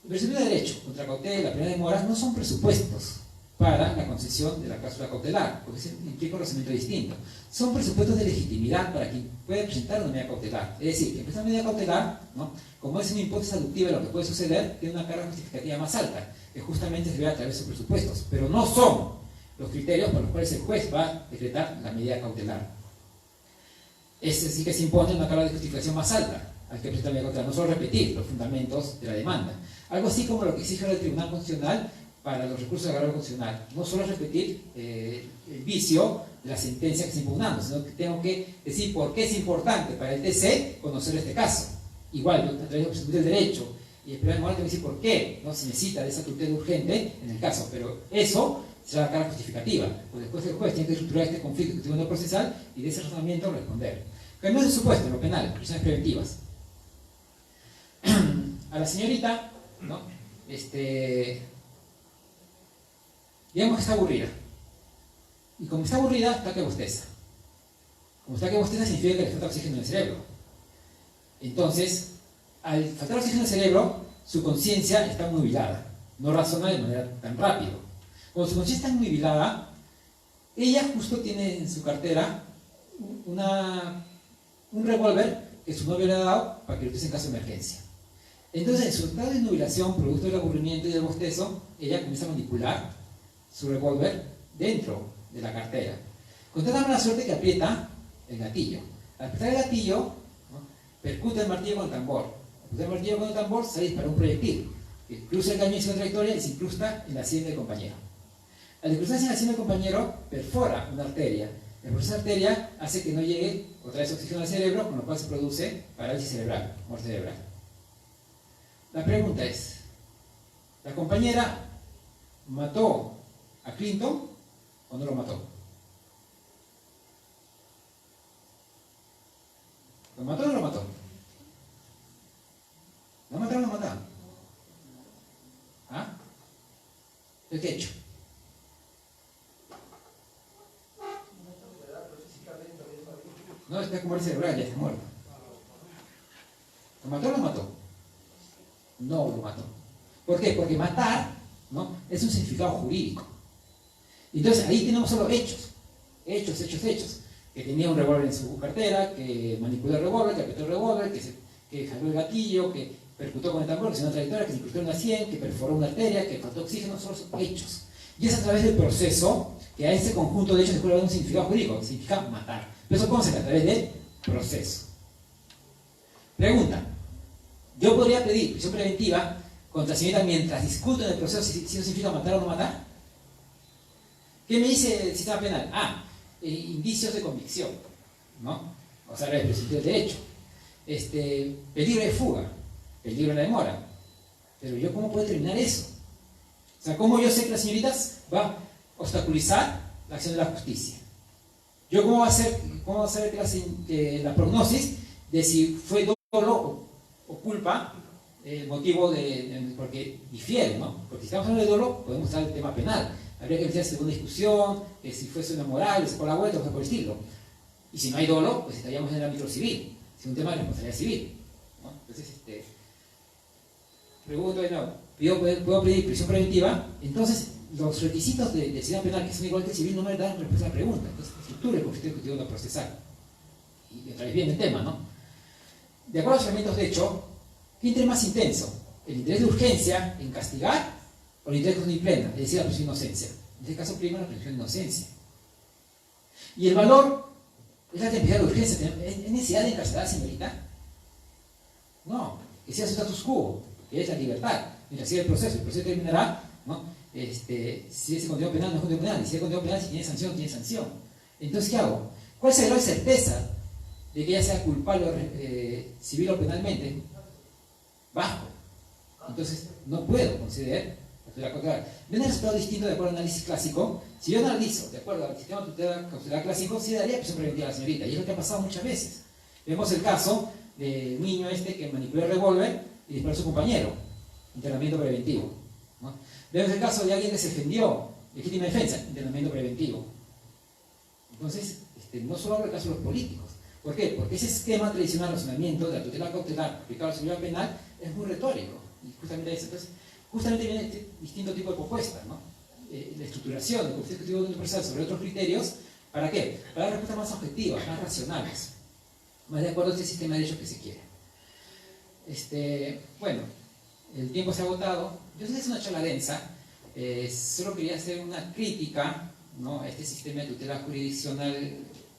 el presumido de derecho contra cautela, peligro de demora, no son presupuestos para la concesión de la cláusula cautelar, porque se implica un razonamiento distinto. Son presupuestos de legitimidad para quien puede presentar una medida cautelar. Es decir, que presenta una medida cautelar, ¿no?, como es una hipótesis aductiva de lo que puede suceder, tiene una carga justificativa más alta, que justamente se ve a través de sus presupuestos, pero no son los criterios por los cuales el juez va a decretar la medida cautelar. Este sí que se impone una carga de justificación más alta al que presenta la medida cautelar, no solo repetir los fundamentos de la demanda. Algo así como lo que exige el Tribunal Constitucional para los recursos de agarrado constitucional. No solo repetir el vicio de la sentencia que está impugnando, sino que tengo que decir por qué es importante para el TC conocer este caso. Igual, a través del presupuesto del derecho y el primer moral tengo que decir por qué no se necesita de esa tutela urgente en el caso, pero eso será la carga justificativa, pues después el juez tiene que estructurar este conflicto que tribunal procesal y de ese razonamiento responder. Cambiamos de supuesto en lo penal, prisiones preventivas. A la señorita, ¿no?, digamos que está aburrida. Y como está aburrida, está que bosteza. Como está que bosteza significa que le falta oxígeno en el cerebro. Entonces, al faltar oxígeno en el cerebro, su conciencia está nubilada. No razona de manera tan rápida. Cuando su conciencia está nubilada, ella justo tiene en su cartera un revólver que su novio le ha dado para que lo utilice en caso de emergencia. Entonces, en su estado de nubilación, producto del aburrimiento y del bostezo, ella comienza a manipular su revólver dentro de la cartera. Con tanta mala suerte que aprieta el gatillo. Al apretar el gatillo, ¿no?, percute el martillo con el tambor. Al percutar el martillo con el tambor, se dispara un proyectil que cruza el cañón en su trayectoria y se incrusta en la sien del compañero. Al incrustarse en la sien del compañero, perfora una arteria. El proceso de arteria hace que no llegue otra vez oxígeno al cerebro, con lo cual se produce parálisis cerebral, muerte cerebral. La pregunta es, ¿la compañera mató a Clinton o no lo mató? ¿Lo mató o no lo mató? ¿Lo mataron o no lo mataron? ¿Ah? ¿El qué hecho? No, está con muerte cerebral, ya está muerto. ¿Lo mató o no lo mató? No lo mató. ¿Por qué? Porque matar, ¿no?, es un significado jurídico. Entonces ahí tenemos solo hechos. Hechos. Que tenía un revólver en su cartera, que manipuló el revólver, que apretó el revólver, que jaló el gatillo, que percutó con el tambor, que se dio una trayectoria, que se incrustó en la sien, que perforó una arteria, que faltó oxígeno. Solo son hechos. Y es a través del proceso que a ese conjunto de hechos se puede dar un significado jurídico. Significa matar. Pero eso cómo se hace, a través del proceso. Pregunta. ¿Yo podría pedir prisión preventiva contra la señorita mientras discuto en el proceso si eso significa matar o no matar? ¿Qué me dice el sistema penal? Indicios de convicción, ¿no? O sea, el principio del derecho. Peligro de fuga, peligro de la demora. Pero ¿yo cómo puedo determinar eso? O sea, ¿cómo yo sé que la señorita va a obstaculizar la acción de la justicia? ¿Yo cómo va a saber que la prognosis de si fue dolo o culpa el motivo porque difiere, ¿no? Porque si estamos hablando de dolo, podemos usar el tema penal. Habría que empezar segunda discusión, si fuese una moral, por la vuelta, o por el estilo. Y si no hay dolo, pues estaríamos en el ámbito civil, es un tema de responsabilidad civil, ¿no? Entonces, pregunto de nuevo, ¿puedo pedir prisión preventiva? Entonces, los requisitos del sistema penal, que son igual que el civil, no me dan respuesta a la pregunta. Entonces, estructura el conflicto ejecutivo no procesal. Y otra vez viene el tema, ¿no? De acuerdo a los elementos de hecho, ¿qué interés más intenso? ¿El interés de urgencia en castigar o el interés de justicia plena, es decir, la presunción de inocencia? En este caso, prima la presunción de inocencia. Y el valor es la temporalidad de urgencia. ¿Es necesidad de encarcelar, señorita? No, que sea su status quo, que es la libertad, mientras siga el proceso terminará, ¿no? Si ese contenido penal no es contenido penal, y si hay contenido penal, si tiene sanción, tiene sanción. Entonces, ¿qué hago? ¿Cuál es la certeza de que ella sea culpable civil o penalmente? Bajo. Entonces, no puedo considerar la cautelar. ¿Ven el resultado distinto de acuerdo al análisis clásico? Si yo analizo de acuerdo al sistema de tutela cautelar clásico, sí daría prisión preventiva a la señorita, y es lo que ha pasado muchas veces. Vemos el caso del niño que manipuló el revólver y disparó a su compañero, internamiento preventivo, ¿no? Vemos el caso de alguien que se defendió, legítima defensa, internamiento preventivo. Entonces, no solo hablo del caso de los políticos. ¿Por qué? Porque ese esquema tradicional de razonamiento de la tutela cautelar aplicado a la seguridad penal es muy retórico. Y justamente eso. Entonces, justamente viene este distinto tipo de propuestas, ¿no? La estructuración del conflicto ejecutivo universal sobre otros criterios. ¿Para qué? Para dar respuestas más objetivas, más racionales, más de acuerdo a este sistema de derechos que se quiere. Bueno, el tiempo se ha agotado. Yo sé que es una charla densa. Solo quería hacer una crítica, ¿no?, a este sistema de tutela jurisdiccional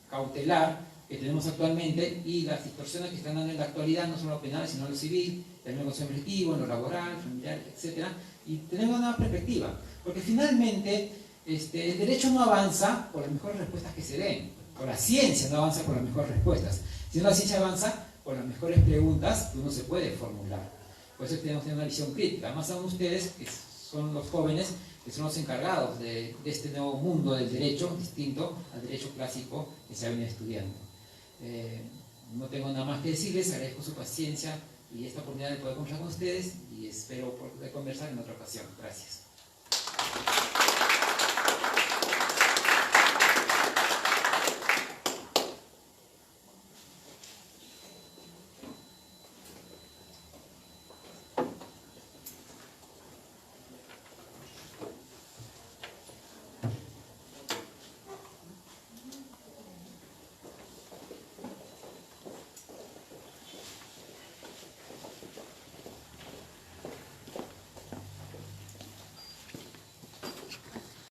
cautelar que tenemos actualmente y las distorsiones que están dando en la actualidad, no solo en lo penal, sino en lo civil, también en lo objetivo, en lo laboral, familiar, etc. Y tenemos una nueva perspectiva, porque finalmente el derecho no avanza por las mejores respuestas que se den, o la ciencia no avanza por las mejores respuestas, sino la ciencia avanza por las mejores preguntas que uno se puede formular. Por eso tenemos que tener una visión crítica, más aún ustedes, que son los jóvenes, que son los encargados de este nuevo mundo del derecho, distinto al derecho clásico que se ha venido estudiando. No tengo nada más que decirles, agradezco su paciencia y esta oportunidad de poder conversar con ustedes y espero poder conversar en otra ocasión. Gracias.